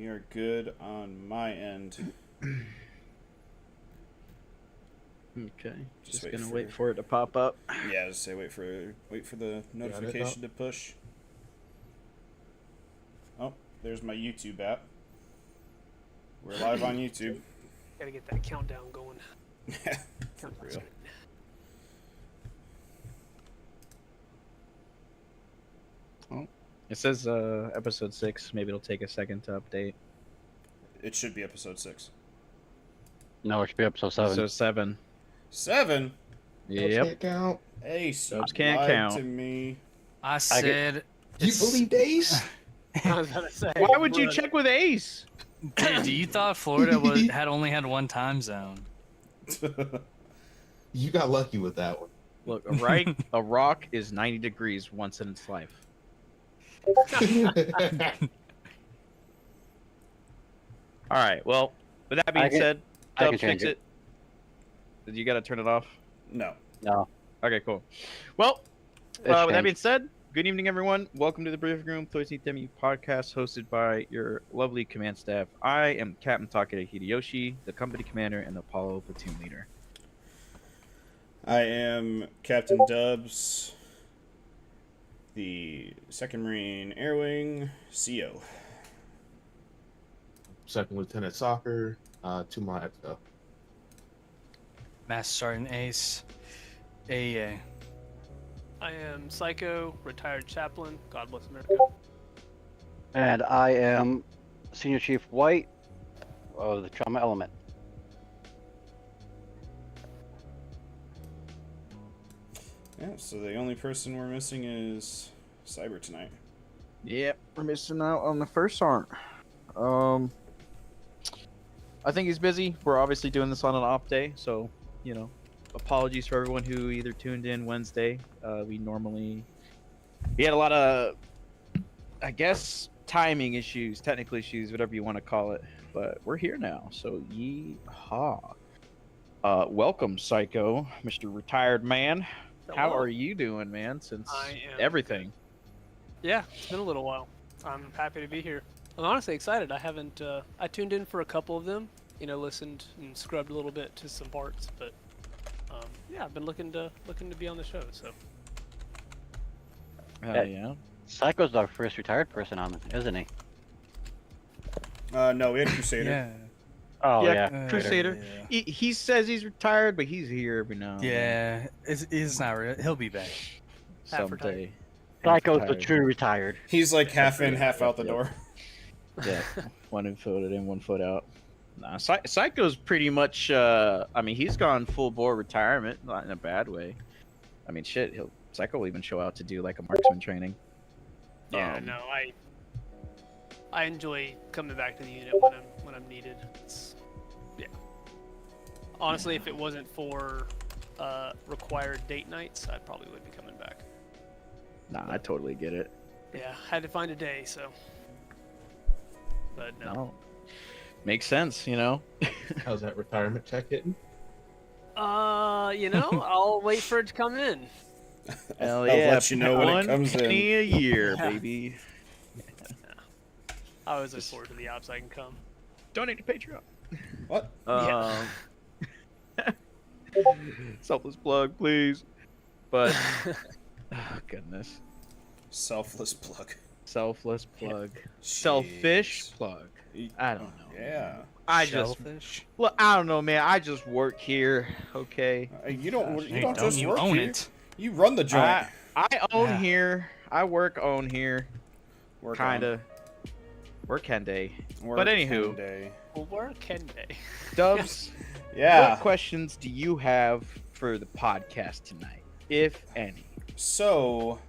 We are good on my end. Okay. Just wait gonna for- wait for it to pop up. Yeah, just say wait for the notification to push. Oh, there's my YouTube app. We're live on YouTube. Gotta get that countdown going. For real. Oh, it says episode 6. Maybe it'll take a second to update. It should be episode 6. No, it should be episode 7. Episode 7. 7? Yep. Can't count. Ace, Dubs you can't lied count. to me. I said. You believe Ace? I was gonna say. Why would you check with Ace? Dude, you thought Florida had only had one time zone. You got lucky with that one. Look, a rock is 90 degrees once in its life. All right. Well, with that being said, I can Dubs, change fix it. You got to turn it off. No. No. Okay, cool. Well, It's with that changed. being said, good evening, everyone. Welcome to the Briefing Room 13th MU podcast, hosted by your lovely command staff. I am Captain Takeda Hideyoshi, the company commander and Apollo platoon leader. I am Captain Dubs, the 2nd Marine Air Wing CO. Second Lieutenant Soccer, 2 miles ago. Master Sergeant Ace. AA. I am Psycho, retired chaplain. God bless America. And I am Senior Chief White of the Trauma Element. Yeah, so the only person we're missing is Cyber tonight. Yep, we're missing out on the first sergeant. I think he's busy. We're obviously doing this on an off day, so, you know, apologies for everyone who either tuned in Wednesday. We had a lot of, I guess, timing issues, technical issues, whatever you want to call it, but we're here now, so yeehaw. Welcome, Psycho, Mr. Retired Man. How Hello. are you doing, man, since I am everything? Yeah, it's been a little while. I'm happy to be here. I'm honestly excited. I haven't. I tuned in for a couple of them. You know, listened and scrubbed a little bit to some parts, but yeah, I've been looking to be on the show. So Yeah. Psycho's our first retired person on, isn't he? No, we had Crusader. Yeah. Oh, Yeah, yeah. Crusader. Yeah. He says he's retired, but he's here every now and then. Yeah, it's not real. He'll be back. Half retired. Someday. Psycho's the Retired. true retired. He's like half in, half out the Yep. door. Yeah, one foot in, 1 foot out. Nah, Psycho's pretty much. I mean, he's gone full bore retirement, not in a bad way. I mean, shit, Psycho will even show out to do like a marksman training. yeah, Um, no, I enjoy coming back to the unit when I'm needed. Yeah. Honestly, if it wasn't for required date nights, I probably would be coming back. Nah, I totally get it. Yeah, had to find a day, so. But no. No, makes sense, you know. How's that retirement check hitting? You know, I'll wait for it to come in. Hell I'll yeah, let you know when it one comes in. penny a year, Yeah. baby. I always look forward to the ops I can come. Donate to Patreon. What? Yeah. Selfless plug, please. But oh, goodness, Selfless plug. selfless plug, selfish Jeez. plug. I don't know. Yeah. I Shellfish. look. I don't know, man. I just work here. Okay. You don't. Gosh, You Hey, don't just you work own here. it. You run the joint. I own Yeah. here. I own here. Work Kinda. Work day. on. Work But anywho. day. Where can they? Dubs. Yeah. What questions do you have for the podcast tonight, if any? So,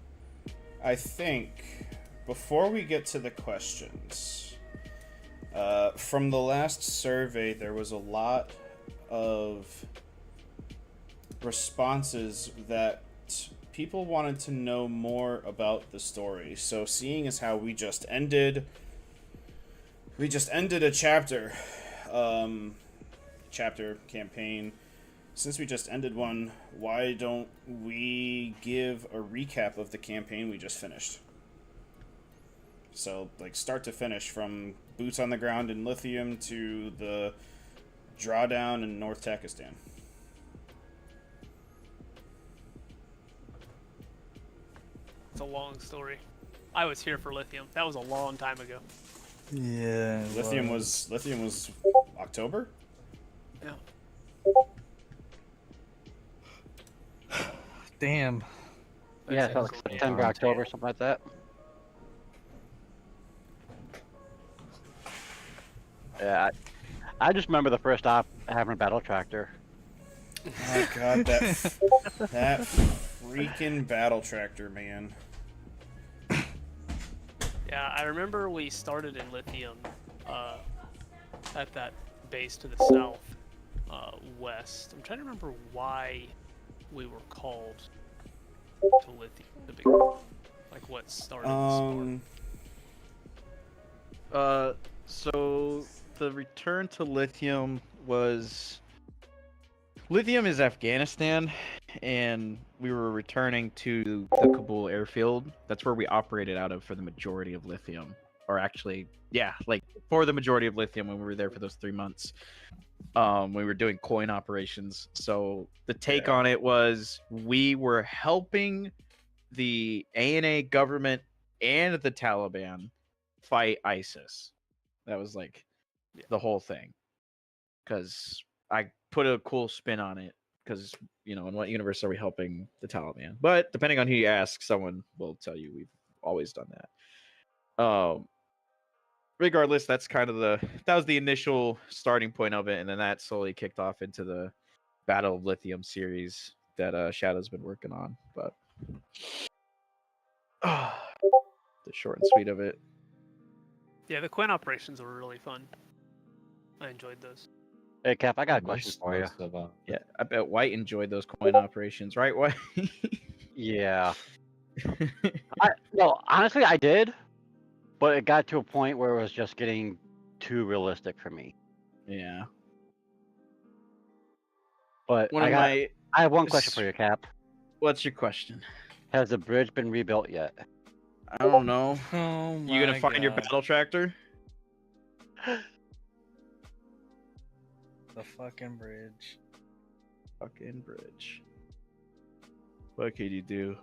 I think before we get to the questions, from the last survey, there was a lot of responses that people wanted to know more about the story. So, seeing as how we just ended a chapter campaign. Since we just ended one, why don't we give a recap of the campaign we just finished? So like start to finish, from boots on the ground in lithium to the drawdown in North Takistan. It's a long story. I was here for lithium. That was a long time ago. Yeah. it Lithium was October. Yeah. Damn. Yeah, That's so like cool. September, October, something like that. Yeah, I just remember the first op having a battle tractor. Oh god, that freaking battle tractor, man. Yeah, I remember we started in lithium at that base to the south west. I'm trying to remember why we were called to lithium to begin with. Like what started the spark. So the return to lithium was... Lithium is Afghanistan, and we were returning to the Kabul airfield. That's where we operated out of for the majority of lithium. Or actually, yeah, like for the majority of lithium when we were there for those 3 months. We were doing coin operations. So the take on it was we were helping the ANA government and the Taliban fight ISIS. That was like the whole thing. Because I put a cool spin on it. Because, you know, in what universe are we helping the Taliban? But depending on who you ask, someone will tell you we've always done that. Regardless, that's kind of that was the initial starting point of it, and then that slowly kicked off into the Battle of Lithium series that Shadow's been working on. But the short and sweet of it. Yeah, the coin operations were really fun. I enjoyed those. Hey, Cap, I got a question Most- for you. most of, Yeah, I bet White enjoyed those coin operations, right, White? Yeah. No, honestly, I did, but it got to a point where it was just getting too realistic for me. Yeah. But One I of got, my. I have one question for you, Cap. What's your question? Has the bridge been rebuilt yet? I don't know. Oh my You gonna find your God. battle tractor? The fucking bridge. Fucking bridge. What could you do?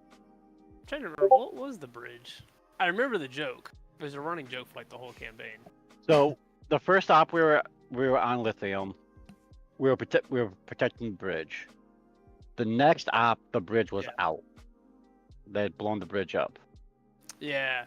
I'm trying to remember, what was the bridge? I remember the joke. It was a running joke for like the whole campaign. So the first op we were on lithium. We were protecting the bridge. The next op, the bridge was out. They had blown the bridge up. Yeah.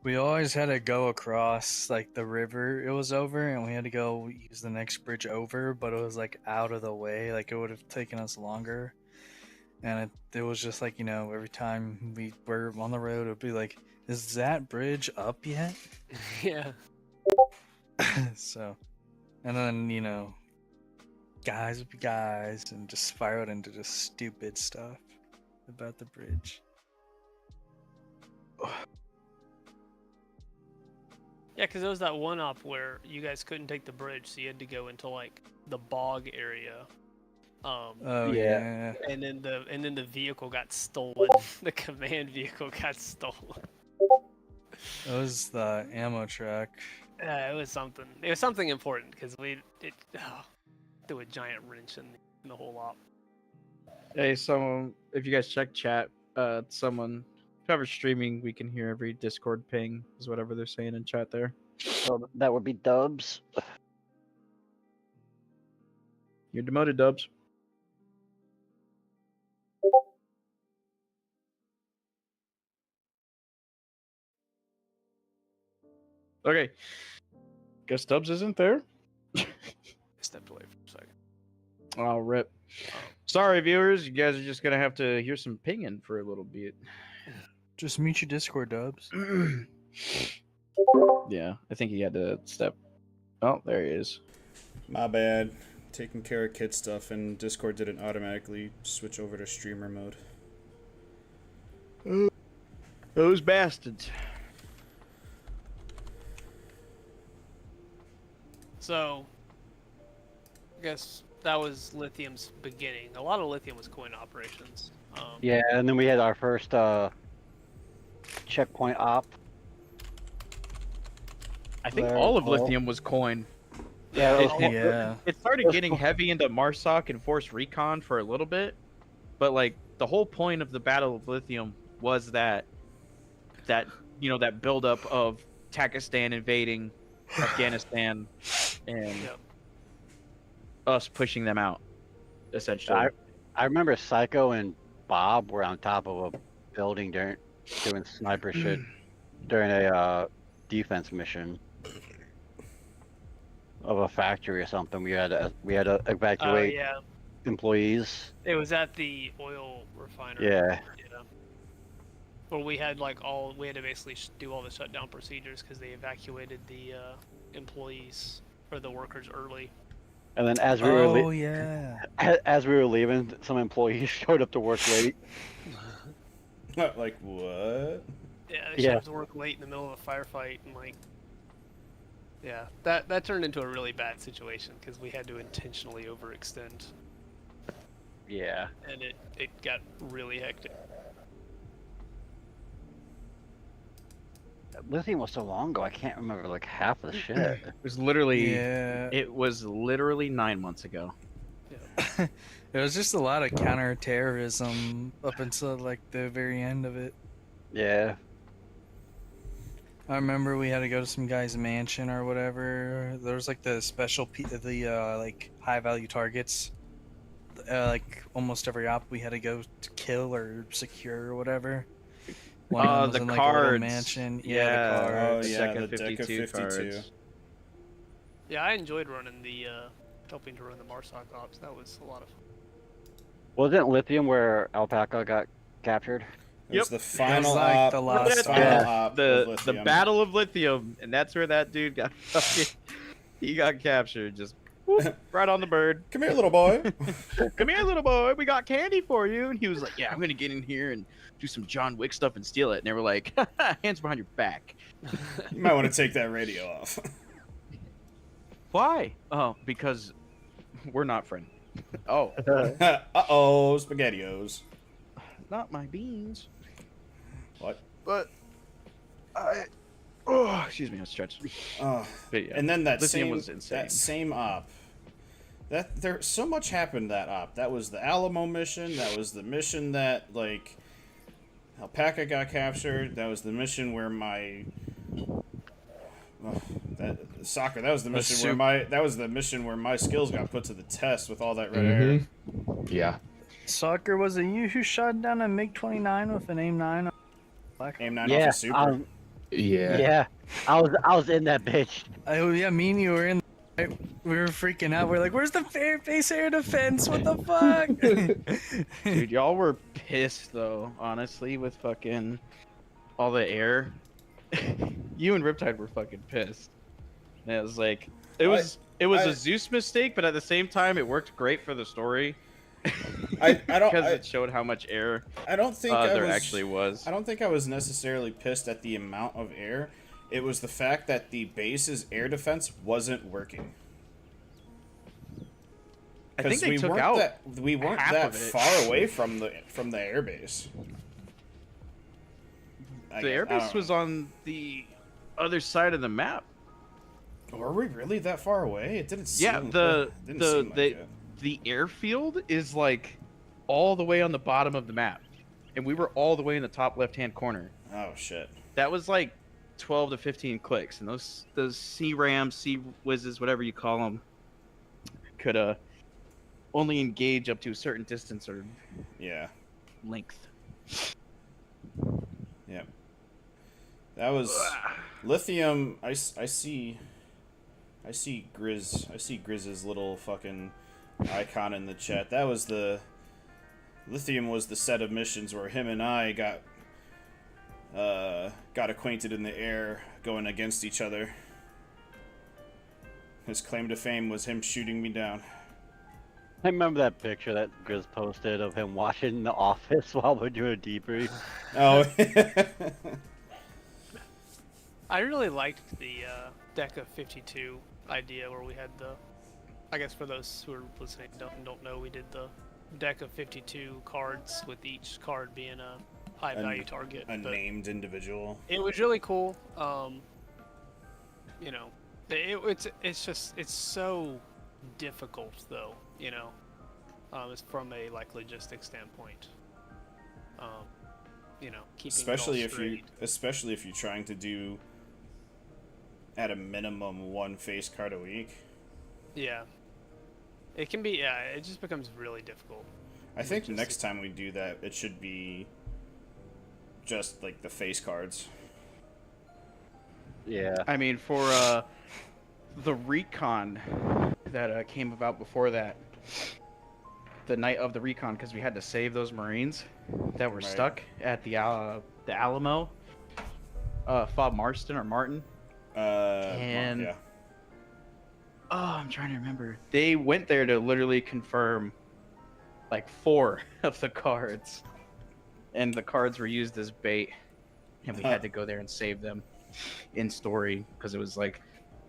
We always had to go across like the river it was over, and we had to go use the next bridge over, but it was like out of the way. Like it would have taken us longer. And it was just like, you know, every time we were on the road, it would be like, is that bridge up yet? Yeah. So, and then, you know, guys would be guys and just spiraled into just stupid stuff about the bridge. Yeah, because there was that one op where you guys couldn't take the bridge, so you had to go into like the bog area. Oh yeah. yeah. And then the vehicle got stolen. The command vehicle got stolen. It was the ammo truck. It was something. It was something important because threw a giant wrench in the whole op. Hey, someone, if you guys check chat, someone, whoever's streaming, we can hear every Discord ping, is whatever they're saying in chat there. So that would be Dubs. You're demoted, Dubs. Okay. Guess Dubs isn't there. I stepped away for a second. Oh, rip. Sorry, viewers. You guys are just going to have to hear some pinging for a little bit. Just mute your Discord, Dubs. Yeah, I think he had to step. Oh, there he is. My bad. Taking care of kid stuff, and Discord didn't automatically switch over to streamer mode. Those bastards. So, I guess that was lithium's beginning. A lot of lithium was coin operations. Yeah, and then we had our first checkpoint op. I think There, all of oh. lithium was coin. Yeah, Yeah, it was, Yeah. It started getting heavy into Marsoc and Force Recon for a little bit, but like the whole point of the Battle of Lithium was that that buildup of Pakistan invading Afghanistan and Yep. us pushing them out, essentially. I remember Psycho and Bob were on top of a building doing sniper shit during a defense mission of a factory or something. We had to Oh evacuate yeah, employees. it was at the oil refinery. Yeah. Yeah. Well, we had to basically do all the shutdown procedures because they evacuated the employees or the workers early. And then as we were Oh yeah. as we were leaving, some employees showed up to work late. Like what? Yeah, they showed up to work late in the middle of a firefight and yeah, that turned into a really bad situation because we had to intentionally overextend Yeah. and it got really hectic. Lithium was so long ago, I can't remember like half of the shit. It was literally Yeah. it was literally 9 months ago. It was just a lot of counterterrorism up until like the very end of it. Yeah. I remember we had to go to some guy's mansion or whatever. There was like the like high value targets. Like almost every op we had to go to kill or secure or whatever. One of them was The in, like, a little cards. mansion. Yeah. Yeah, the Oh cards. yeah, Second the deck of 52 52. cards. Yeah, I enjoyed running helping to run the Marsoc ops. That was a lot of fun. Wasn't Lithium where Alpaca got captured? It was Yep. the final like op. the last final Yeah. op of The Lithium. Battle of Lithium, and that's where that dude got he got captured. Just whoop, right on the bird. Come here, little boy. Come here, little boy. We got candy for you. And he was like, "Yeah, I'm gonna get in here and do some John Wick stuff and steal it." And they were like, "Hands behind your back." You might want to take that radio off. Why? Oh, because we're not friends. Oh, Uh-oh, SpaghettiOs. not my beans. What? But oh, excuse me, I stretched. Oh. But yeah, And then that Lithium same was insane. that same op. There so much happened that op. That was the Alamo mission. That was the mission that like Alpaca got captured. That was the mission where my soccer. That was the mission where my skills got put to the test with all that red air. Yeah. Soccer, was it you who shot down a MiG-29 with an AIM-9? Aim 9 off Yeah. a super. Yeah. Yeah. I was in that bitch. Oh yeah, me and you were in. Right? We were freaking out. We're like, "Where's the base air defense? What the fuck?" Dude, y'all were pissed though, honestly, with fucking all the air. You and Riptide were fucking pissed. And it was like it was a Zeus mistake, but at the same time it worked great for the story. I don't because it showed how much air I don't think there actually was. I don't think I was necessarily pissed at the amount of air. It was the fact that the base's air defense wasn't working. I think they we took weren't out we weren't half that of it. far away from the air base. The airbase was on the other side of the map. Were we really that far away? It didn't seem. Yeah, didn't seem like it. the airfield is like all the way on the bottom of the map, and we were all the way in the top left-hand corner. Oh shit. That was like 12 to 15 clicks, and those C-rams, C-whizzes, whatever you call them, could only engage up to a certain distance or Yeah. length. Yeah. That was Lithium. I see Grizz. I see Grizz's little fucking icon in the chat. That was the Lithium was the set of missions where him and I got acquainted in the air going against each other. His claim to fame was him shooting me down. I remember that picture that Grizz posted of him watching The Office while we're doing a debrief. Oh. I really liked the deck of 52 idea where we had the I guess for those who are listening don't know, we did the deck of 52 cards with each card being a high value target. A but named individual. it was really cool. You know, it's so difficult though. You know, it's from a like logistics standpoint. You know, keeping Especially it all if straight. especially if you're trying to do at a minimum one face card a week. Yeah. It can be, yeah, it just becomes really difficult. I think Just- next time we do that, it should be just like the face cards. Yeah. I mean, for the recon that came about before that, the night of the recon, because we had to save those Marines that were Right. stuck at the Alamo, Fob Marston or Martin. And- yeah. Oh, I'm trying to remember. They went there to literally confirm like 4 of the cards, and the cards were used as bait, and we had to go there and save them in story because it was like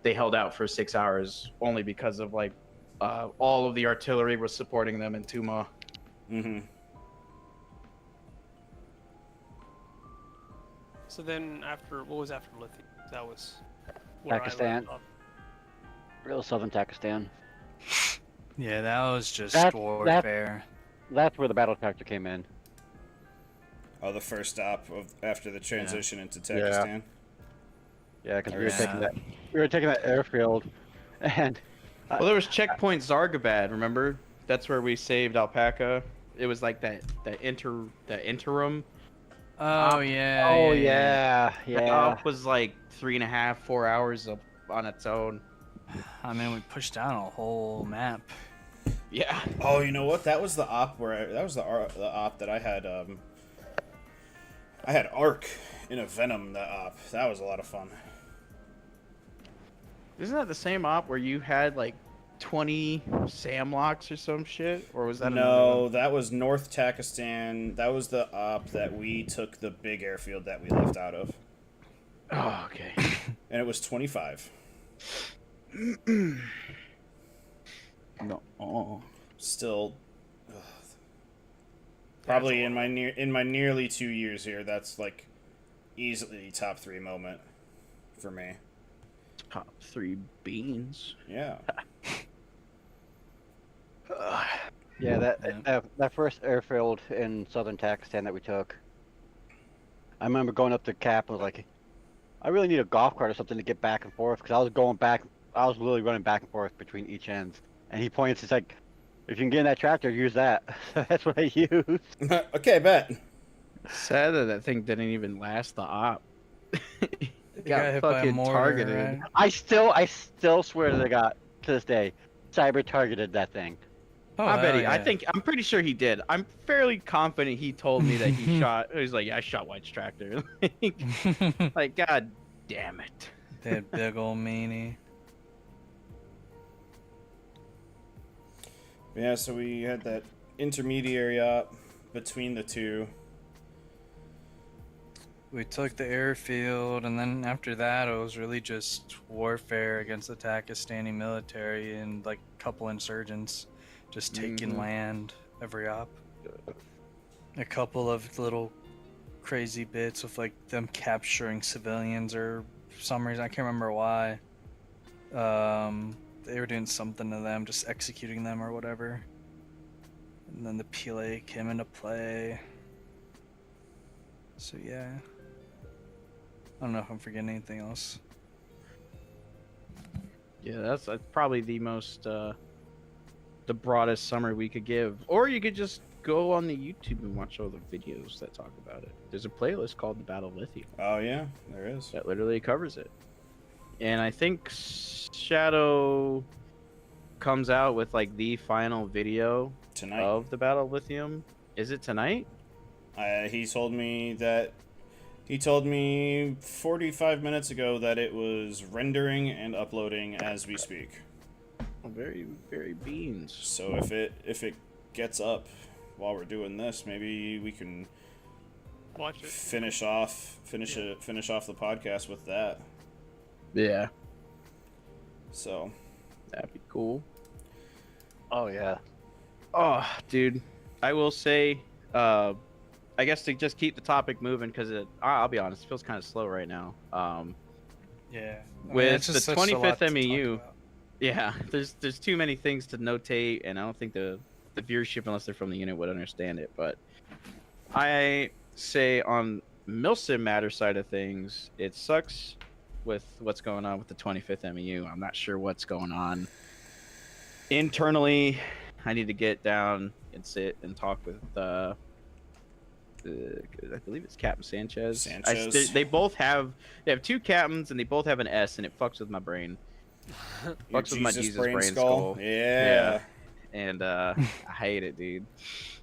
they held out for 6 hours only because of like all of the artillery was supporting them in Tuma. Mm-hmm. So then after, what was after Lithium? That was where Pakistan. I left off. Real southern Pakistan. Yeah, that was just That- warfare. That's where the battle tractor came in. Oh, the first stop of after the transition into Pakistan. Yeah, because we were Yeah. taking that. We were taking that airfield, and Well, there was checkpoint Zargabad. Remember? That's where we saved Alpaca. It was like that interim. Oh yeah. oh yeah. yeah, That yeah. op was like 3.5, 4 hours on its own. I mean, we pushed down a whole map. Yeah. Oh, you know what? That was the op that was the op that I had. I had Arc in a Venom. That op. That was a lot of fun. Isn't that the same op where you had like 20 Samlocks or some shit? Or was that another No, one? that was North Takistan. That was the op that we took the big airfield that we left out of, Oh, okay. and it was 25. No. Oh. Still, ugh. Probably in my nearly 2 years here, that's like easily top 3 moment for me. Top 3 beans. Yeah. Yeah, that first airfield in southern Pakistan that we took. I remember going up to Cap and was like, I really need a golf cart or something to get back and forth because I was going back. I was literally running back and forth between each ends. And he points. He's like, if you can get in that tractor, use that. That's what I used. Okay, bet. Sad that thing didn't even last the op. got hit by a fucking mortar, targeted. right? I still swear to God, to this day, cyber targeted that thing. Oh, I bet hell he. I yeah. think I'm pretty sure he did. I'm fairly confident he told me that he shot. He was like, "Yeah, I shot White's tractor." Like, god damn it. That big old meanie. Yeah, so we had that intermediary op between the two. We took the airfield, and then after that, it was really just warfare against the Pakistani military and like a couple insurgents, just taking Mhm. land every op. A couple of little crazy bits of like them capturing civilians or for some reason I can't remember why. They were doing something to them, just executing them or whatever. And then the PLA came into play. So yeah. I don't know if I'm forgetting anything else. Yeah, that's probably the most, the broadest summary we could give. Or you could just go on the YouTube and watch all the videos that talk about it. There's a playlist called The Battle of Lithium Oh yeah, there is. that literally covers it. And I think Shadow comes out with like the final video Tonight. of the Battle of Lithium. Is it tonight? He told me that. He told me 45 minutes ago that it was rendering and uploading as we speak. Very, very beans. So if it gets up while we're doing this, maybe we can Watch it. finish off the podcast with that. Yeah, So that'd be cool. Oh yeah. Oh, dude, I will say, I guess to just keep the topic moving, because I'll be honest, it feels kind of slow right now. Yeah. I mean, With it's the just such a lot 25th to talk MEU, about. yeah, there's too many things to notate, and I don't think the viewership, unless they're from the unit, would understand it. But I say on Milsim matter side of things, it sucks with what's going on with the 25th MEU. I'm not sure what's going on internally. I need to get down and sit and talk with I believe it's Captain Sanchez. Sanchez. They both have two captains and they both have an S, and it fucks with my brain. Your Fucks with my Jesus Jesus brain brain skull. skull. Yeah. And I hate it, dude.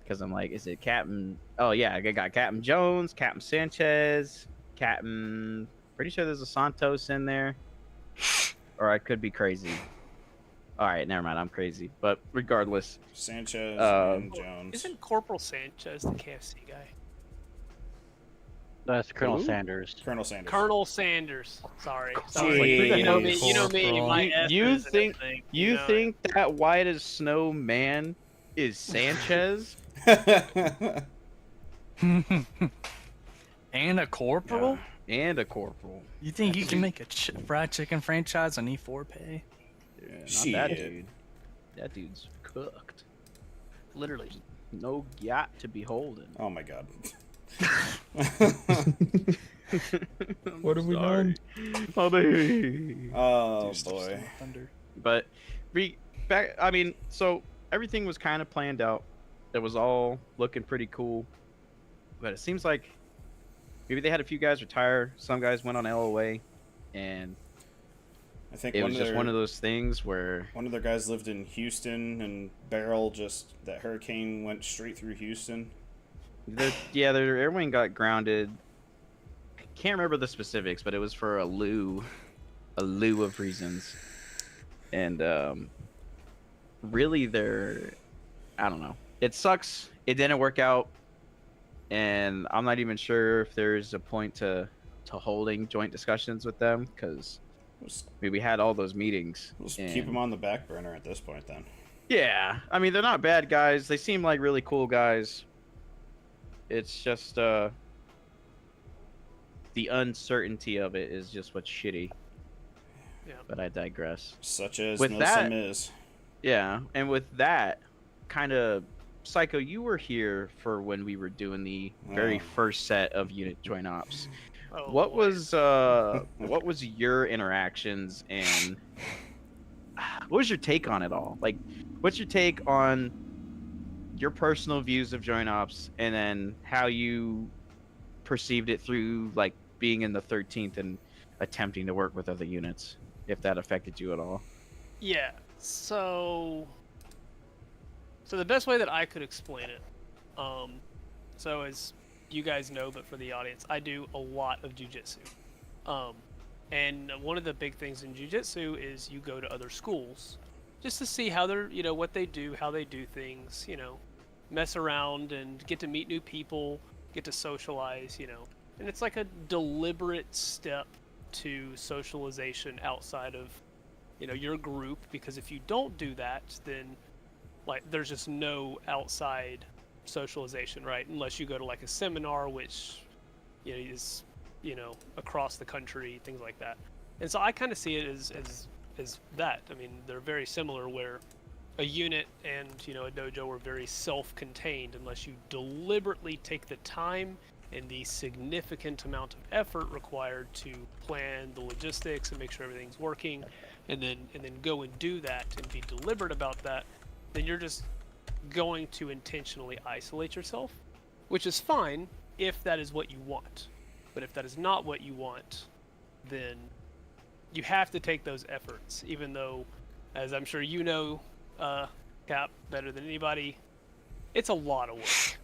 Because I'm like, is it Captain? Oh yeah, I got Captain Jones, Captain Sanchez, Captain. Pretty sure there's a Santos in there, or I could be crazy. All right, never mind. I'm crazy, but regardless, Sanchez and Jones. Isn't Corporal Sanchez the KFC guy? That's Colonel Who? Sanders. Colonel Sanders. Colonel Sanders. Sorry. Jeez. You know me. You know me. Corporal. My You S's and think everything, you know? think that white as snow man is Sanchez? And a corporal? And a corporal. You think you can make a fried chicken franchise on E4 pay? Yeah, not Shit. that dude. That dude's cooked. Literally. No yacht to be holding. Oh my god. What have we done? Oh baby. Oh Dude, steps in boy. the thunder. But back. I mean, so everything was kind of planned out. It was all looking pretty cool. But it seems like maybe they had a few guys retire. Some guys went on LOA, and I think it one was of just their one of those things where one of their guys lived in Houston, and Barrel just that hurricane went straight through Houston. their air wing got grounded. I can't remember the specifics, but it was for a lieu of reasons. And really, I don't know. It sucks. It didn't work out, and I'm not even sure if there's a point to holding joint discussions with them, because we had all those meetings. We'll just and- keep them on the back burner at this point, then. Yeah, I mean, they're not bad guys. They seem like really cool guys. It's just the uncertainty of it is just what's shitty. Yeah. But I digress. Such as With Milsim that- is. Yeah, and with that, kind of, Psycho, you were here for when we were doing the very Oh. first set of unit joint ops. Oh, What boy. was your interactions, and what was your take on it all? Like, what's your take on your personal views of joint ops, and then how you perceived it through, like, being in the 13th and attempting to work with other units, if that affected you at all? Yeah. So the best way that I could explain it, so as you guys know, but for the audience, I do a lot of jujitsu. And one of the big things in jujitsu is you go to other schools just to see how they're, what they do, how they do things, mess around and get to meet new people, get to socialize, And it's like a deliberate step to socialization outside of, your group, because if you don't do that, then like there's just no outside socialization, right? Unless you go to like a seminar, which is across the country, things like that. And so I kind of see it as that. I mean, they're very similar, where a unit and a dojo are very self-contained unless you deliberately take the time and the significant amount of effort required to plan the logistics and make sure everything's working, and then go and do that and be deliberate about that. Then you're just going to intentionally isolate yourself, which is fine if that is what you want. But if that is not what you want, then you have to take those efforts, even though, as I'm sure you know, Cap, better than anybody, it's a lot of work,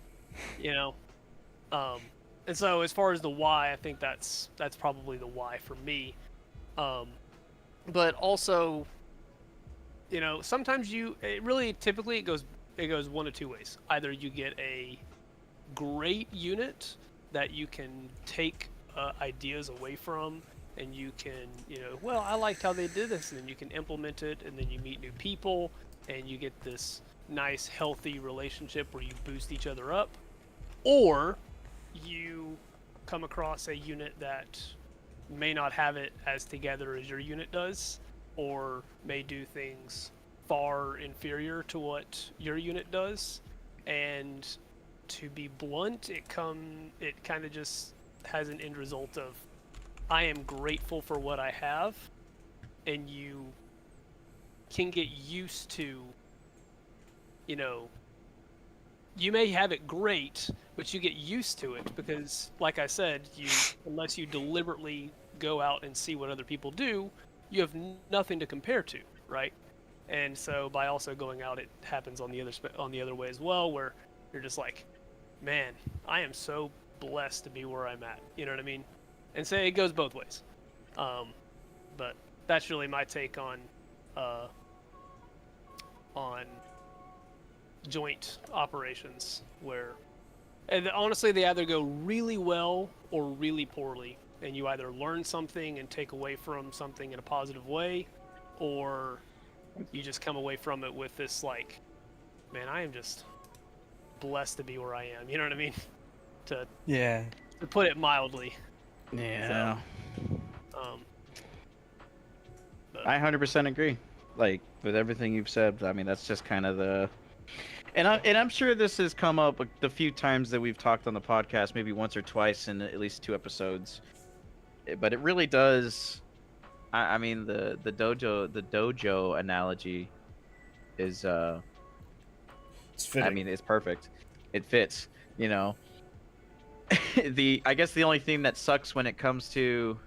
And so as far as the why, I think that's probably the why for me. But also, sometimes typically it goes one of two ways. Either you get a great unit that you can take ideas away from, and you can, I liked how they did this, and then you can implement it, and then you meet new people, and you get this nice, healthy relationship where you boost each other up, or you come across a unit that may not have it as together as your unit does, or may do things far inferior to what your unit does. And to be blunt, it kind of just has an end result of I am grateful for what I have, and you can get used to, you know, you may have it great, but you get used to it because, like I said, unless you deliberately go out and see what other people do, you have nothing to compare to, right? And so by also going out, it happens on the other way as well, where you're just like, man, I am so blessed to be where I'm at. You know what I mean? And so it goes both ways. But that's really my take on joint operations, where and honestly they either go really well or really poorly, and you either learn something and take away from something in a positive way, or you just come away from it with this like, man, I am just blessed to be where I am. You know what I mean? To put it mildly. Yeah. So, I 100% agree. Like with everything you've said, I mean that's just kind of the, and I'm sure this has come up the few times that we've talked on the podcast, maybe once or twice in at least 2 episodes. But it really does. I mean the dojo analogy is It's fitting. I mean it's perfect. It fits, you know. I guess the only thing that sucks when it comes to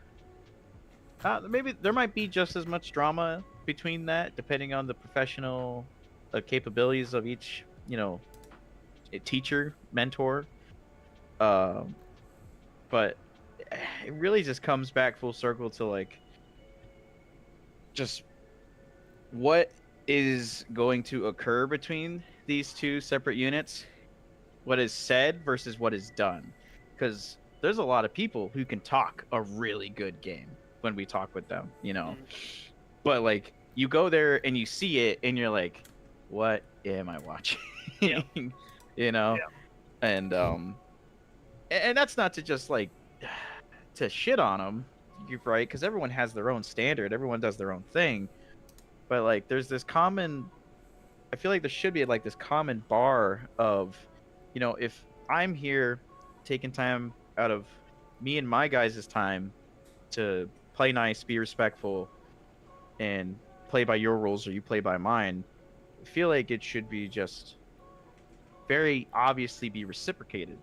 maybe there might be just as much drama between that, depending on the professional capabilities of each, you know, a teacher, mentor. But it really just comes back full circle to like, just what is going to occur between these two separate units, what is said versus what is done, because there's a lot of people who can talk a really good game when we talk with them, you know. But like you go there and you see it and you're like, what am I watching? Yeah. You know. Yeah. And that's not to just like to shit on them, you're right, because everyone has their own standard, everyone does their own thing, but like there's this common, I feel like there should be like this common bar of, you know, if I'm here taking time out of me and my guys' time to play nice, be respectful, and play by your rules or you play by mine, I feel like it should be just very obviously be reciprocated.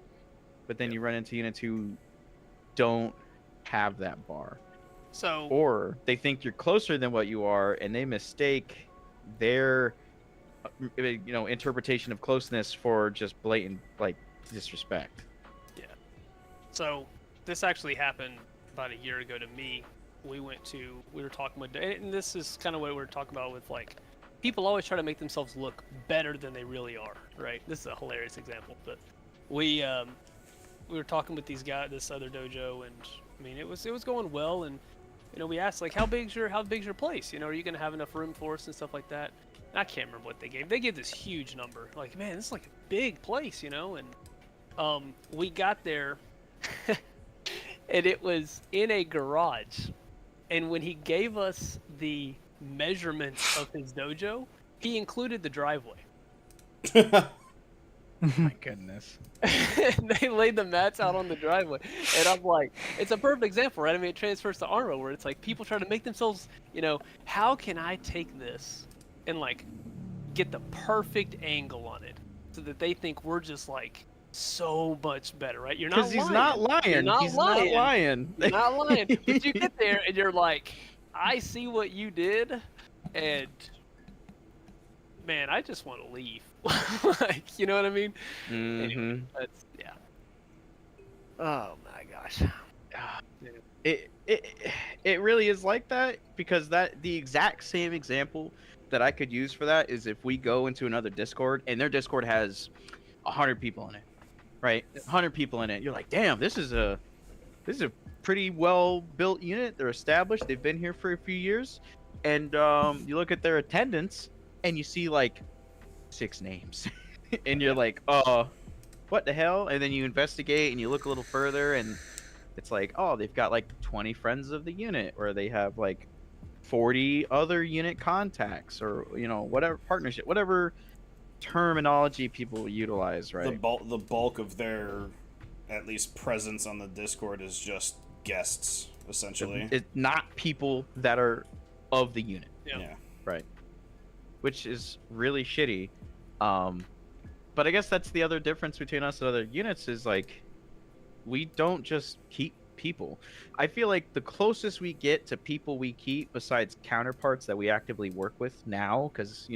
But then you run into units who don't have that bar, So or they think you're closer than what you are, and they mistake their you know, interpretation of closeness for just blatant like disrespect. So this actually happened about a year ago to me. We were talking with, and this is kind of what we were talking about with like, people always try to make themselves look better than they really are, right? This is a hilarious example, but we were talking with these guys, this other dojo, and I mean it was going well, and you know we asked like, how big's your place? You know, are you gonna have enough room for us and stuff like that? And I can't remember what they gave. They gave this huge number. Like, man, this is like a big place, you know, and we got there. And it was in a garage, and when he gave us the measurements of his dojo, he included the driveway. My goodness. They laid the mats out on the driveway, and I'm like, it's a perfect example, right? I mean, it transfers to Arma, where it's like people try to make themselves, you know, how can I take this and like get the perfect angle on it so that they think we're just like so much better, right? You're not lying. Because he's not lying. You're not He's lying. not lying. You're not lying. But you get there and you're like, I see what you did, and man, I just want to leave. Like, you know what I mean? Mm-hmm. Anyway, that's oh my gosh. It really is like that, because that the exact same example that I could use for that is if we go into another Discord and their Discord has 100 people in it, right? 100 people in it. You're like, damn, this is a pretty well built unit. They're established. They've been here for a few years, and you look at their attendance, and you see like 6 names, and you're like, what the hell? And then you investigate and you look a little further, and it's like, oh, they've got like 20 friends of the unit, or they have like 40 other unit contacts, or whatever partnership, whatever terminology people utilize, right? The bulk of their, at least, presence on the Discord is just guests, essentially. It's not people that are of the unit. Yeah. Right. Which is really shitty. But I guess that's the other difference between us and other units is like, we don't just keep people. I feel like the closest we get to people we keep, besides counterparts that we actively work with now, because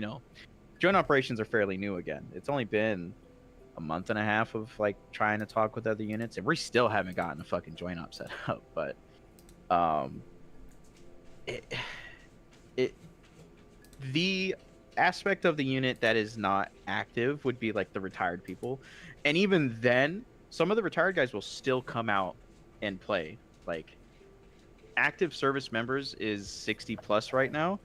joint operations are fairly new again. It's only been a month and a half of like trying to talk with other units, and we still haven't gotten a fucking joint op set up. But the aspect of the unit that is not active would be like the retired people, and even then some of the retired guys will still come out and play. Like, active service members is 60 plus right now,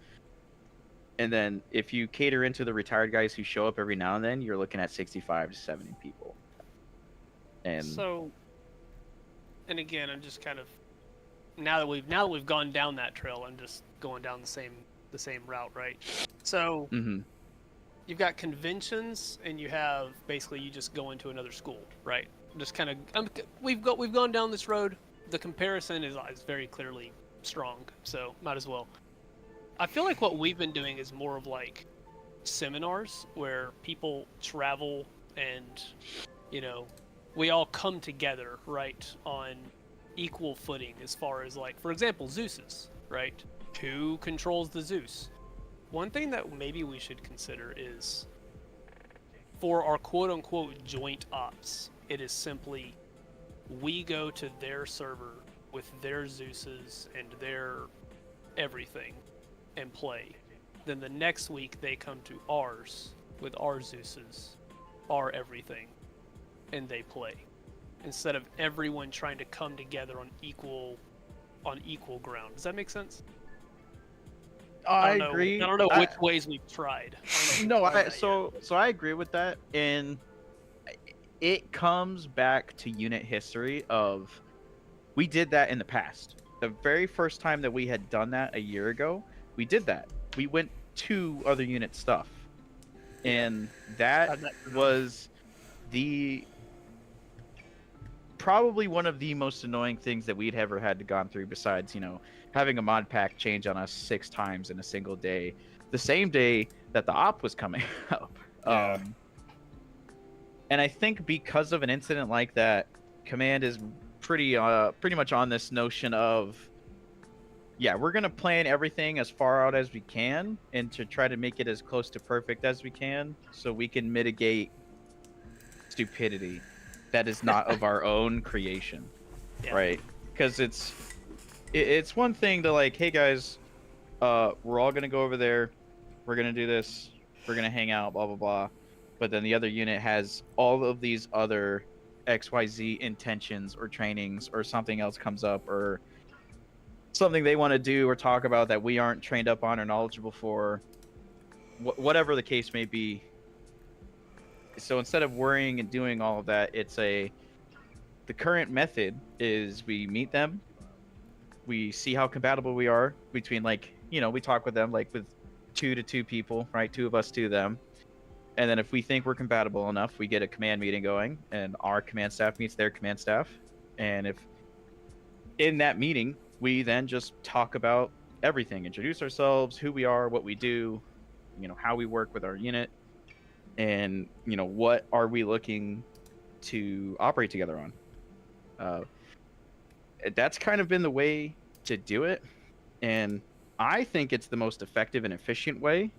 and then if you cater into the retired guys who show up every now and then, you're looking at 65 to 70 people. And so, and again, I'm just kind of now that we've gone down that trail, I'm just going down the same route, right? So you've got conventions, and you have basically you just go into another school, right? Just kind of we've gone down this road. The comparison is very clearly strong, so might as well. I feel like what we've been doing is more of like seminars where people travel and we all come together, right, on equal footing as far as, like, for example, Zeus's, right? Who controls the Zeus? One thing that maybe we should consider is for our quote-unquote joint ops, it is simply we go to their server with their Zeus's and their everything and play. Then the next week they come to ours with our Zeus's, our everything, and they play. Instead of everyone trying to come together on equal ground. Does that make sense? I agree. I don't know which ways we've tried. So I agree with that, and it comes back to unit history of we did that in the past. The very first time that we had done that a year ago, we did that. We went to other unit stuff, and that was probably one of the most annoying things that we'd ever had to gone through, besides having a mod pack change on us 6 times in a single day, the same day that the op was coming up. Yeah. And I think because of an incident like that, Command is pretty much on this notion of, yeah, we're gonna plan everything as far out as we can and to try to make it as close to perfect as we can, so we can mitigate stupidity that is not of our own creation. Yeah. Right? Because it's one thing to like, hey guys, we're all gonna go over there, we're gonna do this, we're gonna hang out, blah blah blah, but then the other unit has all of these other XYZ intentions or trainings, or something else comes up, or something they want to do or talk about that we aren't trained up on or knowledgeable for, whatever the case may be. So instead of worrying and doing all of that, the current method is we meet them, we see how compatible we are between, like, we talk with them like with 2 to 2 people, right? 2 of us to them. And then if we think we're compatible enough, we get a command meeting going, and our command staff meets their command staff. And if in that meeting, we then just talk about everything, introduce ourselves, who we are, what we do, how we work with our unit, and what are we looking to operate together on. That's kind of been the way to do it, and I think it's the most effective and efficient way,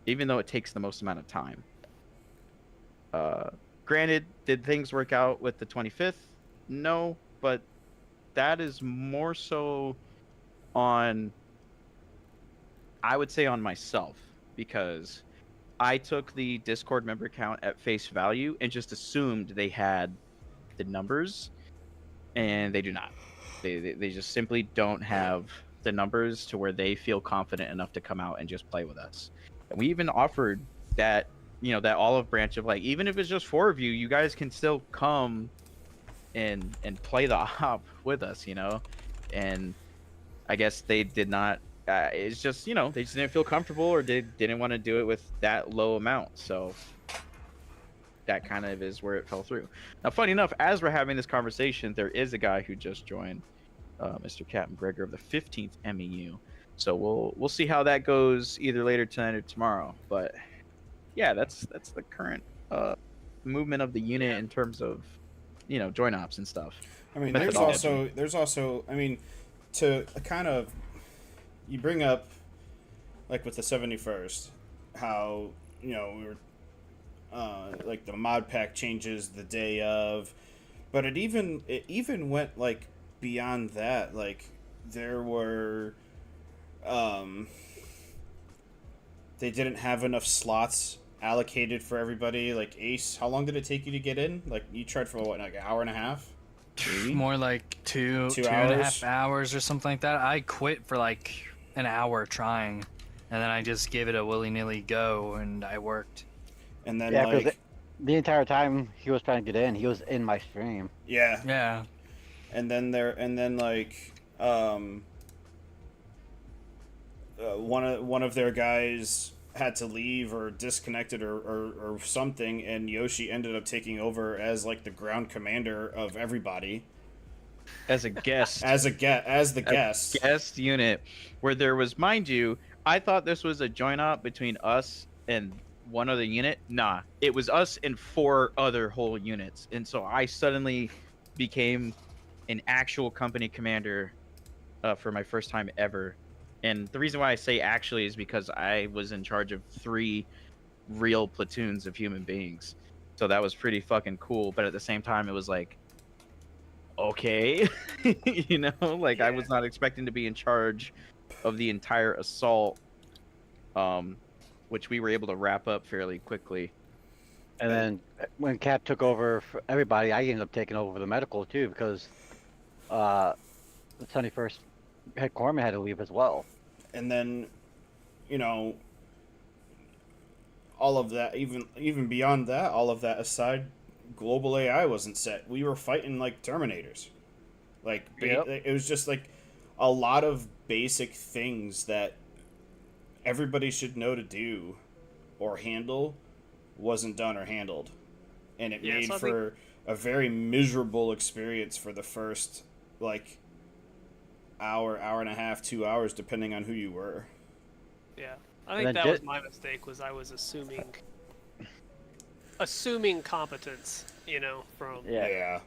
even though it takes the most amount of time. Granted, did things work out with the 25th? No, but that is more so on, I would say, on myself, because I took the Discord member count at face value and just assumed they had the numbers, and they do not. They just simply don't have the numbers to where they feel confident enough to come out and just play with us. And we even offered that, that olive branch of like, even if it's just 4 of you, you guys can still come and play the op with us, and I guess they did not. It's just, they just didn't feel comfortable, or they didn't want to do it with that low amount. So that kind of is where it fell through. Now, funny enough, as we're having this conversation, there is a guy who just joined, Mr. Captain Gregor of the 15th MEU. So we'll see how that goes either later tonight or tomorrow. But yeah, that's the current movement of the unit in terms of, join ops and stuff. I mean, Methodology. there's also, I mean, to kind of, you bring up, like with the 71st, how, we were, like the mod pack changes the day of, but it even went like beyond that. Like there were, they didn't have enough slots allocated for everybody. Like Ace, how long did it take you to get in? Like you tried for what, like an hour and a half? Maybe? More like two and a half hours or something like that. I quit for like an hour trying, and then I just gave it a willy-nilly go, and I worked. And then Yeah, like because the entire time he was trying to get in, he was in my stream. yeah, Yeah. and then one of their guys had to leave or disconnected or something, and Yoshi ended up taking over as like the ground commander of everybody As a guest. as the guest. Guest unit, where there was, mind you, I thought this was a join op between us and one other unit. Nah, it was us and 4 other whole units, and so I suddenly became an actual company commander for my first time ever. And the reason why I say actually is because I was in charge of 3 real platoons of human beings, so that was pretty fucking cool. But at the same time, it was like, okay, like I was not expecting to be in charge of the entire assault, which we were able to wrap up fairly quickly. And then when Cap took over for everybody, I ended up taking over the medical too, because the 71st head corpsman had to leave as well. And then, all of that, even beyond that, all of that aside, global AI wasn't set. We were fighting like Terminators. Like it was just like a lot of basic things that everybody should know to do or handle wasn't done or handled, and it made for a very miserable experience for the first like hour and a half, 2 hours, depending on who you were. Yeah, I think that was my mistake. Was I was assuming competence, from Yeah.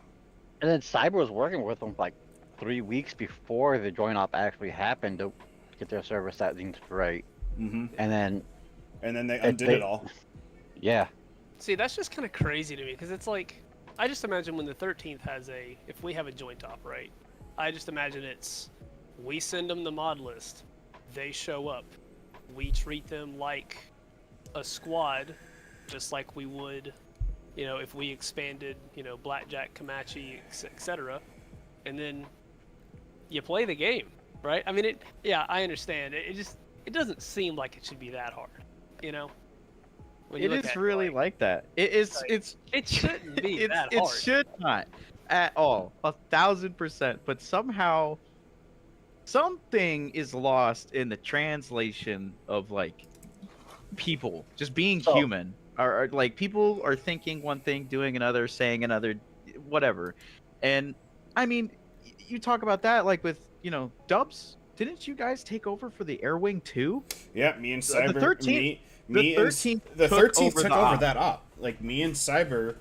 And then Cyber was working with them like 3 weeks before the join op actually happened to get their server settings right. Mm-hmm. And then they undid it all. Yeah. See, that's just kind of crazy to me, because it's like, I just imagine when the 13th if we have a joint op, right? I just imagine we send them the mod list, they show up, we treat them like a squad, just like we would, if we expanded, Blackjack, Comanche, etc. And then you play the game, right? I mean, I understand. It doesn't seem like it should be that hard, When It is really like that. It shouldn't be that hard. It should not at all. 1,000%. But somehow something is lost in the translation of like people just being human. Or like people are thinking one thing, doing another, saying another, whatever. And I mean, you talk about that like with Dubs. Didn't you guys take over for the Air Wing too? Yeah, me and Cyber. The 13th. The 13th took over that op. Like me and Cyber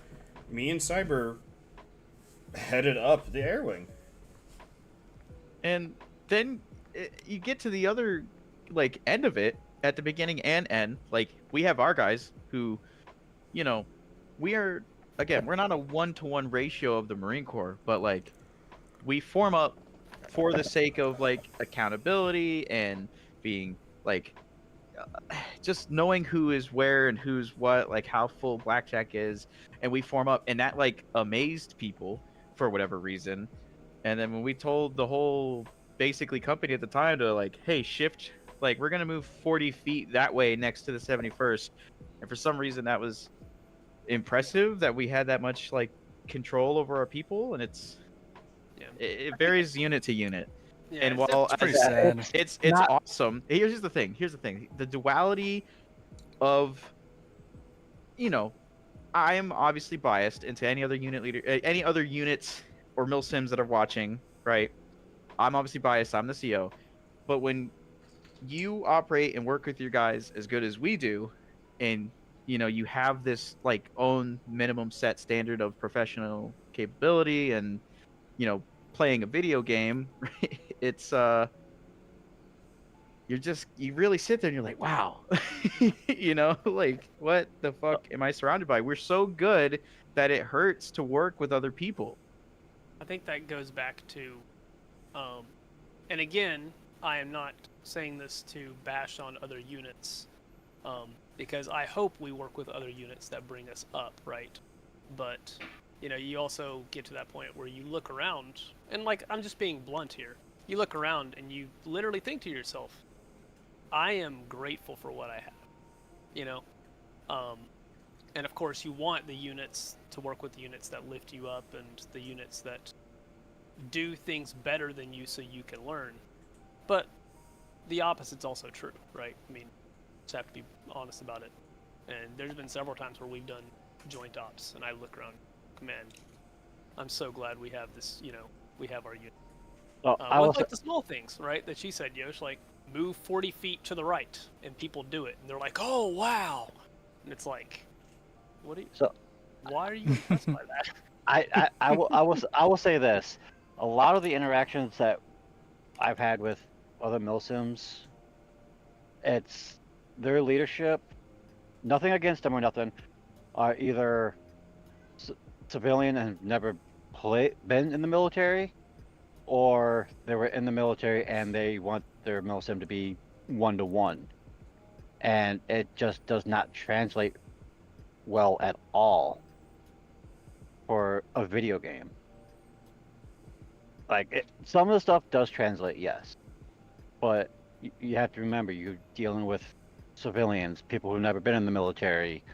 headed up the Air Wing. And then you get to the other like end of it at the beginning and end. Like we have our guys who, we are, again, we're not a 1-to-1 ratio of the Marine Corps, but like we form up for the sake of like accountability and being like just knowing who is where and who's what, like how full Blackjack is, and we form up, and that like amazed people for whatever reason. And then when we told the whole basically company at the time to like, hey, shift Like, we're gonna move 40 feet that way next to the 71st, and for some reason that was impressive that we had that much like control over our people, and Yeah. it varies unit to unit. Yeah. And It's while It's pretty as- sad. it's awesome. Here's the thing. The duality of, you know, I am obviously biased into any other unit leader, any other units or Milsims that are watching, right? I'm obviously biased. I'm the CO. But when you operate and work with your guys as good as we do, and you have this like own minimum set standard of professional capability and playing a video game, right? It's you really sit there and you're like, wow. Like, what the fuck am I surrounded by? We're so good that it hurts to work with other people. I think that goes back to, um, and again, I am not saying this to bash on other units, because I hope we work with other units that bring us up, right? But, you also get to that point where you look around, and like, I'm just being blunt here. You look around and you literally think to yourself, I am grateful for what I have, you know? And of course, you want the units to work with the units that lift you up and the units that do things better than you so you can learn. But the opposite's also true, right? I mean, just have to be honest about it. And there's been several times where we've done joint ops, and I look around, man, I'm so glad we have this, we have our unit. With like the small things, right, that she said, Yosh, like, move 40 feet to the right, and people do it, and they're like, oh, wow. And it's like, why are you impressed by that? I will say this. A lot of the interactions that I've had with other Milsims, it's their leadership, nothing against them or nothing, are either civilian and have never been in the military, or they were in the military and they want their Milsim to be 1-to-1. And it just does not translate well at all for a video game. Like, some of the stuff does translate, yes. But you have to remember, you're dealing with civilians, people who've never been in the military,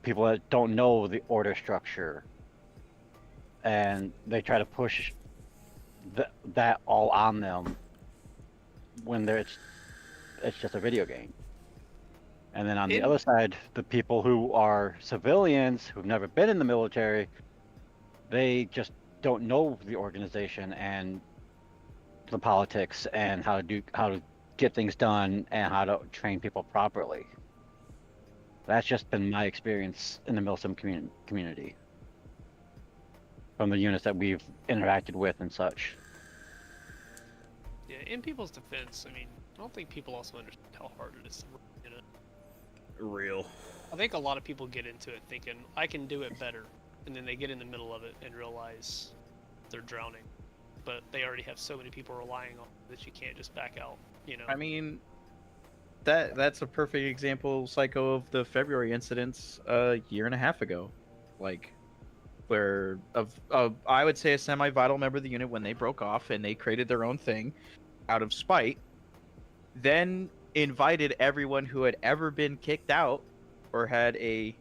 people that don't know the order structure, and they try to push that all on them when it's just a video game. And then on the other side, the people who are civilians who've never been in the military, they just don't know the organization and the politics and how to get things done and how to train people properly. That's just been my experience in the Milsim community from the units that we've interacted with and such. Yeah, in people's defense, I mean, I don't think people also understand how hard it is to run a unit. Real. I think a lot of people get into it thinking, I can do it better, and then they get in the middle of it and realize they're drowning. But they already have so many people relying on that you can't just back out, I mean, that's a perfect example, Psycho, of the February incidents a year and a half ago. Like, where I would say a semi-vital member of the unit, when they broke off and they created their own thing out of spite, then invited everyone who had ever been kicked out or had a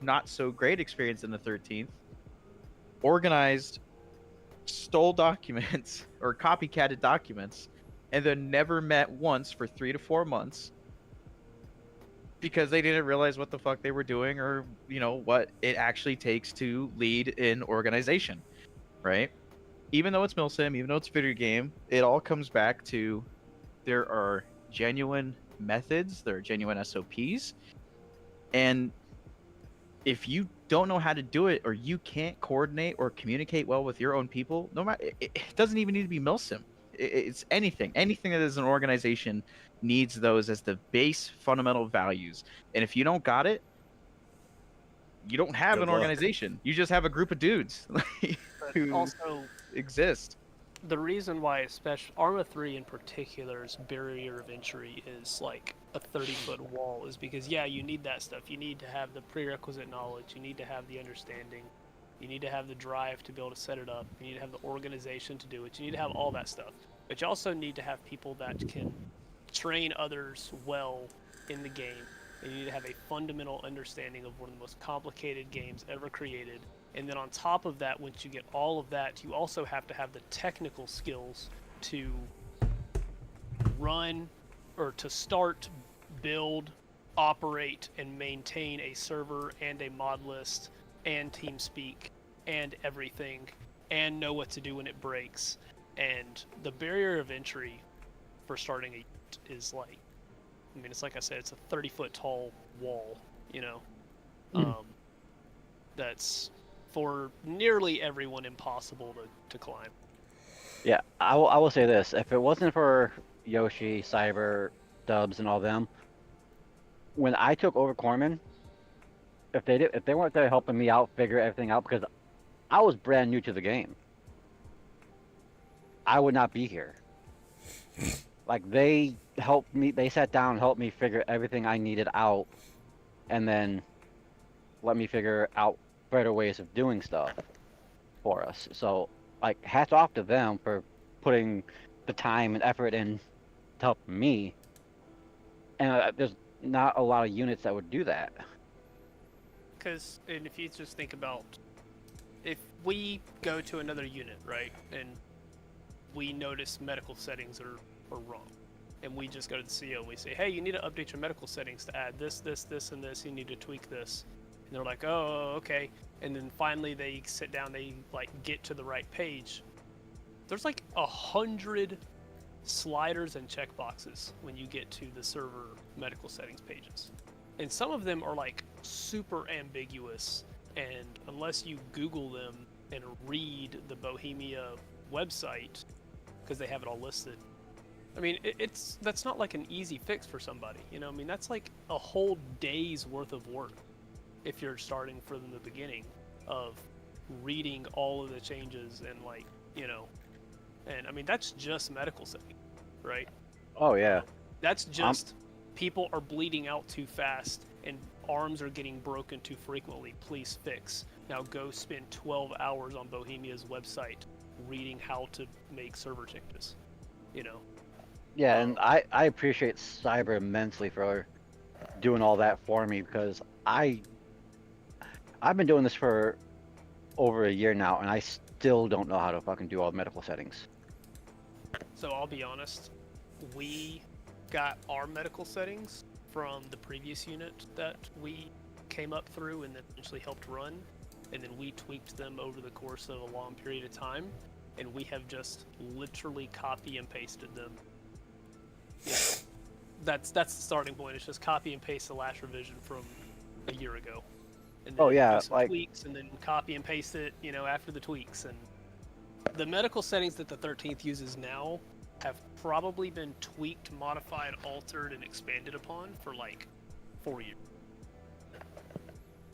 not so great experience in the 13th, organized, stole documents or copycatted documents, and then never met once for 3 to 4 months because they didn't realize what the fuck they were doing, or what it actually takes to lead an organization, right? Even though it's Milsim, even though it's a video game, it all comes back to there are genuine methods, there are genuine SOPs, and if you don't know how to do it, or you can't coordinate or communicate well with your own people, no matter, it doesn't even need to be Milsim. It's anything that is an organization needs those as the base fundamental values. And if you don't got it, you don't have Good an luck. organization. You just have a group of dudes who also exist. the reason why, especially Arma 3 in particular's barrier of entry is like a 30-foot wall, is because you need that stuff. You need to have the prerequisite knowledge. You need to have the understanding. You need to have the drive to be able to set it up. You need to have the organization to do it. You need to have all that stuff. But you also need to have people that can train others well in the game. And you need to have a fundamental understanding of one of the most complicated games ever created. And then on top of that, once you get all of that, you also have to have the technical skills to run or to start, build, operate, and maintain a server and a mod list and TeamSpeak and everything, and know what to do when it breaks. And the barrier of entry for starting a unit is like, I mean, it's like I said, it's a 30-foot tall wall, you know. That's for nearly everyone impossible to climb. Yeah, I will say this: if it wasn't for Yoshi, Cyber, Dubs, and all them, when I took over Corman, if they weren't there helping me out, figure everything out, because I was brand new to the game, I would not be here. Like, they helped me, they sat down and helped me figure everything I needed out, and then let me figure out better ways of doing stuff for us. So, like, hats off to them for putting the time and effort in to help me. And there's not a lot of units that would do that. Because, and if you just think about, if we go to another unit, right, and we notice medical settings are wrong, and we just go to the CEO and we say, hey, you need to update your medical settings to add this, this, this, and this, you need to tweak this. And they're like, oh, okay. And then finally they sit down, they like get to the right page. There's like 100 sliders and checkboxes when you get to the server medical settings pages. And some of them are like super ambiguous, and unless you Google them and read the Bohemia website, because they have it all listed, I mean, that's not like an easy fix for somebody, you know? I mean, that's like a whole day's worth of work if you're starting from the beginning of reading all of the changes and, like, you know, and I mean, that's just medical setting, right? Oh, yeah. That's just people are bleeding out too fast and arms are getting broken too frequently. Please fix. Now go spend 12 hours on Bohemia's website reading how to make server changes, you know? Yeah, and I appreciate Cyber immensely for doing all that for me, because I've been doing this for over a year now, and I still don't know how to fucking do all the medical settings. So I'll be honest, we got our medical settings from the previous unit that we came up through and then eventually helped run, and then we tweaked them over the course of a long period of time, and we have just literally copy and pasted them. Yeah. That's the starting point. It's just copy and paste the last revision from a year ago. And then do some tweaks and then copy and paste it, you know, after the tweaks. And the medical settings that the 13th uses now have probably been tweaked, modified, altered, and expanded upon for like 4 years.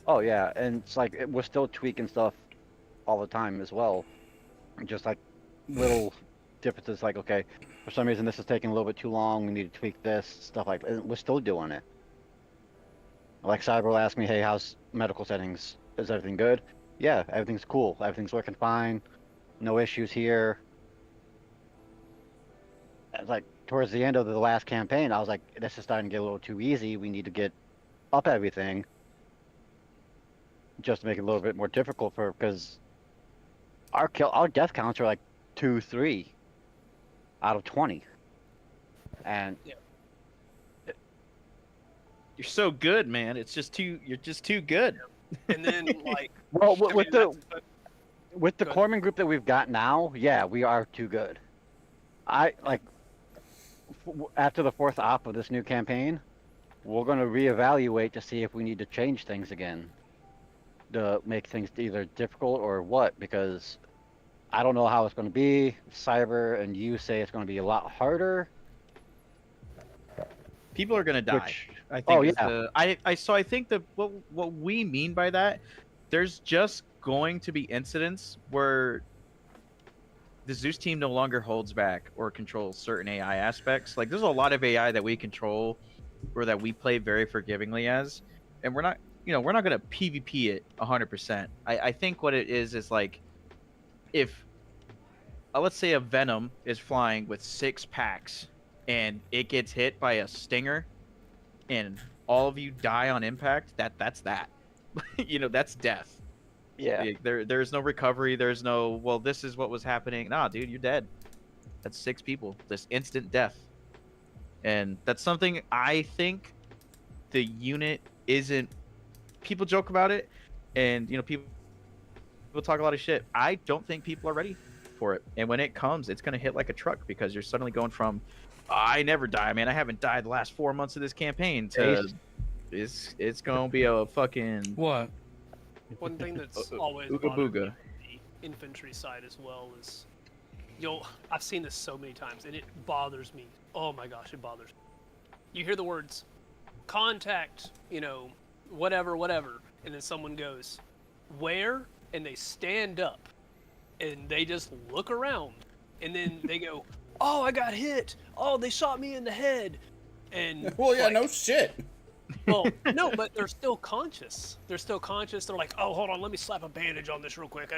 Oh yeah, and it's like we're still tweaking stuff all the time as well. Just like little differences, like, okay, for some reason this is taking a little bit too long, we need to tweak this, stuff like that. We're still doing it. Like, Cyber will ask me, hey, how's medical settings? Is everything good? Yeah, everything's cool. Everything's working fine. No issues here. It's like, towards the end of the last campaign, I was like, this is starting to get a little too easy. We need to get up everything just to make it a little bit more difficult because our death counts are like 2, 3 out of 20. And yeah. You're so good, man. You're just too good. And then like, well, with the Corman group that we've got now, yeah, we are too good. After the 4th op of this new campaign, we're going to reevaluate to see if we need to change things again to make things either difficult or what, because I don't know how it's going to be. Cyber and you say it's going to be a lot harder. People are gonna die. I think. Oh, yeah. I think that what we mean by that, there's just going to be incidents where the Zeus team no longer holds back or controls certain AI aspects. Like, there's a lot of AI that we control or that we play very forgivingly as, and we're not gonna PvP it 100%. I think what it is like, if let's say a Venom is flying with 6 packs and it gets hit by a stinger, and all of you die on impact, that's that. That's death. Yeah. There's no recovery. There's no, well, this is what was happening. Nah, dude, you're dead. That's 6 people. This instant death. And that's something I think the unit isn't. People joke about it, and people talk a lot of shit. I don't think people are ready for it. And when it comes, it's gonna hit like a truck, because you're suddenly going from, I never die, man. I haven't died the last 4 months of this campaign, to it's gonna be a fucking What? One thing that's always Ooga bothered me booga. on the infantry side as well is, I've seen this so many times, and it bothers me. Oh my gosh, it bothers me. You hear the words, contact, whatever, and then someone goes, where? And they stand up, and they just look around, and then they go, oh, I got hit. Oh, they shot me in the head. And Well, yeah, no shit. well, no, but they're still conscious. They're like, oh, hold on, let me slap a bandage on this real quick.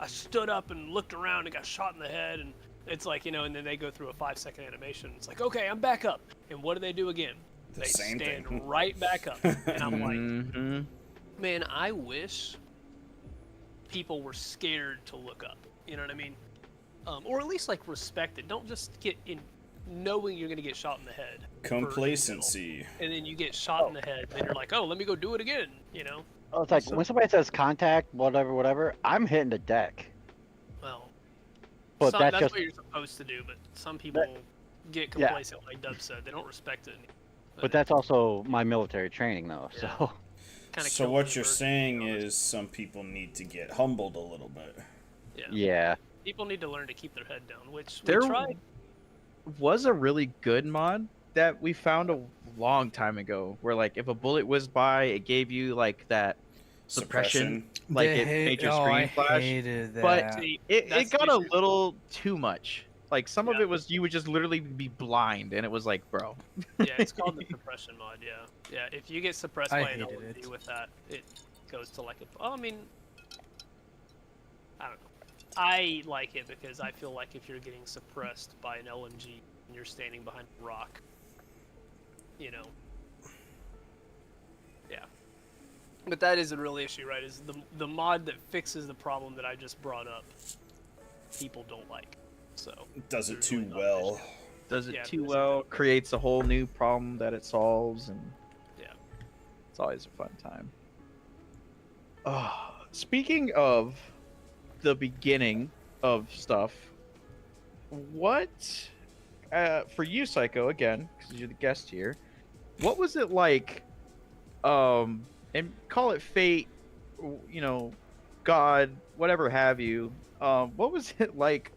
I stood up and looked around and got shot in the head, and it's like, and then they go through a 5-second animation. It's like, okay, I'm back up. And what do again? They same stand thing. right back up. And I'm like, Mhm. man, I wish people were scared to look up. You know what I mean? Or at least like respect it. Don't just get in knowing you're gonna get shot in the head. Complacency. And then you get shot in the head, and you're like, oh, let me go do it again. Oh, it's like when somebody says contact, whatever, I'm hitting the deck. Well, But that's that's just what you're supposed to do. But some people get Yeah. complacent, like Dub said. They don't respect it. but that's also my military training though. Yeah. So Kinda So kills what the you're immersion, saying to be honest. is some people need to get humbled a little bit. yeah. People need to learn to keep their head down, which we There tried. was a really good mod that we found a long time ago, where like if a bullet whizzed by, it gave you like that suppression, like it made your screen I flash. hated that. But See, it that's the got a issue. little too much. Like some of Yeah. it was, you would just literally be blind, and it was like, bro. Yeah, it's called the suppression mod. Yeah. If you get suppressed I by an hated LMG it. with that, it goes to like a. Oh, I mean, I don't know. I like it because I feel like if you're getting suppressed by an LMG and you're standing behind a rock, yeah. But that is a real issue, right? Is the mod that fixes the problem that I just brought up, people don't like. So Does it there's too really not an well. issue. Does it Yeah, too there's- well, creates a whole new problem that it solves, and Yeah. it's always a fun time. Speaking of the beginning of stuff, what for you, Psycho, again, because you're the guest here, what was it like, and call it fate, God, whatever have you, what was it like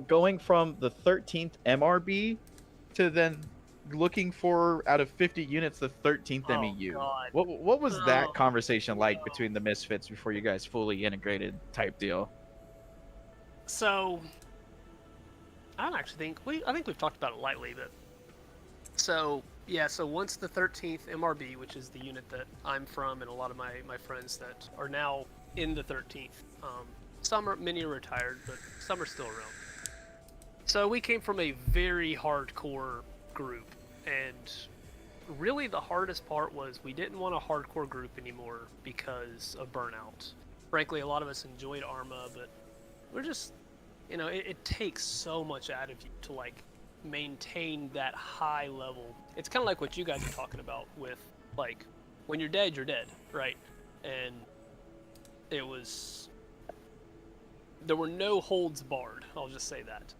going from the 13th MRB to then looking for, out of 50 units, the 13th Oh, MEU? God. What was that Oh, conversation like no. between the Misfits before you guys fully integrated type deal? So, I don't actually think I think we've talked about it lightly, but so once the 13th MRB, which is the unit that I'm from, and a lot of my friends that are now in the 13th, many are retired, but some are still around. So we came from a very hardcore group, and really the hardest part was we didn't want a hardcore group anymore because of burnout. Frankly, a lot of us enjoyed Arma, but we're just, it takes so much out of you to like maintain that high level. It's kind of like what you guys are talking about with like, when you're dead, right? And there were no holds barred. I'll just say that.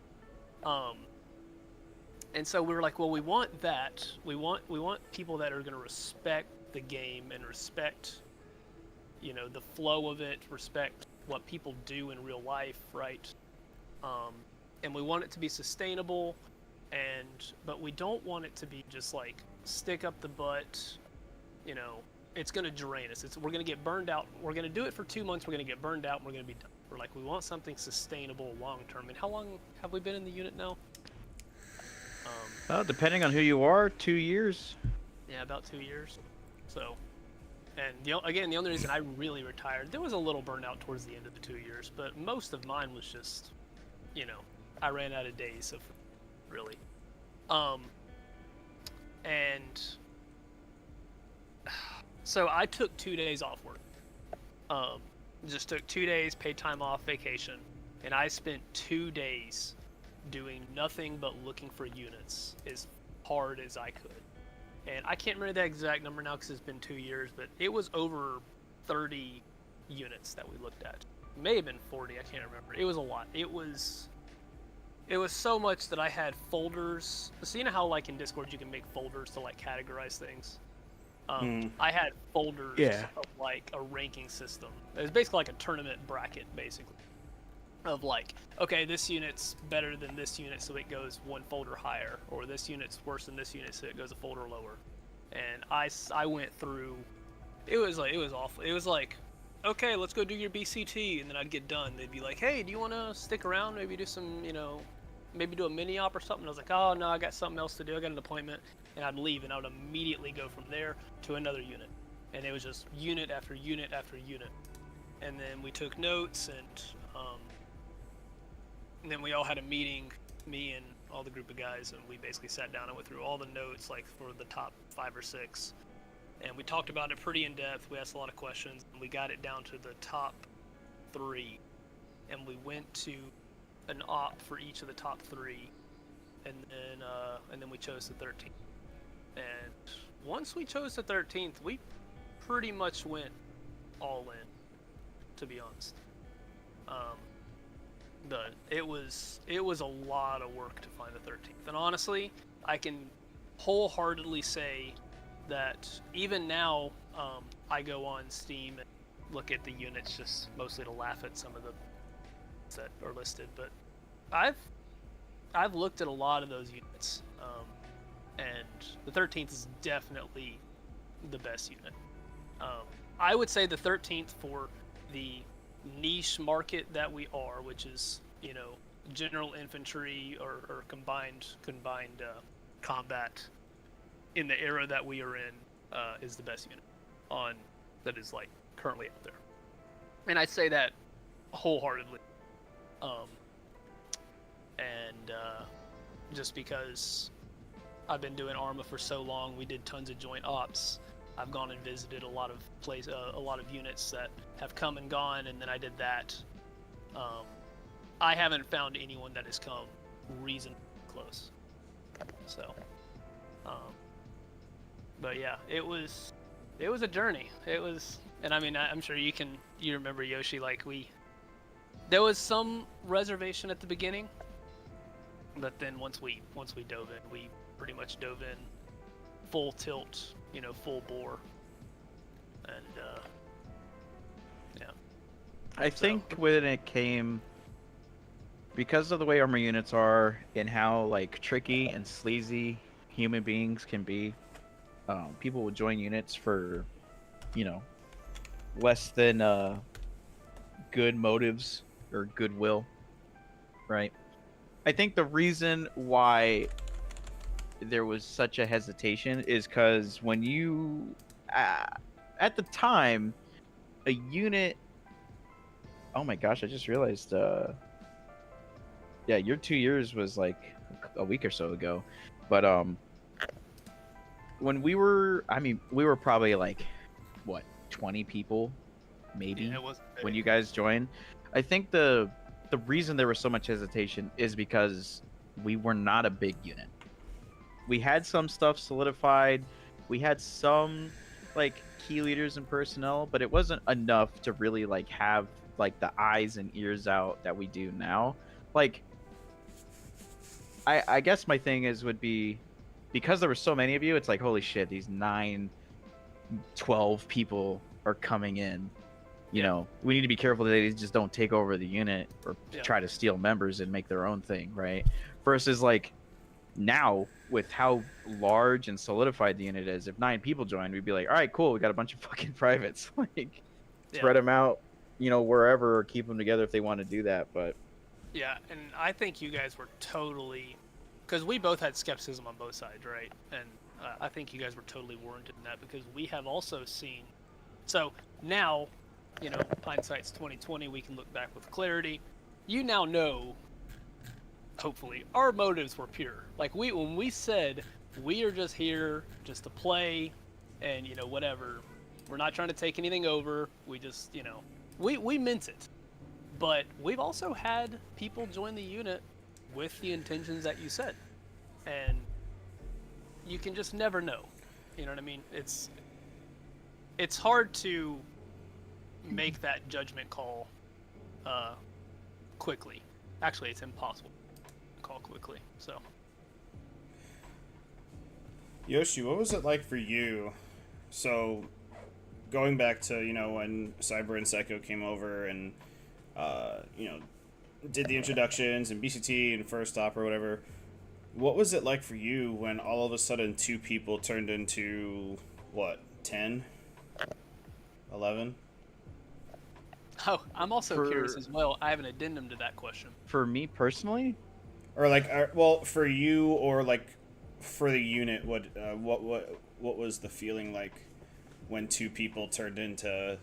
And so we were like, well, we want that. We want people that are going to respect the game and respect, the flow of it, respect what people do in real life, right? And we want it to be sustainable, but we don't want it to be just like stick up the butt. It's going to drain us. We're going to get burned out. We're going to do it for 2 months. We're going to get burned out, and we're going to be done. We're like, we want something sustainable long term. And how long have we been in the unit now? Depending on who you are, 2 years. Yeah, about 2 years. So, and the only reason I really retired, there was a little burnout towards the end of the 2 years, but most of mine was just, I ran out of days of really. Um, and so I took 2 days off work. Just took 2 days, paid time off, vacation, and I spent 2 days doing nothing but looking for units as hard as I could. And I can't remember the exact number now because it's been 2 years, but it was over 30 units that we looked at. It may have been 40, I can't remember. It was a lot. It was so much that I had folders. So you know how like in Discord you can make folders to like categorize things? I had folders of like a ranking system. It was basically like a tournament bracket, basically. Of like, okay, this unit's better than this unit, so it goes one folder higher, or this unit's worse than this unit, so it goes a folder lower. And I went through. It was awful. It was like, okay, let's go do your BCT, and then I'd get done. They'd be like, hey, do you want to stick around? Maybe do some, maybe do a mini op or something. I was like, oh no, I got something else to do. I got an appointment, and I'd leave, and I would immediately go from there to another unit, and it was just unit after unit after unit. And then we took notes, and then we all had a meeting, me and all the group of guys, and we basically sat down and went through all the notes, like for the top 5 or 6. And we talked about it pretty in depth. We asked a lot of questions, and we got it down to the top 3. And we went to an op for each of the top 3, and then we chose the 13th. And once we chose the 13th, we pretty much went all in, to be honest. But it was a lot of work to find the 13th. And honestly, I can wholeheartedly say that even now, I go on Steam and look at the units just mostly to laugh at some of the that are listed. But I've looked at a lot of those units, and the 13th is definitely the best unit. I would say the 13th for the niche market that we are, which is general infantry or combined combat in the era that we are in, is the best unit that is like currently out there, and I say that wholeheartedly. Just because I've been doing Arma for so long, we did tons of joint ops. I've gone and visited a lot of units that have come and gone, and then I did that. I haven't found anyone that has come reasonably close. So, but yeah, it was a journey. And I mean, I'm sure you remember, Yoshi, like there was some reservation at the beginning, but then once we dove in, we pretty much dove in full tilt, full bore, and yeah. I think when it came, because of the way armor units are and how like tricky and sleazy human beings can be, people will join units for, less than good motives or goodwill, right? I think the reason why there was such a hesitation is because when you, at the time, a unit. Oh my gosh! I just realized. Yeah, your 2 years was like a week or so ago, but when we were probably like, what, 20 people, maybe, Yeah, it was when you guys joined. I think the reason there was so much hesitation is because we were not a big unit. We had some stuff solidified. We had some like key leaders and personnel, but it wasn't enough to really like have like the eyes and ears out that we do now. Like, I guess my thing would be, because there were so many of you, it's like, holy shit, these 12 people are coming in. We need to be careful that they just don't take over the unit or try to steal members and make their own thing, right? Versus like now, with how large and solidified the unit is, if 9 people join, we'd be like, all right, cool, we got a bunch of fucking privates. Like, spread them out, wherever, or keep them together if they want to do that. But yeah, and I think you guys were totally, because we both had skepticism on both sides, right? And I think you guys were totally warranted in that, because we have also seen. So now, hindsight's 2020. We can look back with clarity. You now know hopefully, our motives were pure. Like when we said we are just here just to play, and whatever, we're not trying to take anything over. We just we meant it. But we've also had people join the unit with the intentions that you said, and you can just never know. You know what I mean? It's hard to make that judgment call quickly. Actually, it's impossible to call quickly. So, Yoshi, what was it like for you? So, going back to when Cyber and Psycho came over and did the introductions and BCT and first stop or whatever. What was it like for you when all of a sudden 2 people turned into what, 10, 11? oh, I'm also curious as well. I have an addendum to that question. For me personally, Or like, well, for you or like for the unit, what was the feeling like when 2 people turned into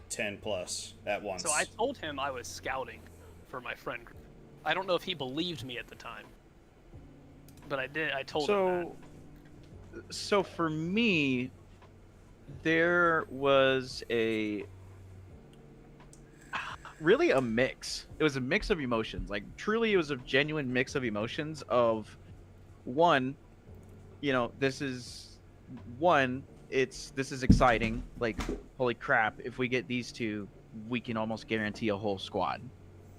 10 plus at once? So I told him I was scouting for my friend group. I don't know if he believed me at the time, but I did. I told him that. So for me, there was really a mix. It was a mix of emotions. Like truly, it was a genuine mix of emotions. Of one, this is exciting. Like holy crap! If we get these 2, we can almost guarantee a whole squad,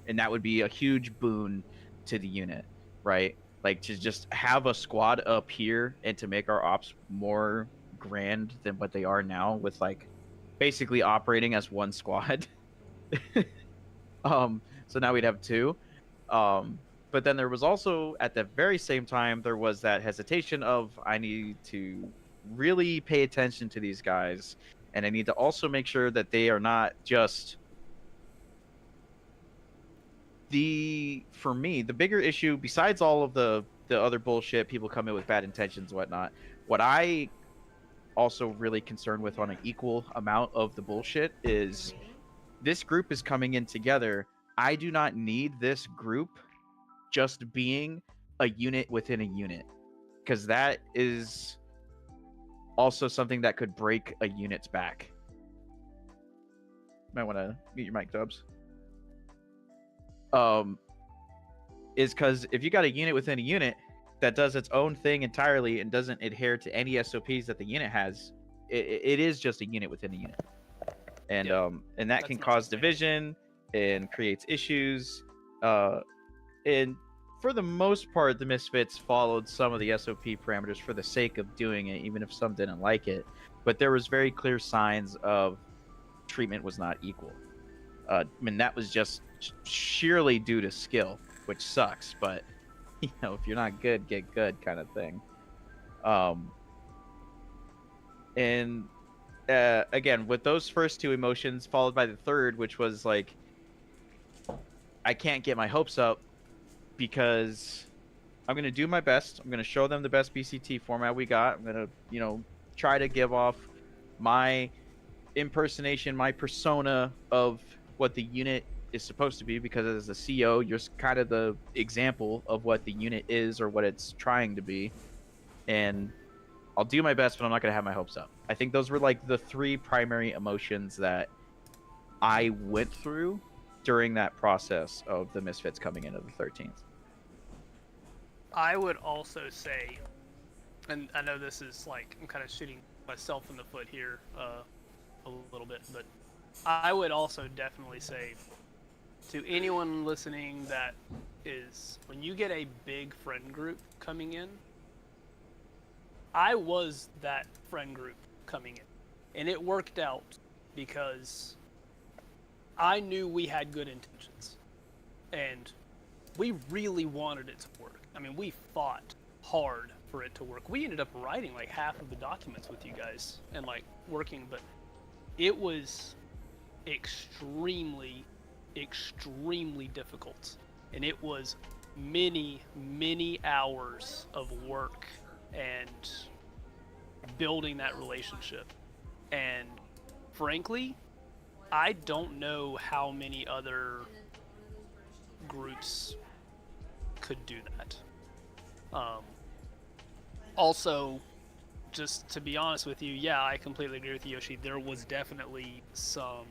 and that would be a huge boon to the unit, right? Like to just have a squad up here and to make our ops more grand than what they are now, with like basically operating as one squad. So now we'd have 2. But then there was also at the very same time there was that hesitation of I need to really pay attention to these guys, and I need to also make sure that they are not just for me, the bigger issue, besides all of the other bullshit, people come in with bad intentions and whatnot, what I also really concerned with on an equal amount of the bullshit is this group is coming in together. I do not need this group just being a unit within a unit, because that is also something that could break a unit's back. Might want to mute your mic, Dubs. Is because if you got a unit within a unit that does its own thing entirely and doesn't adhere to any SOPs that the unit has, it is just a unit within a unit, and and that can cause division and creates issues. And for the most part, the Misfits followed some of the SOP parameters for the sake of doing it, even if some didn't like it. But there was very clear signs of treatment was not equal. I mean, that was just sheerly due to skill, which sucks. But if you're not good, get good, kind of thing. And again, with those first 2 emotions, followed by the third, which was like, I can't get my hopes up because I'm gonna do my best. I'm gonna show them the best BCT format we got. I'm gonna, try to give off my impersonation, my persona of what the unit is supposed to be, because as a CO, you're kind of the example of what the unit is or what it's trying to be. And I'll do my best, but I'm not gonna have my hopes up. I think those were like the 3 primary emotions that I went through during that process of the Misfits coming into the 13th. I would also say, and I know this is like I'm kind of shooting myself in the foot here a little bit, but I would also definitely say to anyone listening that is, when you get a big friend group coming in, I was that friend group coming in, and it worked out because I knew we had good intentions, and we really wanted it to work. I mean, we fought hard for it to work. We ended up writing like half of the documents with you guys and like working, but it was extremely difficult, and it was many hours of work and building that relationship. And frankly, I don't know how many other groups could do that. Also, just to be honest with you, yeah, I completely agree with Yoshi. There was definitely some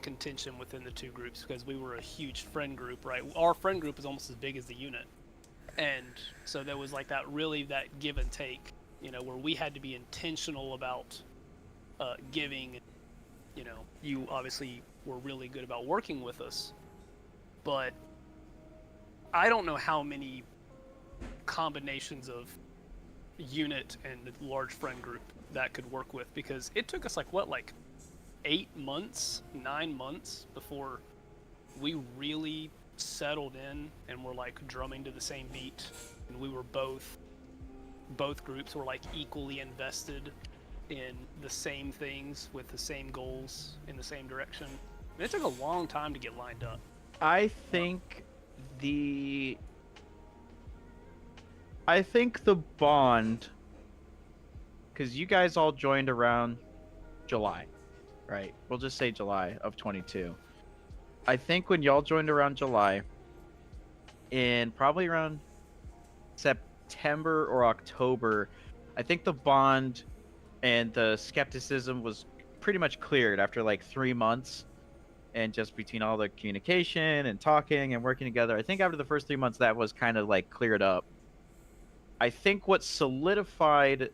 contention within the two groups because we were a huge friend group, right? Our friend group is almost as big as the unit, and so there was like that give and take, where we had to be intentional about giving. You obviously were really good about working with us, but I don't know how many combinations of unit and large friend group that could work with, because it took us like 8 months, 9 months before we really settled in and were like drumming to the same beat, and we were both groups were like equally invested in the same things with the same goals in the same direction. And it took a long time to get lined up. I think the bond, because you guys all joined around July, right? We'll just say July of 22. I think when y'all joined around July, in probably around September or October, I think the bond and the skepticism was pretty much cleared after like 3 months. And just between all the communication and talking and working together, I think after the first 3 months, that was kind of like cleared up. I think what solidified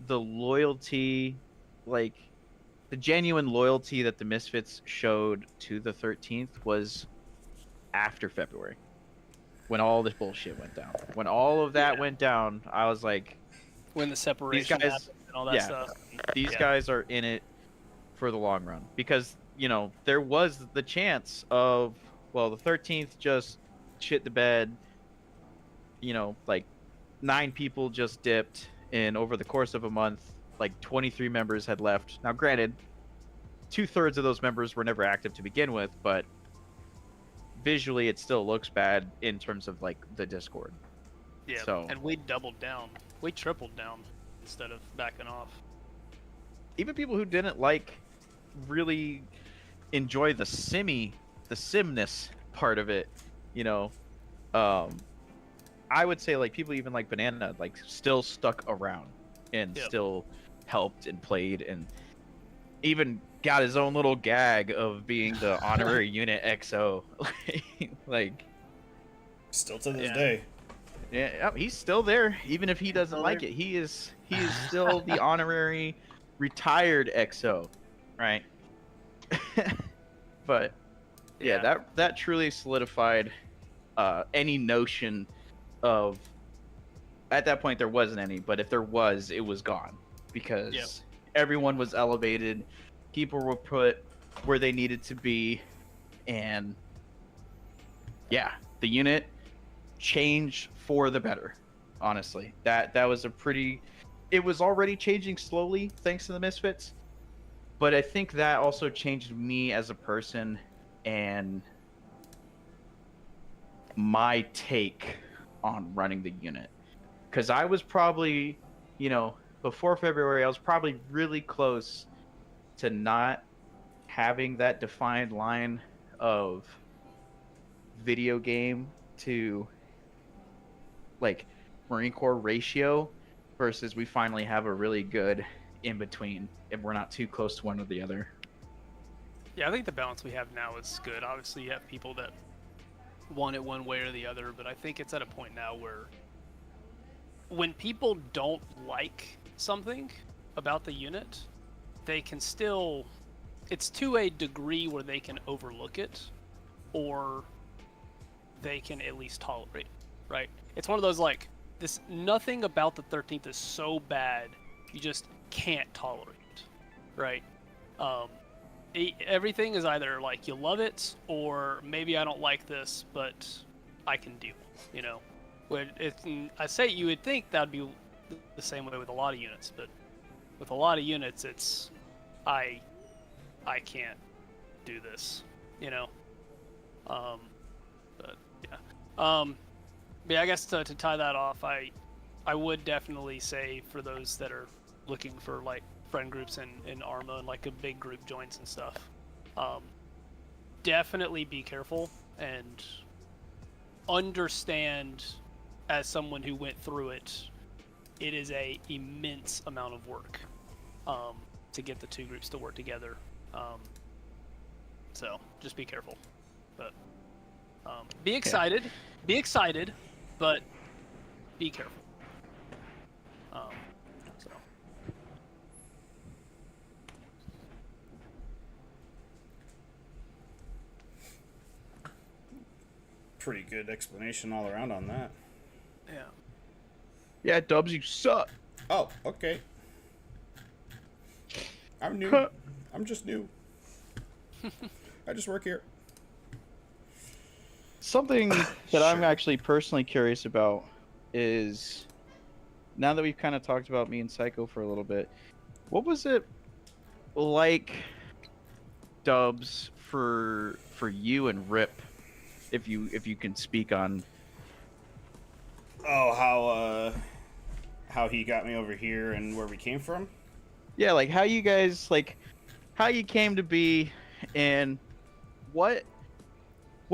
the loyalty, like the genuine loyalty that the Misfits showed to the 13th, was after February, when all this bullshit went down. When all of that went down, I was like, when the separation guys- happened and all that stuff. these guys are in it for the long run. Because, there was the chance of, well, the 13th just shit the bed, like 9 people just dipped, and over the course of a month, like 23 members had left. Now, granted, 2/3 of those members were never active to begin with, but visually it still looks bad in terms of like the Discord. Yeah, So, and we doubled down. We tripled down instead of backing off. even people who didn't really enjoy the simness part of it, I would say like people even like Banana like still stuck around and still helped and played, and even got his own little gag of being the honorary unit XO. like Still to this day. Yeah, he's still there, even if he doesn't like it. He is still the honorary retired XO, right? But yeah, that truly solidified any notion of, at that point there wasn't any, but if there was, it was gone, because everyone was elevated, people were put where they needed to be, and the unit changed for the better. Honestly, that was it was already changing slowly thanks to the Misfits, but I think that also changed me as a person and my take on running the unit. Because I was probably, before February, I was probably really close to not having that defined line of video game to like Marine Corps ratio, versus we finally have a really good in between, and we're not too close to one or the other. Yeah, I think the balance we have now is good. Obviously, you have people that want it one way or the other, but I think it's at a point now where when people don't like something about the unit, they can still, it's to a degree where they can overlook it, or they can at least tolerate it, right? It's one of those like, nothing about the 13th is so bad you just can't tolerate it, right? Everything is either like you love it, or maybe I don't like this, but I can deal. I say you would think that'd be the same way with a lot of units, but with a lot of units, it's I can't do this, But yeah, I guess to tie that off, I would definitely say for those that are looking for like friend groups in Arma and like a big group joins and stuff, definitely be careful and understand, as someone who went through it, it is a immense amount of work to get the two groups to work together. So just be careful, but be excited. Yeah. Be excited, but be careful. So. Pretty good explanation all around on that. Yeah. Yeah, Dubs, you suck. Oh, okay. I'm new. I'm just new. I just work here. Something that I'm actually personally curious about is, now that we've kind of talked about me and Psycho for a little bit, what was it like, Dubs, for you and Rip, if you can speak on? Oh, how he got me over here and where we came from? Yeah, like how you guys, like how you came to be, and what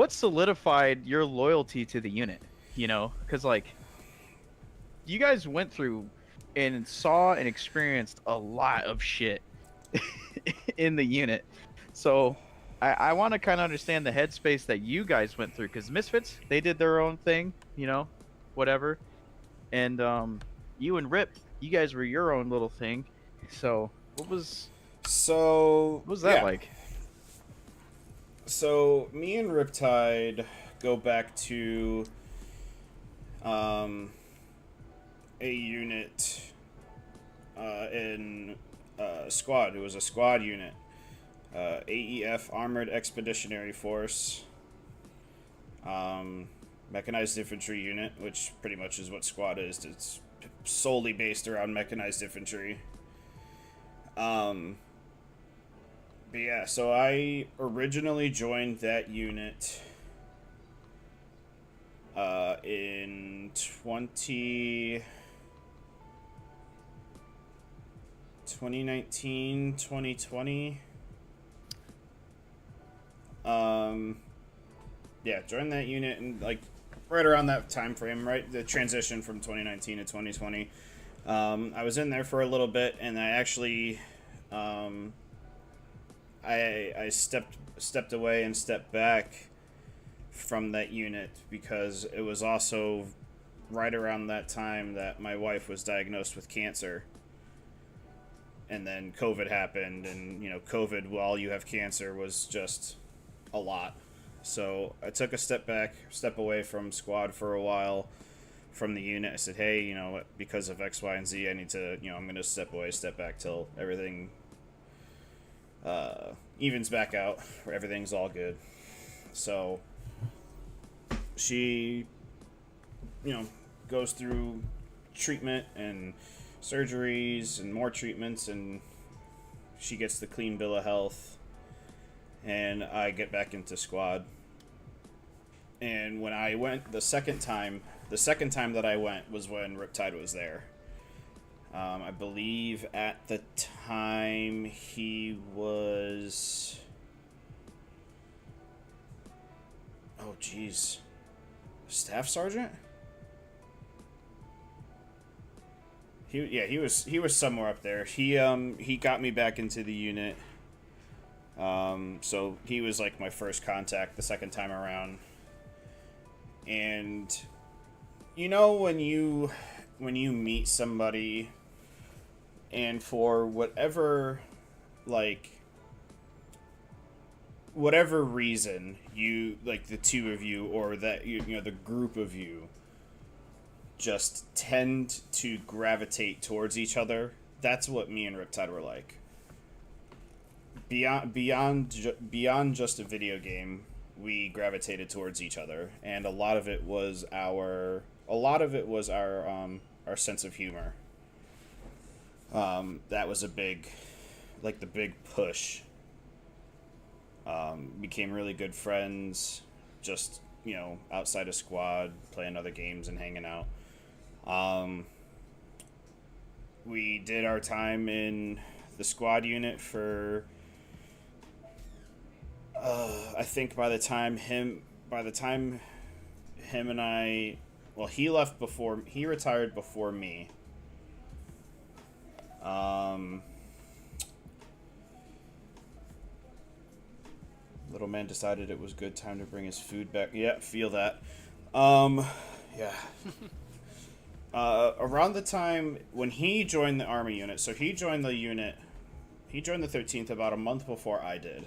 solidified your loyalty to the unit, you know? Because, like, you guys went through and saw and experienced a lot of shit in the unit. So I want to kind of understand the headspace that you guys went through, because Misfits, they did their own thing, you know, whatever. And you and Rip, you guys were your own little thing. So what was that like? So me and Riptide go back to a unit in squad. It was a squad unit. AEF, Armored Expeditionary Force. Mechanized Infantry Unit, which pretty much is what squad is. It's solely based around mechanized infantry. But yeah, so I originally joined that unit in 2019, 2020. Yeah, joined that unit and like right around that time frame, right? The transition from 2019 to 2020. I was in there for a little bit, and I actually I stepped away and stepped back from that unit because it was also right around that time that my wife was diagnosed with cancer. And then COVID happened, and, you know, COVID while you have cancer was just a lot. So I took a step away from squad for a while from the unit. I said, hey, you know, because of X, Y, and Z, I need to, you know, I'm going to step back till everything evens back out, where everything's all good. So she, you know, goes through treatment and surgeries and more treatments, and she gets the clean bill of health, and I get back into squad. And when I went the second time that I went was when Riptide was there. I believe at the time he was... Oh, geez. Staff Sergeant? He was somewhere up there. He got me back into the unit. So he was like my first contact the second time around. And you know when you meet somebody and for whatever reason, you, like, the two of you, or that you know, the group of you just tend to gravitate towards each other. That's what me and Riptide were like. Beyond just a video game, we gravitated towards each other, and a lot of it was our sense of humor. That was the big push. Became really good friends, just, you know, outside of squad, playing other games and hanging out. We did our time in the squad unit for I think by the time him and I, well, he left before, he retired before me. Little man decided it was good time to bring his food back. Yeah, feel that. Yeah. Around the time when he joined the army unit, so he joined the unit, he joined the 13th about a month before I did.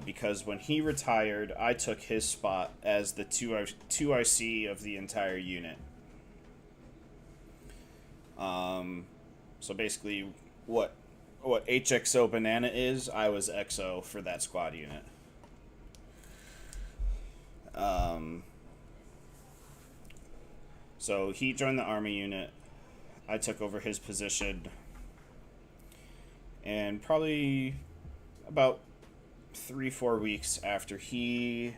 Because when he retired, I took his spot as the 2IC of the entire unit. So basically, what HXO Banana is, I was XO for that squad unit. So he joined the army unit. I took over his position. And probably about 3-4 weeks after he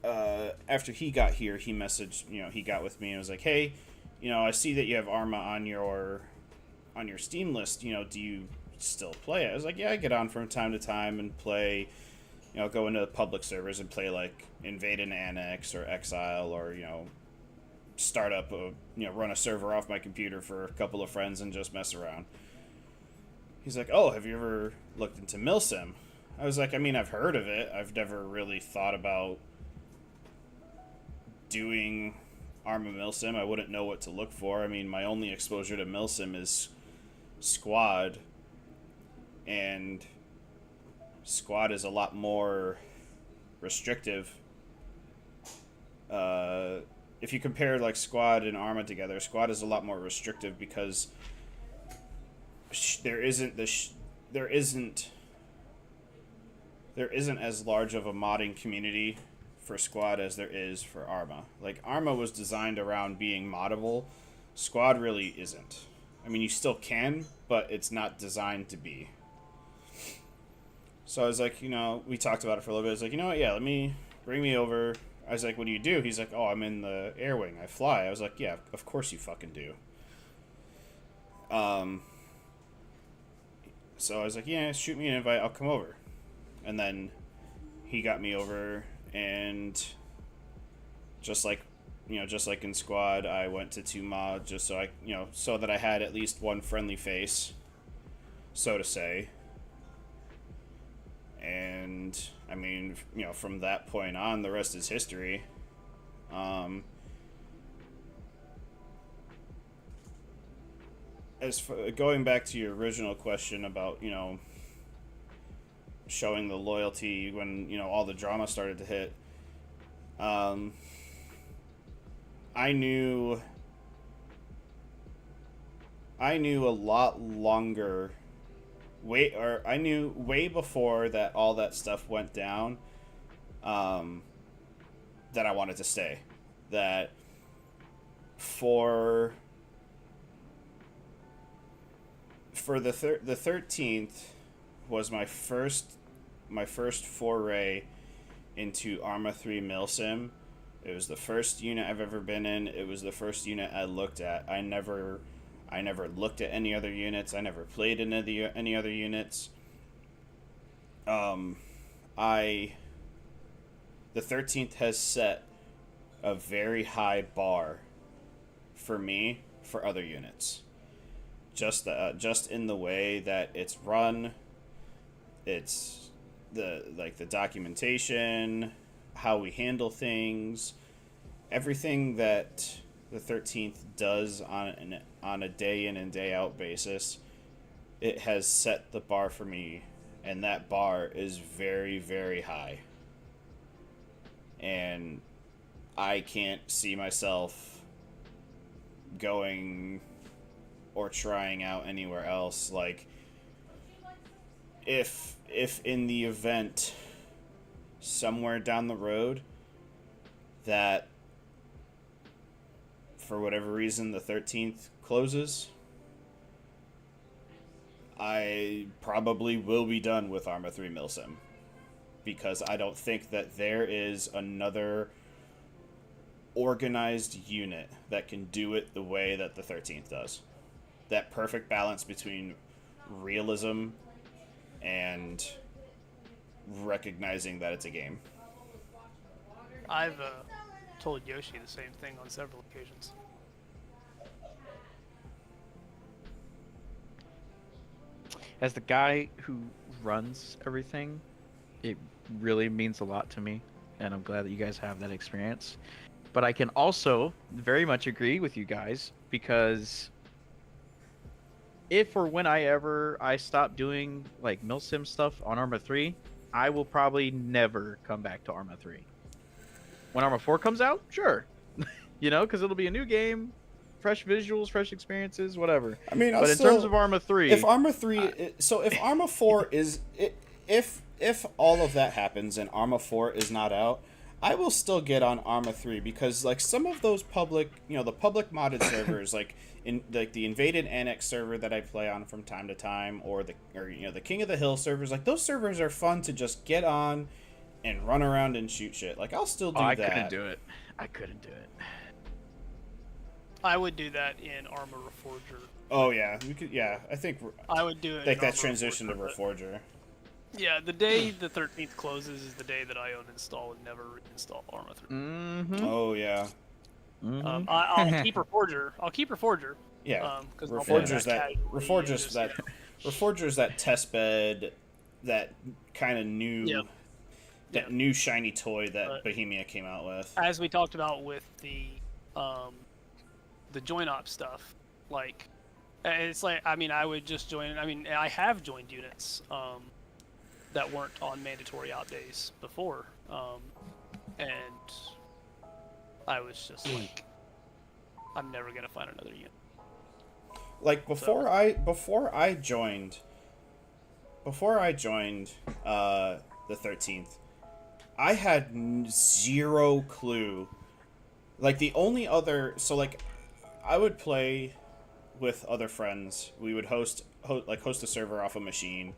got here, he messaged, he got with me and was like, hey, I see that you have Arma on your Steam list, do you still play it? I was like, yeah, I get on from time to time and play, go into public servers and play like Invade and Annex or Exile, or start up run a server off my computer for a couple of friends and just mess around. He's like, oh, have you ever looked into Milsim? I was like, I mean, I've heard of it. I've never really thought about doing Arma Milsim. I wouldn't know what to look for. I mean, my only exposure to Milsim is Squad, and Squad is a lot more restrictive. If you compare like Squad and Arma together, Squad is a lot more restrictive because there isn't as large of a modding community for Squad as there is for Arma. Like, Arma was designed around being moddable. Squad really isn't. I mean, you still can, but it's not designed to be. So I was like, we talked about it for a little bit. I was like, what, yeah, bring me over. I was like, what do you do? He's like, oh, I'm in the air wing. I fly. I was like, yeah, of course you fucking do. So I was like, yeah, shoot me an invite. I'll come over. And then he got me over, and just like in Squad, I went to 2MOD just so so that I had at least one friendly face, so to say. And I mean, from that point on, the rest is history. As for going back to your original question about showing the loyalty when all the drama started to hit, I knew a lot longer. I knew way before that all that stuff went down, that I wanted to stay. That for the 13th was my first foray into Arma 3 Milsim. It was the first unit I've ever been in. It was the first unit I looked at. I never looked at any other units. I never played in any other units. The 13th has set a very high bar for me for other units. Just in the way that it's run, it's the documentation, how we handle things, everything that the 13th does on a day in and day out basis. It has set the bar for me, and that bar is very, very high. And I can't see myself going or trying out anywhere else. Like, if in the event somewhere down the road that for whatever reason the 13th closes, I probably will be done with Arma 3 Milsim, because I don't think that there is another organized unit that can do it the way that the 13th does. That perfect balance between realism and recognizing that it's a game. I've told Yoshi the same thing on several occasions. As the guy who runs everything, it really means a lot to me, and I'm glad that you guys have that experience. But I can also very much agree with you guys, because if or when I stop doing like Milsim stuff on Arma 3, I will probably never come back to Arma 3. When Arma 4 comes out, sure. Because it'll be a new game, fresh visuals, fresh experiences, whatever. I mean, But in terms of Arma 3, if Arma 3, so if Arma 4 is, if all of that happens and Arma 4 is not out, I will still get on Arma 3 because like some of those public, the public modded servers, like the invaded annex server that I play on from time to time, or the King of the Hill servers, like those servers are fun to just get on and run around and shoot shit. Like I'll still do that. I couldn't do it. I would do that in Armor Reforger. Oh yeah, we could. Yeah, I think I would do it. like in that Armor transition to Reforger, Reforger. Yeah, the day the 13th closes is the day that I uninstall and never reinstall Arma 3. Mm-hmm. Oh yeah. I'll keep Reforger. Yeah. Because Reforger's Reforger's that test bed, that kind of new, new shiny toy that Bohemia came out with. As we talked about with the join op stuff, like it's like I would just join. I have joined units that weren't on mandatory op days before, and I was just like, I'm never gonna find another unit. Like before I joined the 13th, I had zero clue. Like the only other, I would play with other friends. We would host a server off a machine,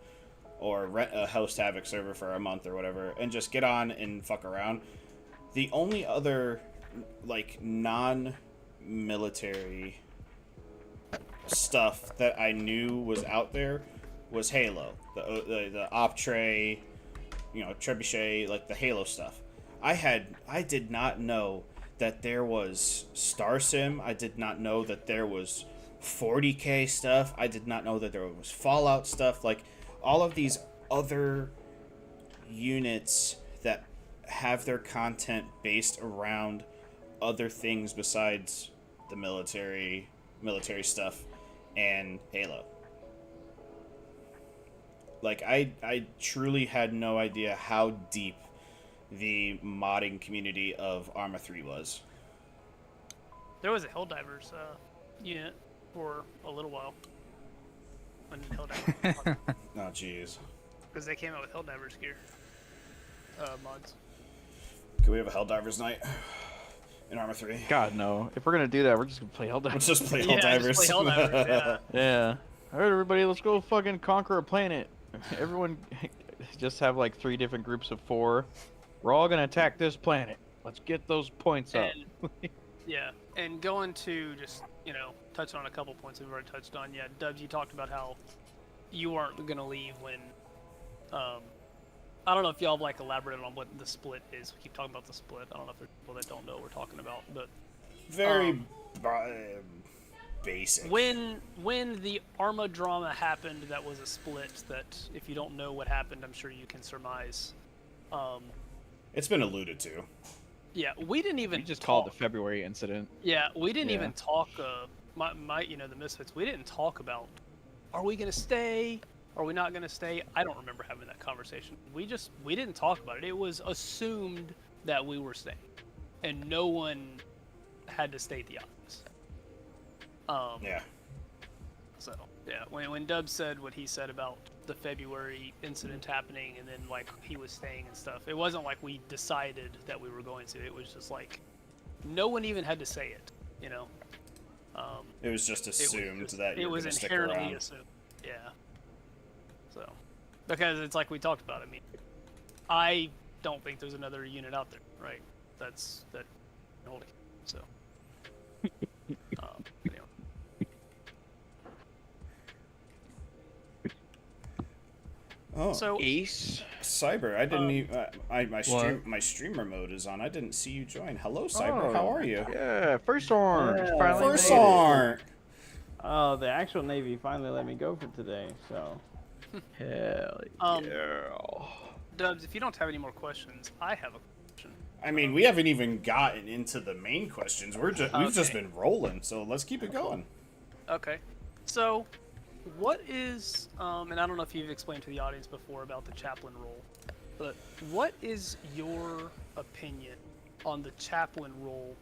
or rent a Host Havoc server for a month or whatever, and just get on and fuck around. The only other non-military stuff that I knew was out there was Halo, the Optray, Trebuchet, like the Halo stuff. I did not know that there was Star Sim. I did not know that there was 40K stuff. I did not know that there was Fallout stuff. Like all of these other units that have their content based around other things besides the military stuff and Halo. Like I truly had no idea how deep the modding community of Arma 3 was. There was a Helldivers unit for a little while. When Helldivers Oh jeez. because they came out with Helldivers gear mods. Can we have a Helldivers night in Arma 3? God no. If we're gonna do that, we're just gonna play Helldivers. Let's just play Yeah, Helldivers. just play Helldivers, yeah. Yeah. All right, everybody, let's go fucking conquer a planet. Everyone, just have like 3 different groups of 4. We're all gonna attack this planet. Let's get those points up. Yeah, and going to just touch on a couple points we've already touched on. Yeah, Dubs, you talked about how you weren't gonna leave when. I don't know if y'all have elaborated on what the split is. We keep talking about the split. I don't know if there's people that don't know what we're talking about, but Very basic. when the Arma drama happened, that was a split. That if you don't know what happened, I'm sure you can surmise. It's been alluded to. Yeah, we didn't even. We just talk. called the February incident. Yeah, we didn't Yeah. even talk. The Misfits. We didn't talk about. Are we gonna stay? Are we not gonna stay? I don't remember having that conversation. We didn't talk about it. It was assumed that we were staying, and no one had to state the obvious. Yeah. So yeah, when Dub said what he said about the February incident happening, and then he was staying and stuff, it wasn't like we decided that we were going to. It was just no one even had to say it. It was just assumed that you were going to stick inherently around. assumed. Yeah. So, because it's like we talked about. I mean, I don't think there's another unit out there, right? That holding. So. Anyway. Oh. So Ace. Cyber, I didn't even. What? My streamer mode is on. I didn't see you join. Hello, Cyber. How are you? Yeah, first orange. Yeah. Finally First made it. arm. Oh, the actual Navy finally let me go for today, so. Hell Um, yeah. Dubs, if you don't have any more questions, I have a question. I mean, we haven't even gotten into the main questions. We've just Okay. been rolling, so let's keep it going. Okay. So, what is, and I don't know if you've explained to the audience before about the chaplain role, but what is your opinion on the chaplain role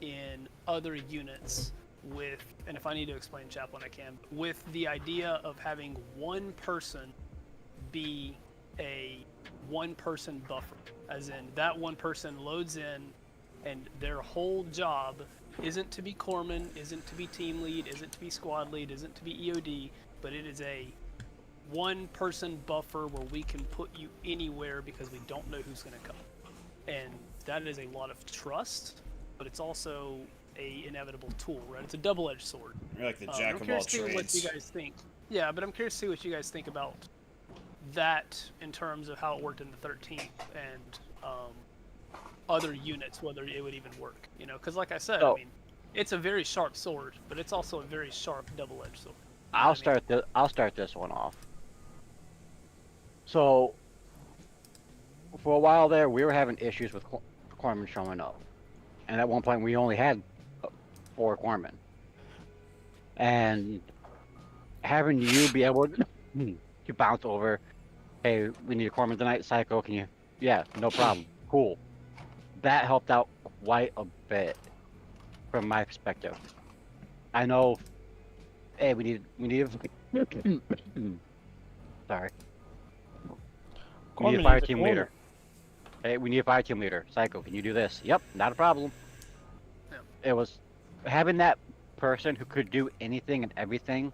in other units with, and if I need to explain chaplain, I can, with the idea of having one person be a one-person buffer, as in that one person loads in and their whole job isn't to be corpsman, isn't to be team lead, isn't to be squad lead, isn't to be EOD, but it is a one-person buffer where we can put you anywhere because we don't know who's going to come. And that is a lot of trust, but it's also a inevitable tool, right? It's a double-edged sword. You're like the jack I'm of all curious to see what trades. you guys think. Yeah, but I'm curious to see what you guys think about that in terms of how it worked in the 13th and other units, whether it would even work. You know, because like I said, So- I mean, it's a very sharp sword, but it's also a very sharp double-edged sword. You know I'll what I mean? I'll start this one off. So, for a while there, we were having issues with corpsmen showing up, and at one point we only had 4 corpsmen. And having you be able to bounce over, hey, we need a corpsman tonight, Psycho, can you? Yeah, no problem. Cool. That helped out quite a bit from my perspective. I know. Hey, we need. Sorry. We need a fire team leader. Hey, we need a fire team leader. Psycho, can you do this? Yep, not a problem. Yeah. It was having that person who could do anything and everything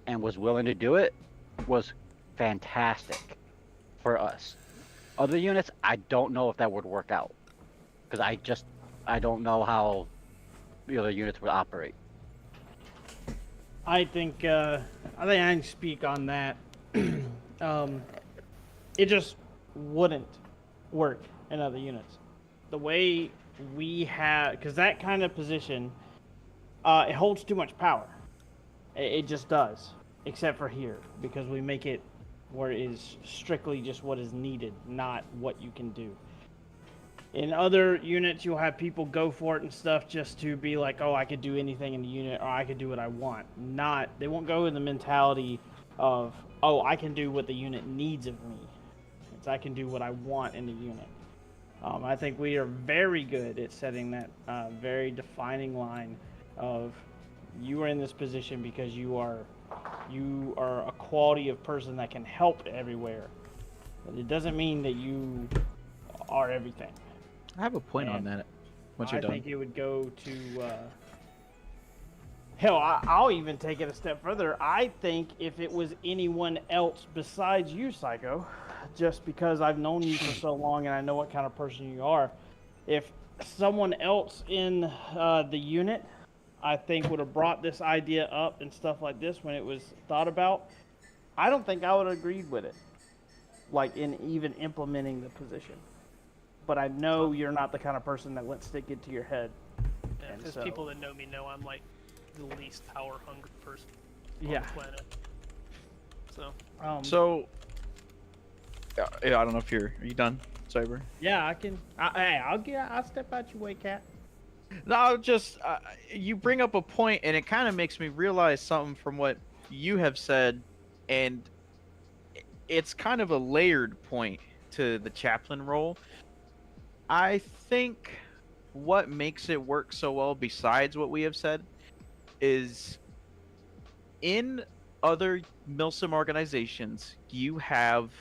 and was willing to do it was fantastic for us. Other units, I don't know if that would work out because I don't know how the other units would operate. I think I can speak on that. It just wouldn't work in other units. The way we have, because that kind of position, it holds too much power. It just does, except for here, because we make it where it is strictly just what is needed, not what you can do. In other units, you'll have people go for it and stuff just to be like, oh, I could do anything in the unit, or I could do what I want. They won't go in the mentality of, oh, I can do what the unit needs of me. It's I can do what I want in the unit. I think we are very good at setting that very defining line of you are in this position because you are a quality of person that can help everywhere. But it doesn't mean that you are everything. I have a point on that. Once you're I done. think it would go to hell. I'll even take it a step further. I think if it was anyone else besides you, Psycho, just because I've known you for so long and I know what kind of person you are, if someone else in the unit, I think would have brought this idea up and stuff like this when it was thought about, I don't think I would have agreed with it, like in even implementing the position. But I know you're not the kind of person that lets stick it to your head. Yeah, And because so- people that know me know I'm like the least power-hungry person on Yeah. the planet. So, So, yeah, I don't know if are you done, Cyber? yeah, I can. I'll step out your way, cat. No, just you bring up a point, and it kind of makes me realize something from what you have said, and it's kind of a layered point to the chaplain role. I think what makes it work so well, besides what we have said, is in other Milsim organizations, you have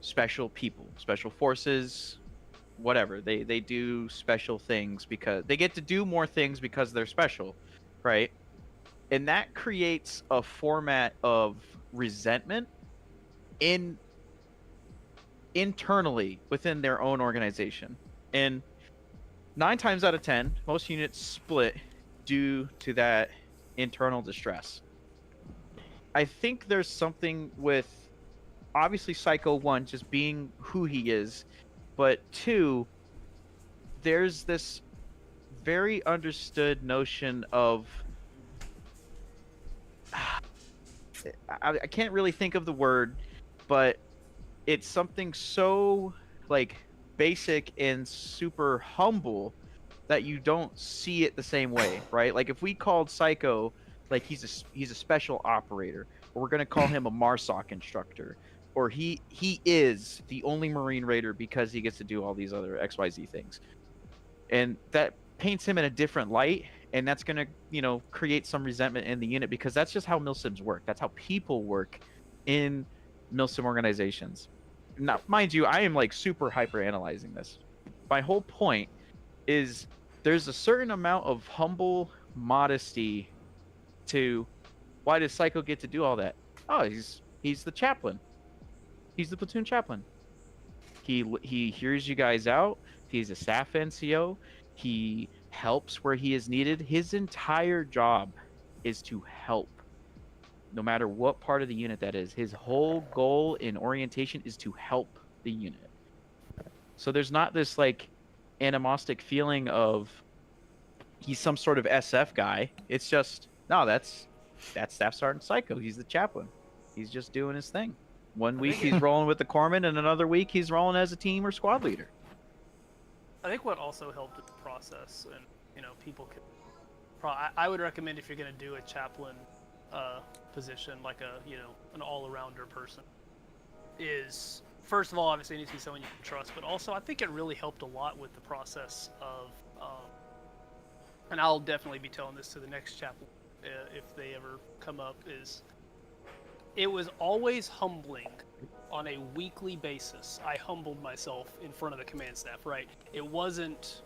special people, special forces, whatever. They do special things because they get to do more things because they're special, right? And that creates a format of resentment internally within their own organization. And 9 times out of 10, most units split due to that internal distress. I think there's something with obviously Psycho, one, just being who he is, but two, there's this very understood notion of I can't really think of the word, but it's something so like basic and super humble that you don't see it the same way, right? Like if we called Psycho like he's a special operator, or we're gonna call him a MARSOC instructor, or he is the only Marine Raider because he gets to do all these other XYZ things, and that paints him in a different light, and that's gonna create some resentment in the unit because that's just how Milsims work. That's how people work in Milsim organizations. Now, mind you, I am like super hyper analyzing this. My whole point is there's a certain amount of humble modesty to why does Psycho get to do all that? Oh, he's the chaplain. He's the platoon chaplain. He hears you guys out. He's a staff NCO. He helps where he is needed. His entire job is to help, no matter what part of the unit that is. His whole goal in orientation is to help the unit. So there's not this like animostic feeling of he's some sort of SF guy. It's just no, that's Staff Sergeant Psycho. He's the chaplain. He's just doing his thing. One week he's rolling with the corpsman, and another week he's rolling as a team or squad leader. I think what also helped with the process, and people can. I would recommend if you're going to do a chaplain position, like an all-arounder person, is first of all obviously it needs to be someone you can trust, but also I think it really helped a lot with the process of, and I'll definitely be telling this to the next chaplain if they ever come up, is it was always humbling. On a weekly basis, I humbled myself in front of the command staff, right? It wasn't,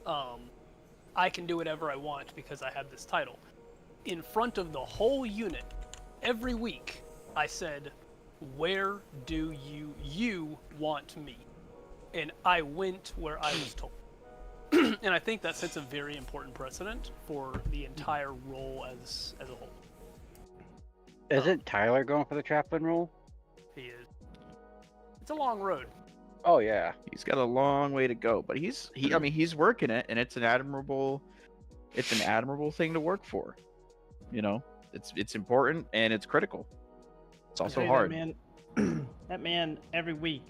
I can do whatever I want because I have this title. In front of the whole unit, every week, I said, where do you want me? And I went where I was told. And I think that sets a very important precedent for the entire role as a whole. Isn't Tyler going for the chaplain role? He is. It's a long road. Oh yeah. He's got a long way to go, but he's working it, and it's an admirable thing to work for. It's important and it's critical. It's also hard. That man every week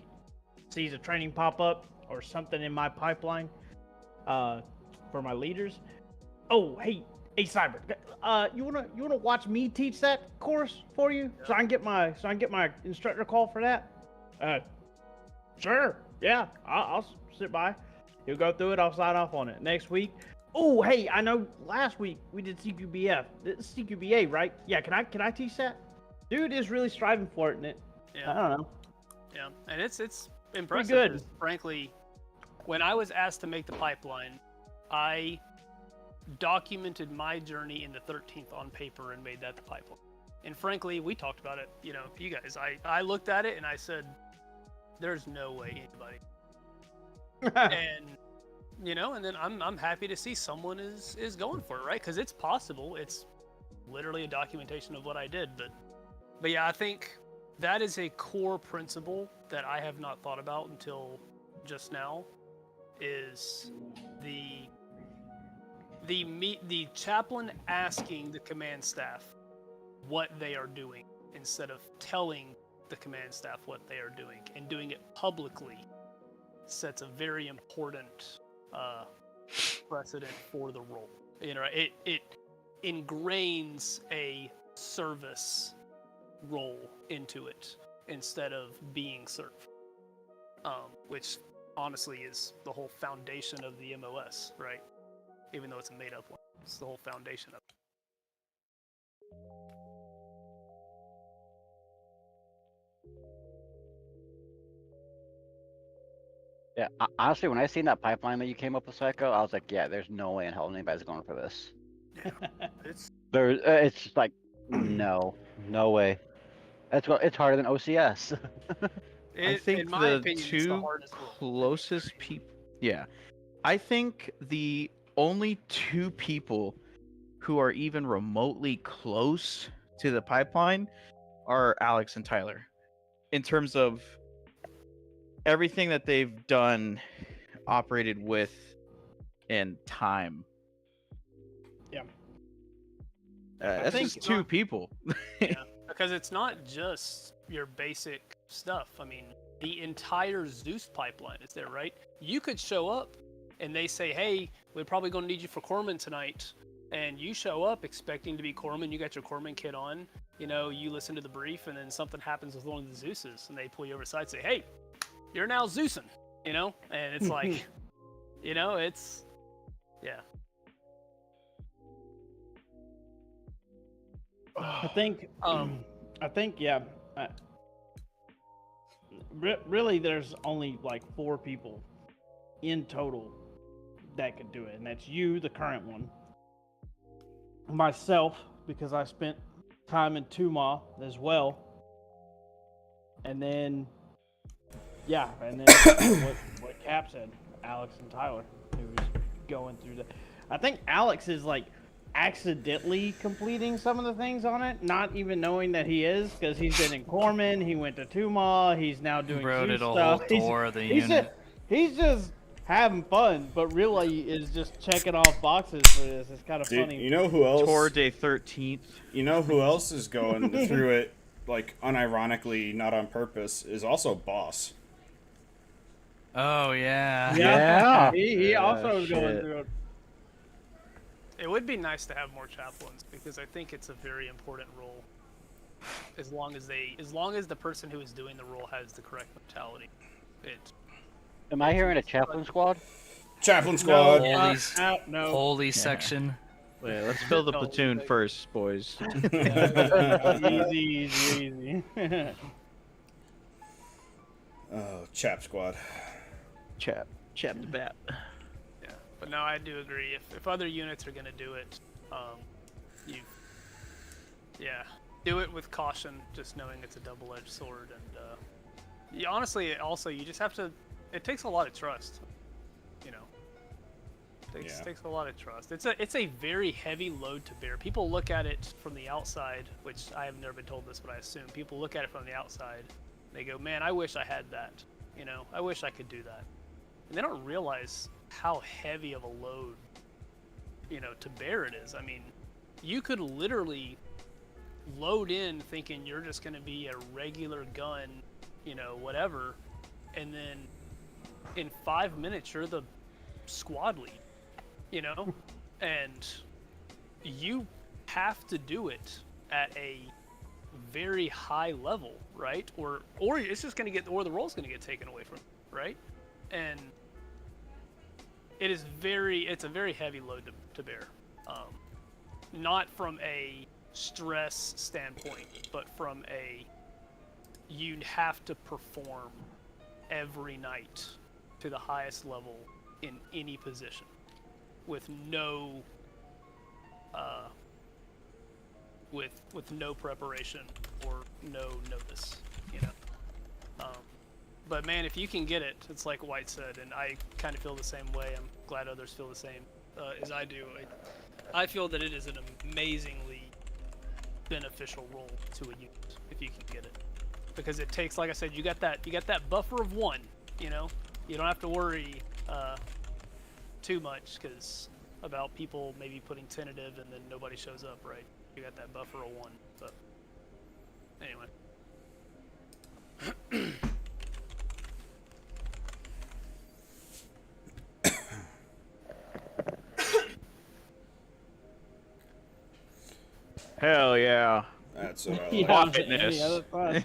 sees a training pop up or something in my pipeline for my leaders. Oh, hey, Cyber, you wanna watch me teach that course for you, so I can get my instructor call for that? Sure. Yeah, I'll sit by. He'll go through it. I'll sign off on it. Next week. Oh, hey, I know last week we did CQBF. It's CQBA, right? Yeah, can I teach that? Dude is really striving for it, and I don't know. Yeah, and it's impressive. Pretty good. Frankly, when I was asked to make the pipeline, I documented my journey in the 13th on paper and made that the pipeline. And frankly, we talked about it, you guys. I looked at it and I said, there's no way anybody. And and then I'm happy to see someone is going for it, right? Because it's possible. It's literally a documentation of what I did. But yeah, I think that is a core principle that I have not thought about until just now. Is the chaplain asking the command staff what they are doing instead of telling the command staff what they are doing, and doing it publicly sets a very important precedent for the role. It ingrains a service role into it instead of being served, which honestly is the whole foundation of the MOS, right? Even though it's a made-up one, it's the whole foundation of it. Yeah, honestly, when I seen that pipeline that you came up with, Psycho, I was like, yeah, there's no way in hell anybody's going for this. Yeah, it's It's just like, no way. It's harder than OCS. I think in my the opinion, it's the two hardest role. closest people. Yeah, I think the only two people who are even remotely close to the pipeline are Alex and Tyler. in terms of everything that they've done, operated with, in time. Yeah. That's think just two people. Yeah, because it's not just your basic stuff. I mean, the entire Zeus pipeline is there, right? You could show up and they say, hey, we're probably going to need you for Corpsman tonight. And you show up expecting to be Corpsman, you got your Corpsman kit on, you know, you listen to the brief, and then something happens with one of the Zeuses, and they pull you over the side and say, hey, you're now Zeusin, you know? And it's like, you know, it's, yeah. I think, yeah. Really, there's only like 4 people in total that could do it, and that's you, the current one, myself, because I spent time in Tuma as well, and then, yeah, and then what Cap said, Alex and Tyler, who was going through the. I think Alex is like accidentally completing some of the things on it, not even knowing that he is, because he's been in Corpsman, he went to Tuma, he's now doing Bro Zeus did a whole stuff. tour of the unit. He's just having fun, but really is just checking off boxes for this. It's kind of Dude, funny. you know who else? Tour day 13th. You know who else is going through it, like, unironically, not on purpose, is also Boss. Oh yeah. Yeah. He also is going shit. through it. It would be nice to have more chaplains, because I think it's a very important role. As long as the person who is doing the role has the correct mentality. Am I hearing a chaplain squad? Chaplain Squad! No. Holy section. Wait, let's fill the platoon first, boys. Easy. Oh, Chap Squad. Chap the bat. Yeah, but no, I do agree. If other units are gonna do it, do it with caution, just knowing it's a double-edged sword, and honestly, also you just have to. It takes a lot of trust, you know. Takes a lot of trust. It's a very heavy load to bear. People look at it from the outside, which I have never been told this, but I assume people look at it from the outside. They go, man, I wish I had that. You know, I wish I could do that. And they don't realize how heavy of a load, you know, to bear it is. I mean, you could literally load in thinking you're just going to be a regular gun, you know, whatever, and then in 5 minutes you're the squad lead, you know, and you have to do it at a very high level, right? Or it's just going to or the role's going to get taken away from you, right? And it's a very heavy load to bear. Not from a stress standpoint, but from you have to perform every night to the highest level in any position with no with no preparation or no notice, you know. But man, if you can get it, it's like White said, and I kind of feel the same way. I'm glad others feel the same as I do. I feel that it is an amazingly beneficial role to a unit if you can get it, because it takes, like I said, you got that buffer of 1. You know, you don't have to worry too much about people maybe putting tentative and then nobody shows up, right? You got that buffer of 1. But anyway. Hell yeah. That's what I like. Yeah, Fitness. any other thoughts?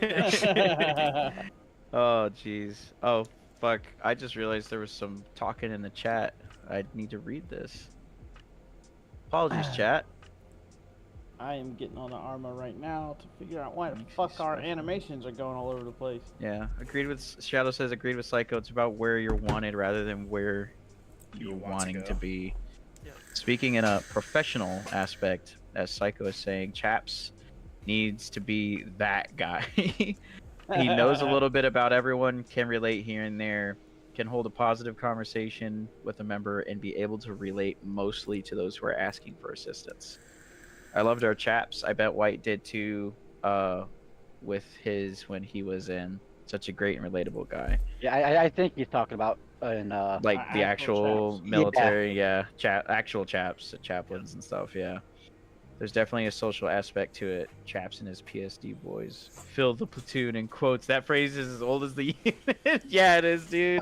Oh jeez. Oh fuck. I just realized there was some talking in the chat. I need to read this. Apologies, chat. I am getting on the armor right now to figure out why the Makes fuck you our special. animations are going all over the place. Yeah. Agreed with Shadow says agreed with Psycho. It's about where you're wanted rather than where You you're want to wanting go. to be. Yep. Speaking in a professional aspect, as Psycho is saying, Chaps needs to be that guy. He knows a little bit about everyone, can relate here and there, can hold a positive conversation with a member, and be able to relate mostly to those who are asking for assistance. I loved our Chaps. I bet White did too. with his when he was in. Such a great and relatable guy. Yeah, I think he's talking about in Like the actual actual chaps. military, actual chaps, chaplains and stuff. Yeah, there's definitely a social aspect to it. Chaps and his PSD boys fill the platoon in quotes. That phrase is as old as the unit. Yeah, it is, dude.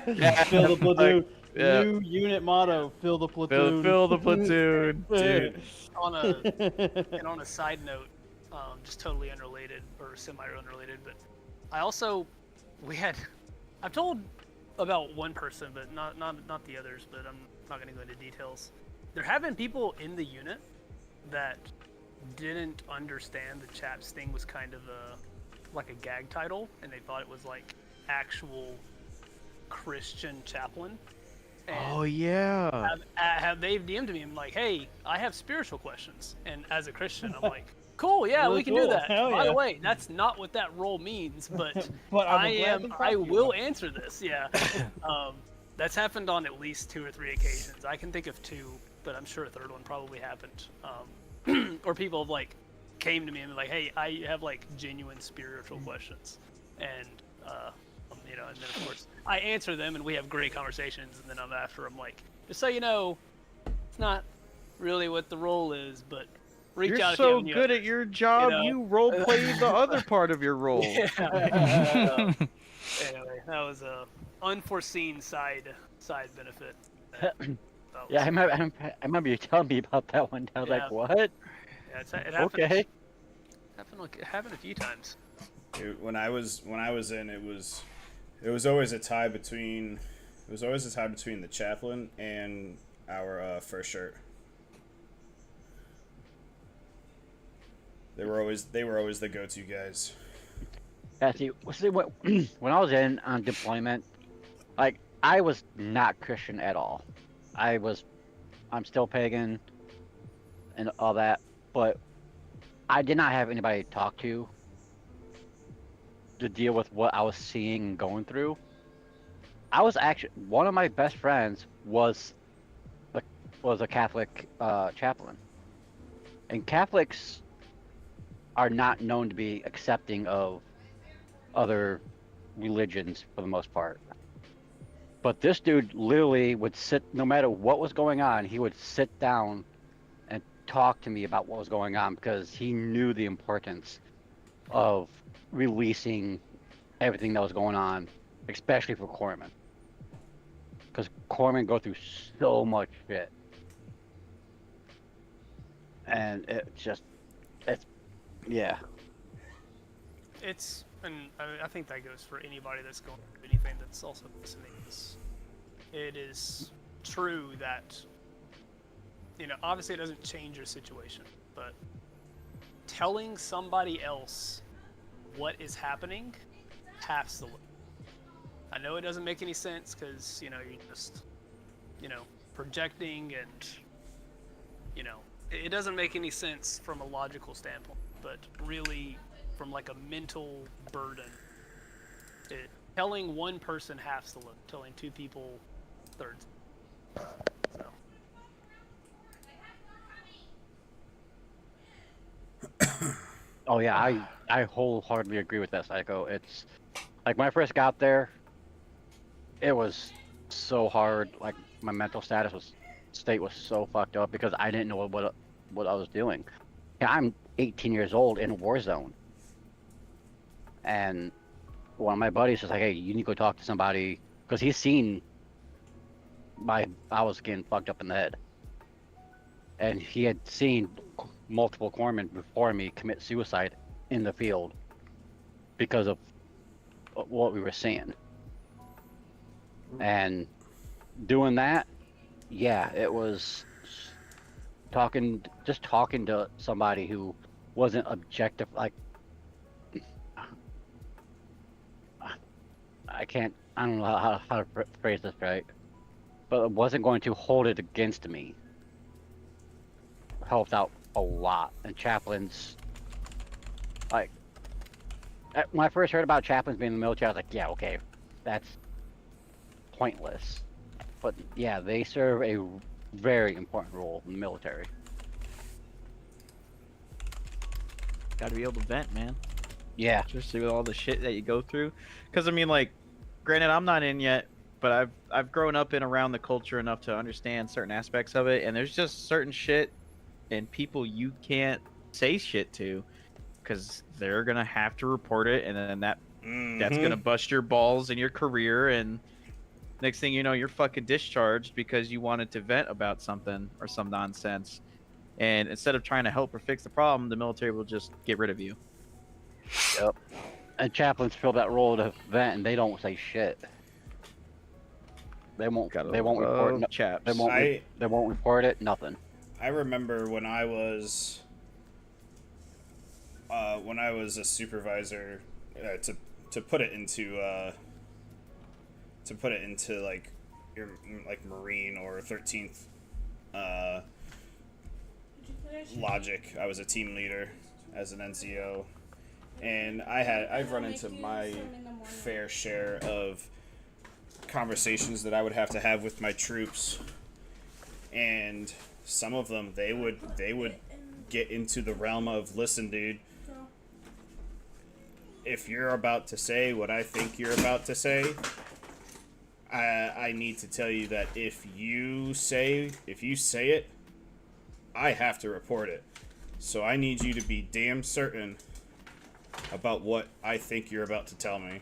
Yeah, Fill the platoon. yeah. New unit motto: fill the platoon. Fill the platoon, dude. On a side note, just totally unrelated or semi-unrelated, but I've told about one person, but not the others. But I'm not going to go into details. There have been people in the unit that didn't understand the chaps thing was kind of like a gag title, and they thought it was like actual Christian chaplain. And Oh yeah. they've DM'd me and like, hey, I have spiritual questions, and as a Christian, I'm like, cool, yeah, Really we can cool. do that. Hell By yeah. the way, that's not what that role means, but But I'm glad to talk I to you will about it. answer this. Yeah, that's happened on at least 2 or 3 occasions. I can think of 2, but I'm sure a third one probably happened. Or people have like came to me and been like, hey, I have like genuine spiritual questions, and and then of course I answer them and we have great conversations, and then I'm after I'm like, just so you know, it's not really what the role is, but reach You're out so if you have any good at others. your job, know? you role play the other part of your role. Yeah. Anyway, that was a unforeseen side benefit. Yeah, I remember you telling me about that one. I was Yeah. like, what? Yeah, it happened. Okay. It happened a few times. When I was in, it was always a tie between the chaplain and our first shirt. They were always the go-to guys. Yeah, see, when I was in on deployment, like I was not Christian at all. I'm still pagan and all that, but I did not have anybody to talk to deal with what I was seeing and going through. I was actually one of my best friends was a Catholic chaplain, and Catholics are not known to be accepting of other religions for the most part. But this dude literally would sit, no matter what was going on, he would sit down and talk to me about what was going on because he knew the importance of releasing everything that was going on, especially for corpsmen. Because corpsmen go through so much shit. And yeah. And I think that goes for anybody that's going through anything that's also listening. It is true that, obviously it doesn't change your situation, but telling somebody else what is happening halves the load. I know it doesn't make any sense because, you're just, projecting and, it doesn't make any sense from a logical standpoint, but really from like a mental burden, telling one person halves the load, telling 2 people thirds. So. Oh yeah, I wholeheartedly agree with that, Psycho. It's like when I first got there, it was so hard. Like my mental state was so fucked up because I didn't know what I was doing. Yeah, I'm 18 years old in a war zone, and one of my buddies was like, "Hey, you need to go talk to somebody," because he's seen I was getting fucked up in the head, and he had seen multiple corpsmen before me commit suicide in the field because of what we were seeing. And doing that, yeah, it was talking to somebody who wasn't objective. Like, I don't know how to phrase this right, but it wasn't going to hold it against me. Helped out a lot. And chaplains, like, when I first heard about chaplains being in the military, I was like, yeah, okay, that's pointless. But yeah, they serve a very important role in the military. Gotta be able to vent, man. Yeah. especially with all the shit that you go through. Because I mean, like, granted, I'm not in yet, but I've grown up in around the culture enough to understand certain aspects of it, and there's just certain shit and people you can't say shit to because they're gonna have to report it, and then that's gonna bust your balls in your career, and next thing you know, you're fucking discharged because you wanted to vent about something or some nonsense. And instead of trying to help or fix the problem, the military will just get rid of you. Yep. And chaplains fill that role to vent, and they don't say shit. They won't. Gotta They won't report. love chaps. They won't. They won't report it. Nothing. I remember when I was a supervisor, to put it into like your like Marine or 13th logic. I was a team leader as an NCO, and I've run into my fair share of conversations that I would have to have with my troops, and some of them they would get into the realm of, listen, dude, if you're about to say what I think you're about to say, I need to tell you that if you say it, I have to report it. So I need you to be damn certain about what I think you're about to tell me.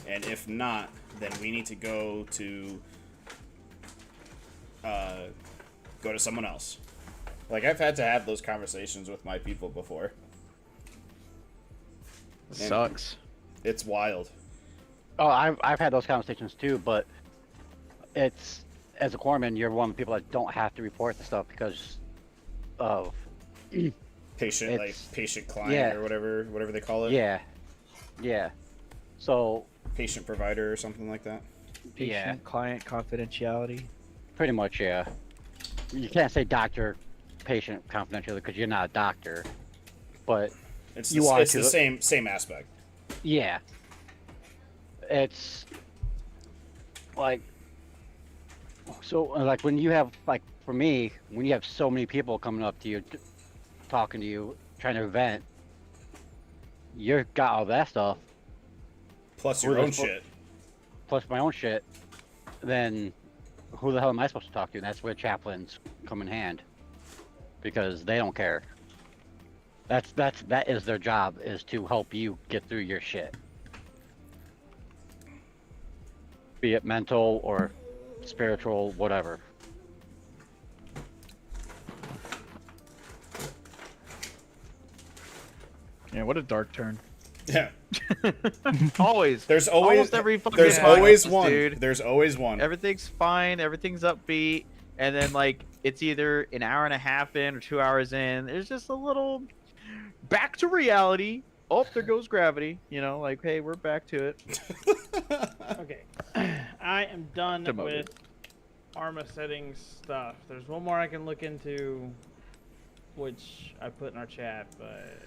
And if not, then we need to go to someone else. Like, I've had to have those conversations with my people before. Sucks. It's wild. Oh, I've had those conversations too, but it's, as a corpsman, you're one of the people that don't have to report the stuff because of patient client, yeah. or whatever they call it. Yeah. So Patient provider or something like that. Patient client confidentiality. Pretty much, yeah. You can't say doctor patient confidentiality because you're not a doctor, but It's the same aspect. Yeah. It's like, so like when you have, like, for me, when you have so many people coming up to you, talking to you, trying to vent, you got all that stuff. Plus your own shit. Plus my own shit. Then who the hell am I supposed to talk to? And that's where chaplains come in hand. Because they don't care. That is their job, is to help you get through your shit. Be it mental or spiritual, whatever. Yeah, what a dark turn. Yeah. Always. There's always almost every fucking there's podcast, always one. dude. There's always one. Everything's fine. Everything's upbeat. And then, like, it's either an hour and a half in or 2 hours in. There's just a little back to reality. Oh, there goes gravity. You know, like, hey, we're back to it. Okay. I am done Demoted. with Arma settings stuff. There's one more I can look into, which I put in our chat, but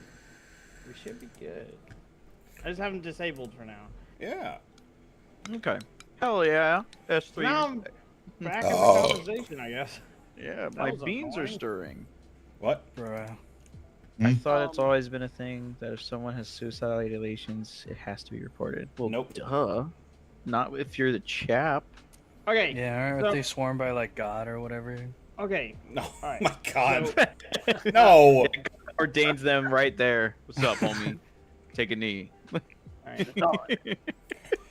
we should be good. I just have them disabled for now. Yeah. Okay. Hell yeah. S3. Now I'm back in the conversation, I guess. Yeah, That my was beans are annoying. stirring. What? Bruh. I thought it's always been a thing that if someone has suicidal ideations, it has to be reported. Well, Nope. duh. Not if you're the chap. Okay. Yeah, aren't So- they sworn by like God or whatever? Okay. No. Alright, My God. so- No. Ordains them right there. What's up, homie? Take a knee. Alright, that's all.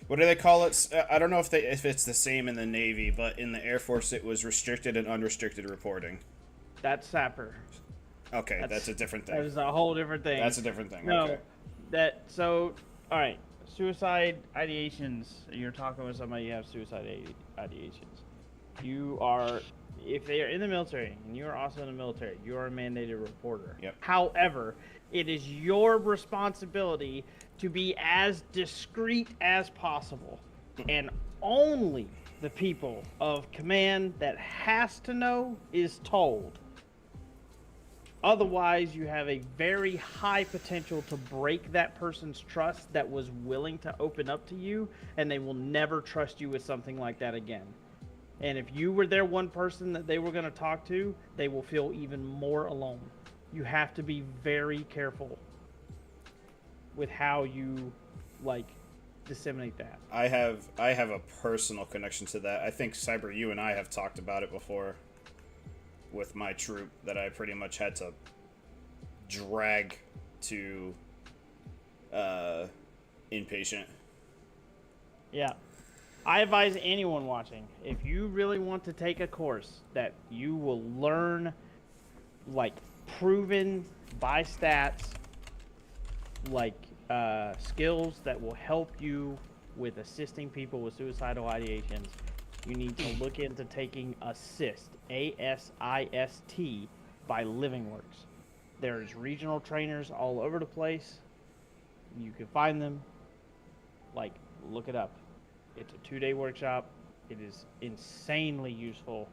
What do they call it? I don't know if it's the same in the Navy, but in the Air Force it was restricted and unrestricted reporting. That's Sapper. Okay, that's a different thing. That is a whole different thing. That's a different thing. No, Okay. all right. Suicide ideations. You're talking with somebody you have suicide ideations. You are, if they are in the military and you are also in the military, you are a mandated reporter. Yep. However, it is your responsibility to be as discreet as possible, and only the people of command that has to know is told. Otherwise, you have a very high potential to break that person's trust that was willing to open up to you, and they will never trust you with something like that again. And if you were their one person that they were going to talk to, they will feel even more alone. You have to be very careful. with how you like disseminate that. I have a personal connection to that. I think Cyber, you and I have talked about it before with my troop that I pretty much had to drag to inpatient. Yeah. I advise anyone watching, if you really want to take a course that you will learn like proven by stats like skills that will help you with assisting people with suicidal ideations, you need to look into taking Assist, ASIST, by Living Works. There's regional trainers all over the place. You can find them. Like, look it up. It's a 2-day workshop. It is insanely useful,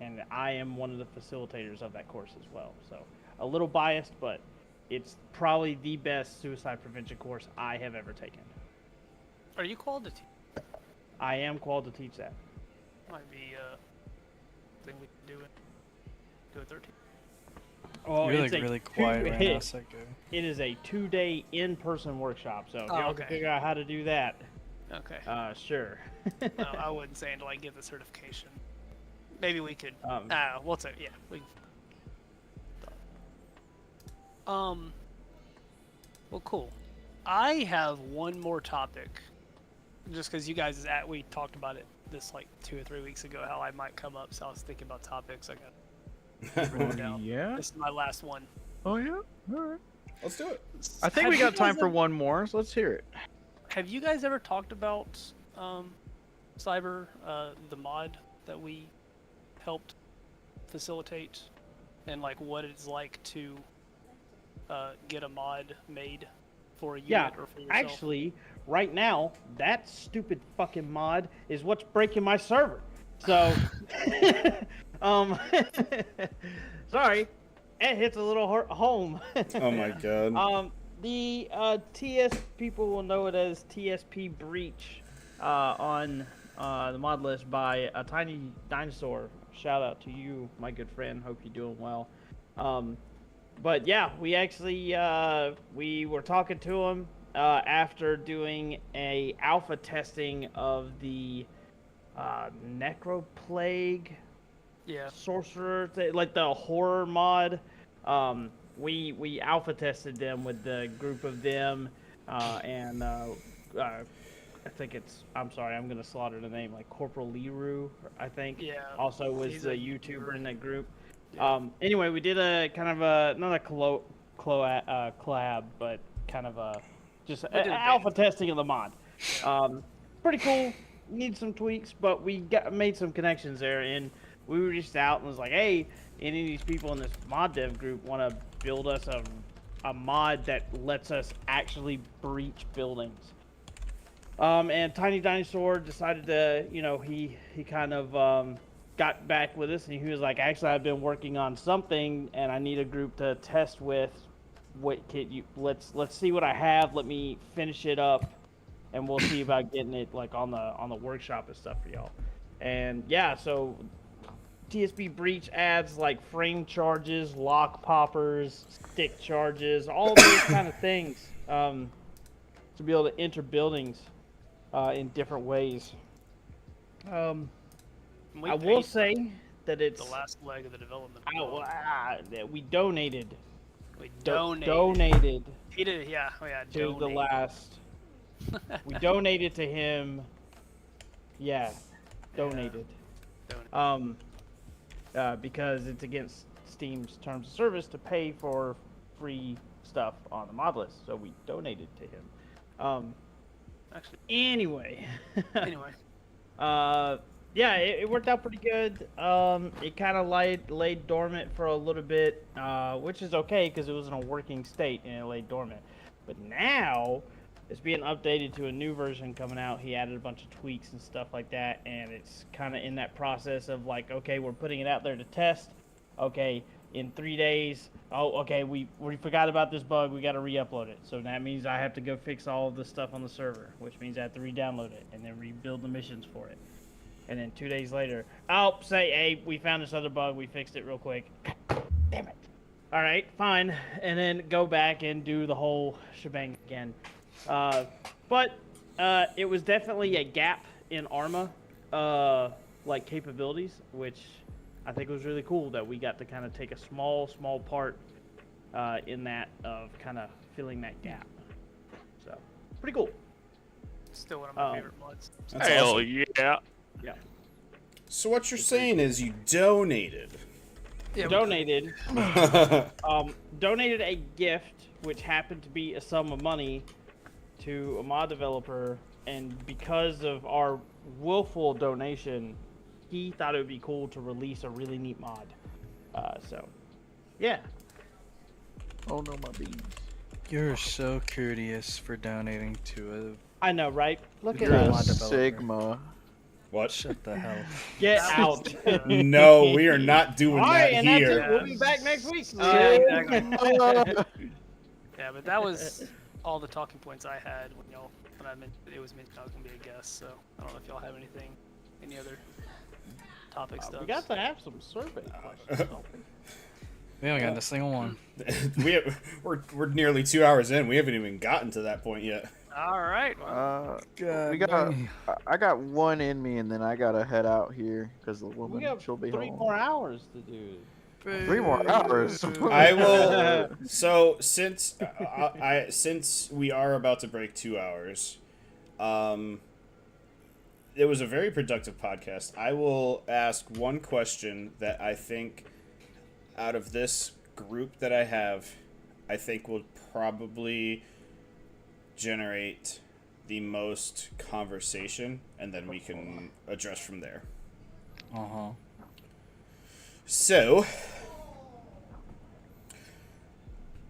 and I am one of the facilitators of that course as well. So, a little biased, but it's probably the best suicide prevention course I have ever taken. Are you called to teach? I am called to teach that. Might be thing we can do it. Do it 13. Oh, You're it's like a really quiet right now, Psycho. It is a 2-day in-person workshop, so if y'all can figure out how to do that, Okay. sure. No, I wouldn't say until I get the certification. Maybe we could. What's it? Yeah. Well, cool. I have one more topic. Just because you guys we talked about it this like 2 or 3 weeks ago, how I might come up. So I was thinking about topics. I got written down. Yeah. This is my last one. Oh yeah. All right. Let's do it. I think we got time for one more, so let's hear it. Have you guys ever talked about Cyber, the mod that we helped facilitate, and like what it's like to get a mod made for a unit or for yourself? Actually, right now, that stupid fucking mod is what's breaking my server. So, sorry, it hits a little home. Oh my god. The TS people will know it as TSP Breach on the mod list by a Tiny Dinosaur. Shout out to you, my good friend. Hope you're doing well. But yeah, we actually we were talking to him after doing a alpha testing of the Necroplague sorcerer, like the horror mod. We alpha tested them with the group of them, and I think I'm sorry, I'm gonna slaughter the name, like Corporal Leroux, I think. Yeah. Also was He's the a YouTuber in that group. Yeah. Anyway, we did a kind of a not a collab, but kind of a just alpha testing of the mod. Pretty cool. Need some tweaks, but we made some connections there, and we reached out and was like, hey, any of these people in this mod dev group want to build us a mod that lets us actually breach buildings. And Tiny Dinosaur decided to, he kind of got back with us, and he was like, actually, I've been working on something, and I need a group to test with. What can you? Let's see what I have. Let me finish it up, and we'll see about getting it like on the workshop and stuff for y'all. And yeah, so TSP Breach adds like frame charges, lock poppers, stick charges, all those kind of things to be able to enter buildings in different ways. I will say that it's the last leg of the development. We donated. We donated. Donated. He did, yeah. Oh, yeah. To the last. We donated to him. Yeah, donated. Because it's against Steam's terms of service to pay for free stuff on the mod list, so we donated to him. Actually. Anyway. Anyway. Yeah, it worked out pretty good. It kind of laid dormant for a little bit, which is okay because it was in a working state and it lay dormant. But now it's being updated to a new version coming out. He added a bunch of tweaks and stuff like that, and it's kind of in that process of like, okay, we're putting it out there to test. Okay, in 3 days, oh, okay, we forgot about this bug. We got to re-upload it. So that means I have to go fix all of the stuff on the server, which means I have to re-download it and then rebuild the missions for it. And then 2 days later, hey, we found this other bug. We fixed it real quick. Damn it. all right, fine, and then go back and do the whole shebang again. But it was definitely a gap in Arma, like capabilities, which I think was really cool that we got to kind of take a small part in that of kind of filling that gap. So pretty cool. Still one of my favorite mods. That's Hell awesome. yeah! Yeah. So what you're saying is you donated. Yeah, we- Donated. Donated a gift, which happened to be a sum of money, to a mod developer, and because of our willful donation, he thought it would be cool to release a really neat mod. So, yeah. Oh no, my beans. You're so courteous for donating to I know, right? Look You're at a us. mod developer. Sigma. What? Shut the hell. Get That was, out. No, we are not doing All that right, and that's here. it. We'll be back next week. Yeah, exactly. Yeah, but that was all the talking points I had when I mentioned it was mentioned I was gonna be a guest. So I don't know if y'all have any other topic stuff. We got to have some survey questions. don't we? We haven't got a single one. We're nearly 2 hours in. We haven't even gotten to that point yet. All right. Well, God We got. dang. I got one in me, and then I gotta head out here because the We woman got she'll be 3 home. more hours to do. 3 more hours. I will. So since since we are about to break 2 hours, it was a very productive podcast. I will ask one question that I think, out of this group that I have, I think will probably generate the most conversation, and then we can address from there. Uh-huh. So,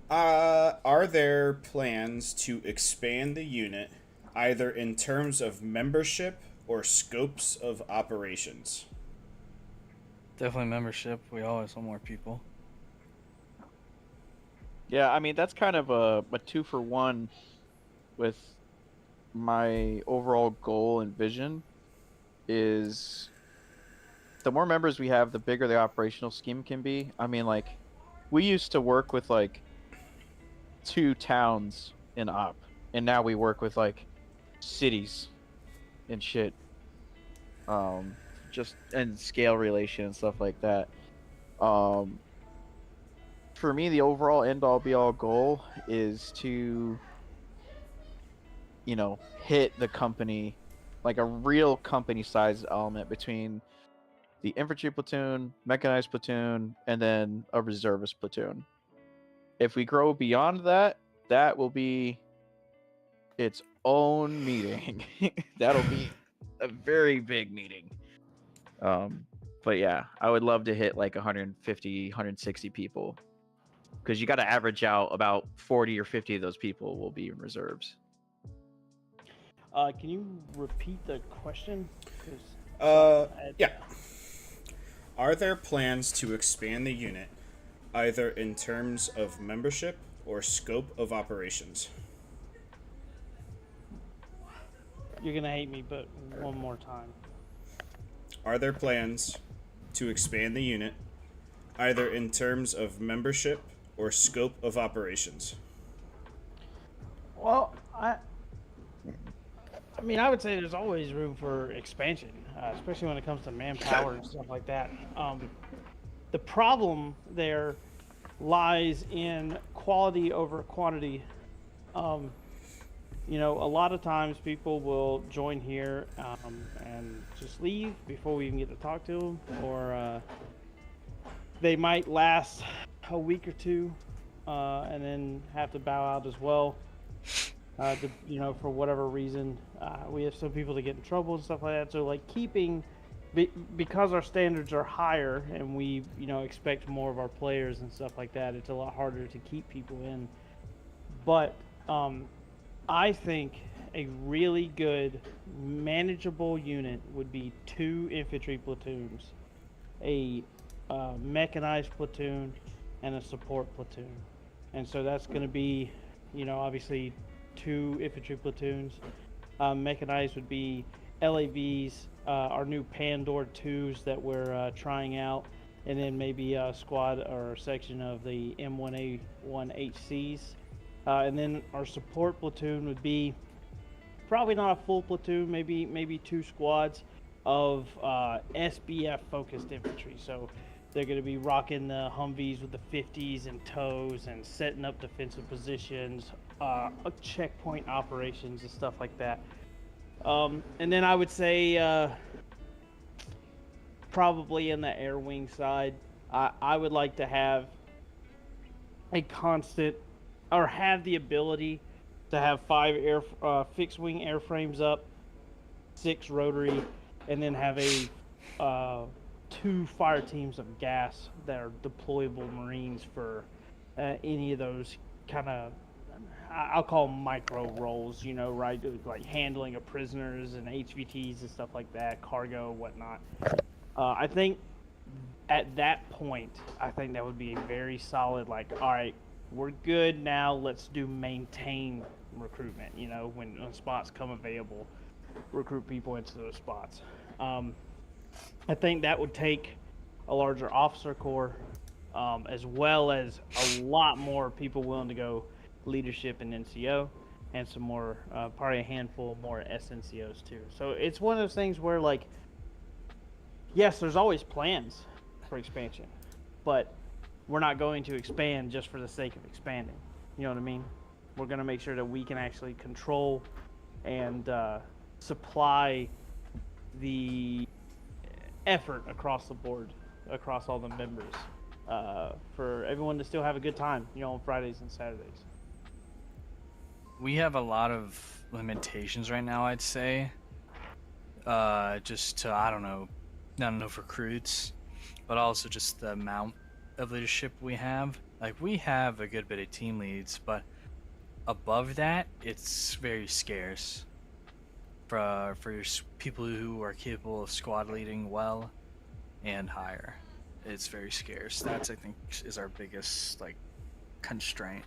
are there plans to expand the unit, either in terms of membership or scopes of operations? Definitely membership. We always want more people. Yeah, I mean that's kind of a 2-for-1 with my overall goal and vision. Is the more members we have, the bigger the operational scheme can be. I mean, like, we used to work with like 2 towns in op, and now we work with like cities and shit. Just and scale relation and stuff like that. For me, the overall end all be all goal is to, hit the company, like a real company sized element between the infantry platoon, mechanized platoon, and then a reservist platoon. If we grow beyond that, that will be its own meeting. That'll be a very big meeting. But yeah, I would love to hit like 150, 160 people, because you got to average out about 40 or 50 of those people will be in reserves. Can you repeat the question? 'Cause, Yeah. Are there plans to expand the unit, either in terms of membership or scope of operations? You're gonna hate me, but one more time. Are there plans to expand the unit, either in terms of membership or scope of operations? Well, I mean, I would say there's always room for expansion, especially when it comes to manpower and stuff like that. The problem there lies in quality over quantity. A lot of times people will join here and just leave before we even get to talk to them, or they might last a week or two and then have to bow out as well. For whatever reason, we have some people that get in trouble and stuff like that. So, like, because our standards are higher and we, expect more of our players and stuff like that, it's a lot harder to keep people in. But I think a really good, manageable unit would be 2 infantry platoons, a mechanized platoon, and a support platoon. And so that's going to be, obviously 2 infantry platoons. Mechanized would be LAVs, our new Pandor 2s that we're trying out, and then maybe a squad or a section of the M1A1HCs. And then our support platoon would be probably not a full platoon, maybe 2 squads of SBF focused infantry. So they're going to be rocking the Humvees with the 50s and tows and setting up defensive positions, checkpoint operations and stuff like that. And then I would say probably in the air wing side, I would like to have a constant, or have the ability to have 5 fixed wing airframes up, 6 rotary, and then have a 2 fire teams of gas that are deployable Marines for any of those kind of, I'll call them micro roles, you know, right? Like handling of prisoners and HVTs and stuff like that, cargo, whatnot. I think at that point, I think that would be a very solid, like, all right, we're good now, let's do maintain recruitment, you know, when spots come available, recruit people into those spots. I think that would take a larger officer corps, as well as a lot more people willing to go leadership in NCO, and some more, probably a handful more SNCOs too. So it's one of those things where, like, yes, there's always plans for expansion, but we're not going to expand just for the sake of expanding. You know what I mean? We're going to make sure that we can actually control and supply the effort across the board, across all the members, for everyone to still have a good time, you know, on Fridays and Saturdays. We have a lot of limitations right now, I'd say. Just to, I don't know, not enough recruits, but also just the amount of leadership we have. Like, we have a good bit of team leads, but above that, it's very scarce for your people who are capable of squad leading well and higher. It's very scarce. That's, I think, is our biggest, like, constraint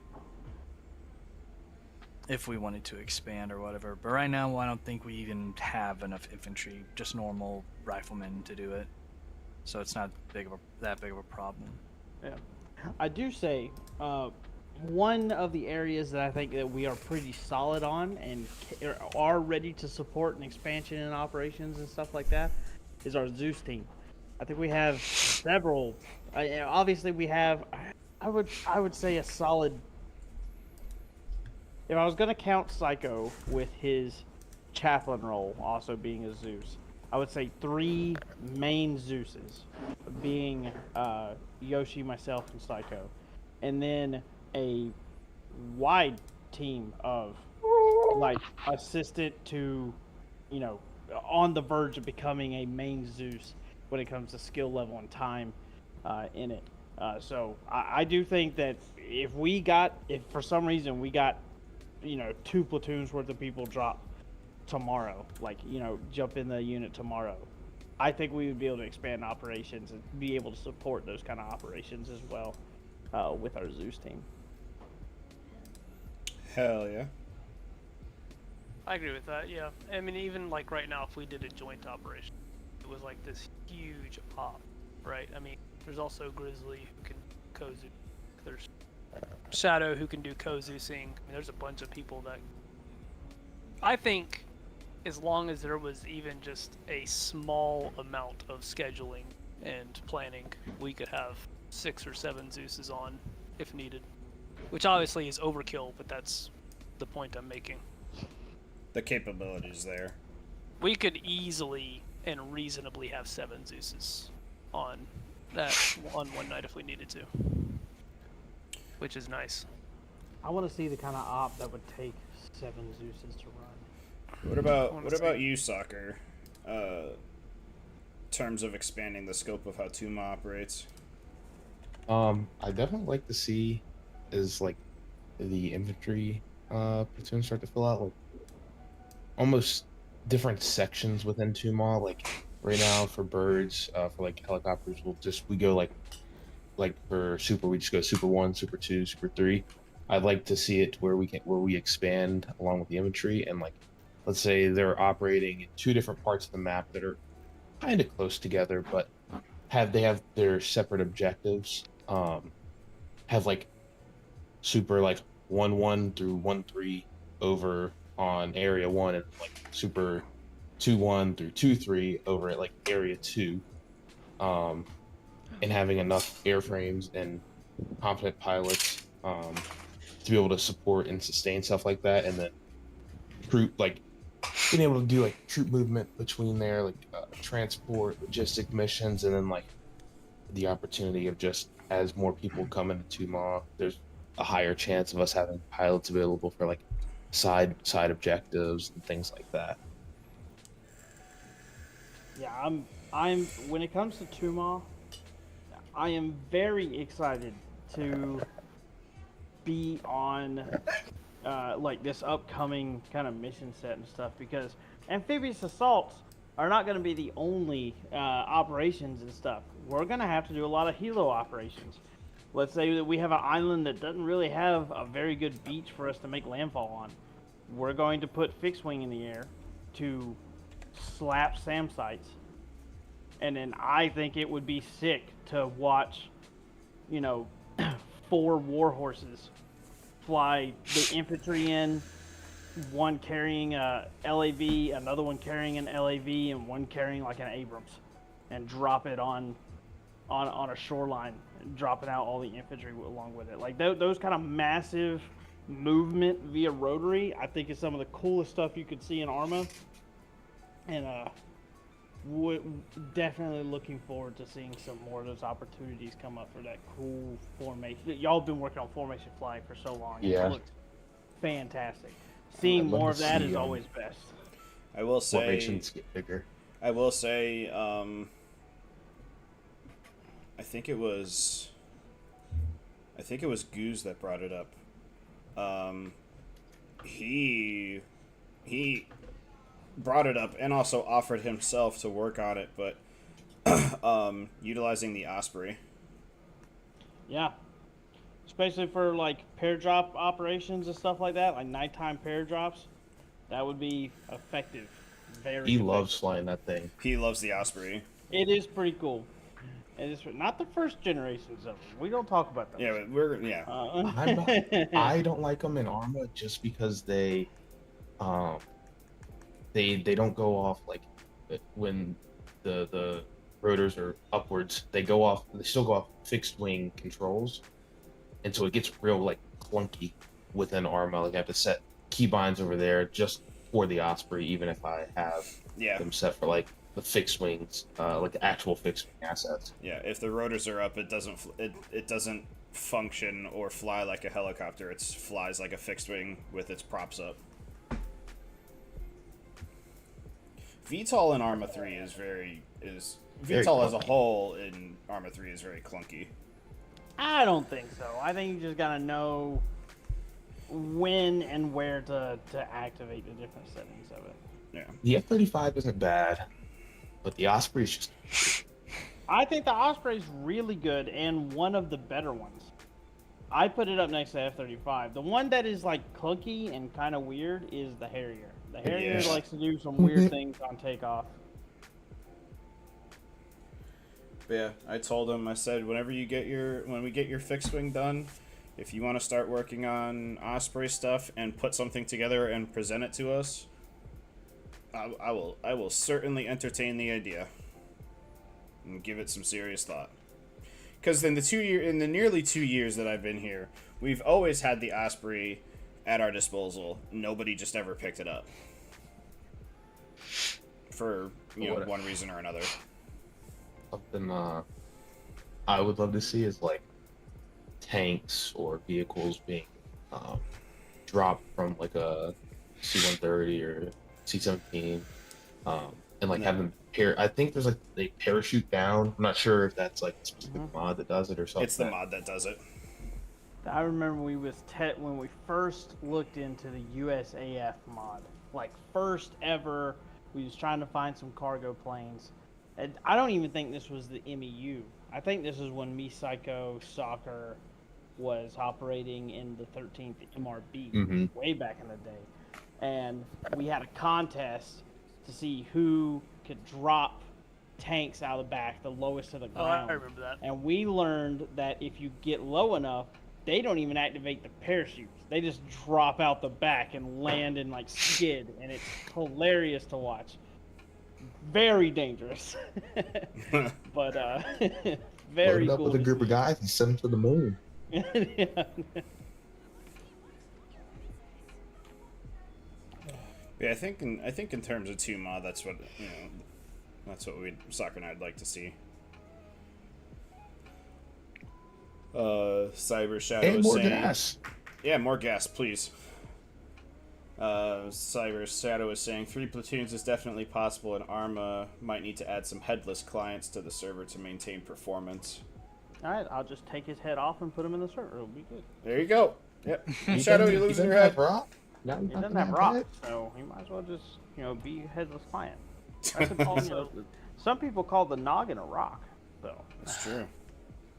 if we wanted to expand or whatever. But right now, I don't think we even have enough infantry, just normal riflemen, to do it. So it's not that big of a problem. Yeah, I do say one of the areas that I think that we are pretty solid on and are ready to support an expansion in operations and stuff like that is our Zeus team. I think we have several. Obviously, we have. I would say a solid. If I was gonna count Psycho with his chaplain role also being a Zeus, I would say 3 main Zeuses, being Yoshi, myself, and Psycho, and then a wide team of, like, assistant to, you know, on the verge of becoming a main Zeus when it comes to skill level and time in it. So I do think that if for some reason we got, you know, 2 platoons worth of people drop tomorrow, like, you know, jump in the unit tomorrow, I think we would be able to expand operations and be able to support those kind of operations as well with our Zeus team. Hell yeah. I agree with that, yeah. I mean, even like right now, if we did a joint operation, it was like this huge op, right? I mean, there's also Grizzly who can co-Zeus. There's Shadow who can do co-Zeusing. I mean, there's a bunch of people that I think, as long as there was even just a small amount of scheduling and planning, we could have 6 or 7 Zeuses on if needed. Which obviously is overkill, but that's the point I'm making. The capability's there. We could easily and reasonably have 7 Zeuses on one night if we needed to. Which is nice. I want to see the kind of op that would take 7 Zeuses to run. What about you, Soccer? Terms of expanding the scope of how Tuma operates. I definitely like to see is like the infantry platoon start to fill out, like almost different sections within Tuma. Like right now for birds, for like helicopters, we go like for super, we just go super 1, super 2, super 3. I'd like to see it where we expand along with the infantry, and like let's say they're operating in 2 different parts of the map that are kind of close together, but have their separate objectives. Have like super like 1-1 through 1-3 over on area 1, and like super 2-1 through 2-3 over at like area 2. And having enough airframes and competent pilots to be able to support and sustain stuff like that, and then troop like being able to do like troop movement between there, like transport, logistic missions, and then like the opportunity of just as more people come into Tuma, there's a higher chance of us having pilots available for like side objectives and things like that. Yeah, I'm when it comes to Tuma, I am very excited to be on like this upcoming kind of mission set and stuff, because amphibious assaults are not going to be the only operations and stuff. We're going to have to do a lot of helo operations. Let's say that we have an island that doesn't really have a very good beach for us to make landfall on. We're going to put fixed wing in the air to slap SAM sites. And then I think it would be sick to watch, 4 war horses fly the infantry in, one carrying a LAV, another one carrying an LAV, and one carrying like an Abrams, and drop it on a shoreline, dropping out all the infantry along with it. Like those kind of massive movement via rotary, I think is some of the coolest stuff you could see in Arma. And definitely looking forward to seeing some more of those opportunities come up for that cool formation. Y'all have been working on formation flying for so long. Yeah. It looks fantastic. Seeing more of that is always best. I will say. Formations get bigger. I will say. I think it was Goose that brought it up. He brought it up and also offered himself to work on it, but utilizing the Osprey. Yeah. Especially for like pair drop operations and stuff like that, like nighttime pair drops, that would be effective. Very He effective. loves flying that thing. He loves the Osprey. It is pretty cool. It is not the first generations of them. We don't talk about them. Yeah, but I don't like them in Arma just because they don't go off like when the rotors are upwards. They still go off fixed wing controls, and so it gets real like clunky within Arma. Like I have to set keybinds over there just for the Osprey, even if I have them set for like the fixed wings, like the actual fixed wing assets. Yeah, if the rotors are up, it doesn't function or fly like a helicopter. It flies like a fixed wing with its props up. VTOL in Arma 3 is very VTOL as a whole in Arma 3 is very clunky. I don't think so. I think you just gotta know when and where to activate the different settings of it. Yeah. The F-35 isn't bad, but the Osprey is just... I think the Osprey is really good and one of the better ones. I put it up next to F-35. The one that is like clunky and kind of weird is the Harrier. The Harrier likes to do some weird things on takeoff. But yeah, I told him, I said, when we get your fixed wing done, if you want to start working on Osprey stuff and put something together and present it to us, I will certainly entertain the idea and give it some serious thought. Because in the nearly 2 years that I've been here, we've always had the Osprey at our disposal. Nobody just ever picked it up for one reason or another. Something I would love to see is like tanks or vehicles being dropped from like a C-130 or C-17, and like have them I think there's like they parachute down. I'm not sure if that's like a specific mod that does it or something. It's the mod that does it. I remember when we first looked into the USAF mod, like first ever, we was trying to find some cargo planes. And I don't even think this was the MEU. I think this is when Me Psycho Soccer was operating in the 13th MRB way back in the day. And we had a contest to see who could drop tanks out of the back, the lowest of the Oh, ground. I remember that. And we learned that if you get low enough, they don't even activate the parachutes. They just drop out the back and land and like skid, and it's hilarious to watch. Very dangerous, but very Loaded up cool. with a to group of see. guys and send them to the moon. Yeah. Yeah, I think in terms of 2 that's what that's what Soccer and I'd like to see. Cyber Shadow And is more saying, gas. yeah, more gas, please. Cyber Shadow is saying 3 platoons is definitely possible, and Arma might need to add some headless clients to the server to maintain performance. All right, I'll just take his head off and put him in the server. It'll be good. There you go. Yep. He Shadow, doesn't- you're he losing doesn't your head. have rock. Now He doesn't have rock, so he might as well just be a headless client. That's Also- some people call the noggin a rock, so. That's true.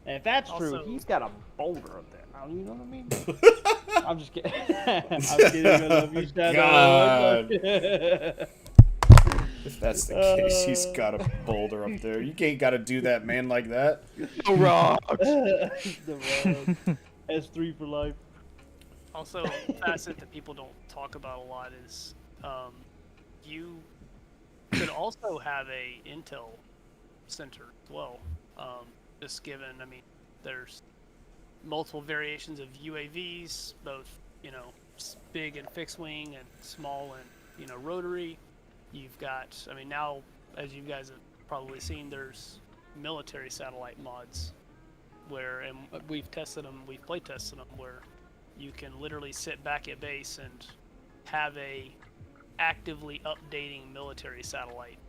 And if that's true, Also- he's got a boulder up there. Now, you know what I mean? I'm just kidding. I'm kidding. I love you, Shadow. God. If that's the case, he's got a boulder up there. You ain't got to do that, man, like that. No rocks. The rock. S3 for life. Also, a facet that people don't talk about a lot is you could also have a intel center as well. Just given, I mean, there's multiple variations of UAVs, both big and fixed wing and small and rotary. You've got, I mean, now as you guys have probably seen, there's military satellite mods where, and we've play tested them where you can literally sit back at base and have a actively updating military satellite.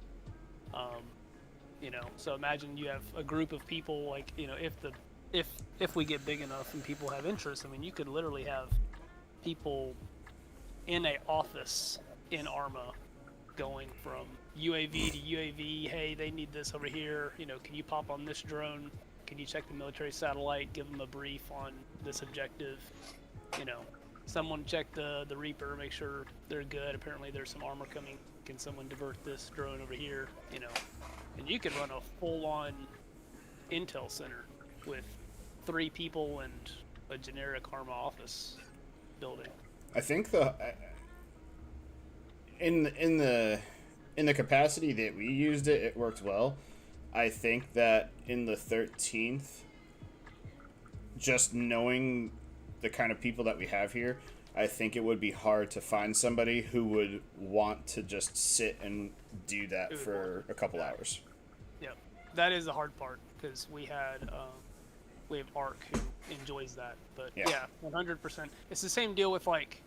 So imagine you have a group of people, like, if we get big enough and people have interest, I mean, you could literally have people in a office in Arma going from UAV to UAV. Hey, they need this over here. Can you pop on this drone? Can you check the military satellite? Give them a brief on this objective. Someone check the Reaper, make sure they're good. Apparently there's some armor coming. Can someone divert this drone over here? And you could run a full-on intel center with 3 people and a generic Arma office building. I think in the capacity that we used it worked well. I think that in the 13th, just knowing the kind of people that we have here, I think it would be hard to find somebody who would want to just sit and do that for a couple hours. Yeah, that is the hard part, because we have Ark who enjoys that. But yeah, 100%. It's the same deal with like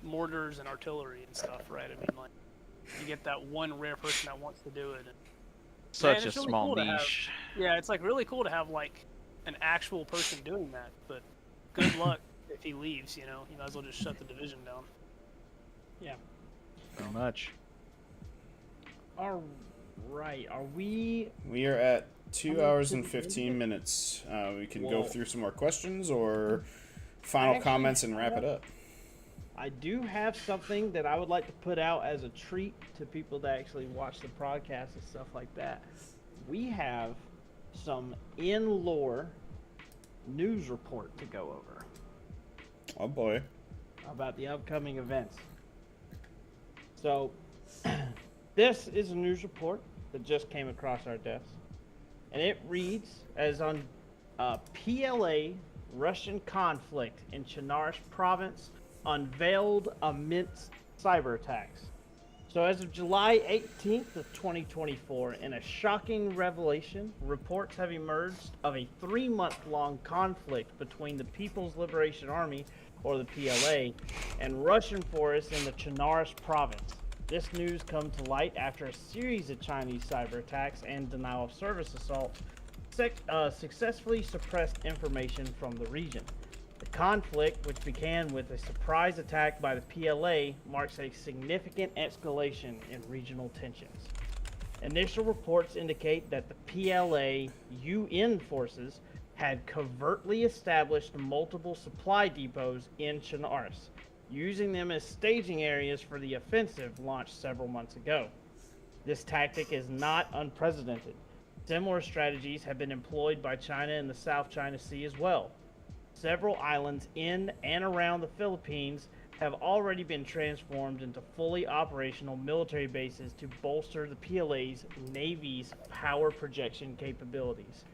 mortars and artillery and stuff, right? I mean, like, you get that one rare person that wants to do it. And, Such it's a really small cool niche. yeah, it's like really cool to have like an actual person doing that, but good luck if he leaves, you might as well just shut the division down. Yeah. Pretty much. All right. Are we? We are at 2 Coming hours to and the 15 end. minutes. We can go Whoa. through some more questions or final Actually, comments and wrap it up. I do have something that I would like to put out as a treat to people that actually watch the broadcast and stuff like that. We have some in-lore news report to go over Oh boy. about the upcoming events. So, this is a news report that just came across our desk, and it reads as on PLA Russian conflict in Chernarus province unveiled amidst cyber attacks. So as of July 18th of 2024, in a shocking revelation, reports have emerged of a 3-month-long conflict between the People's Liberation Army, or the PLA, and Russian forces in the Chernarus province. This news comes to light after a series of Chinese cyber attacks and denial of service assaults successfully suppressed information from the region. The conflict, which began with a surprise attack by the PLA, marks a significant escalation in regional tensions. Initial reports indicate that the PLA UN forces had covertly established multiple supply depots in Chernarus, using them as staging areas for the offensive launched several months ago. This tactic is not unprecedented. Similar strategies have been employed by China in the South China Sea as well. Several islands in and around the Philippines have already been transformed into fully operational military bases to bolster the PLA's Navy's power projection capabilities.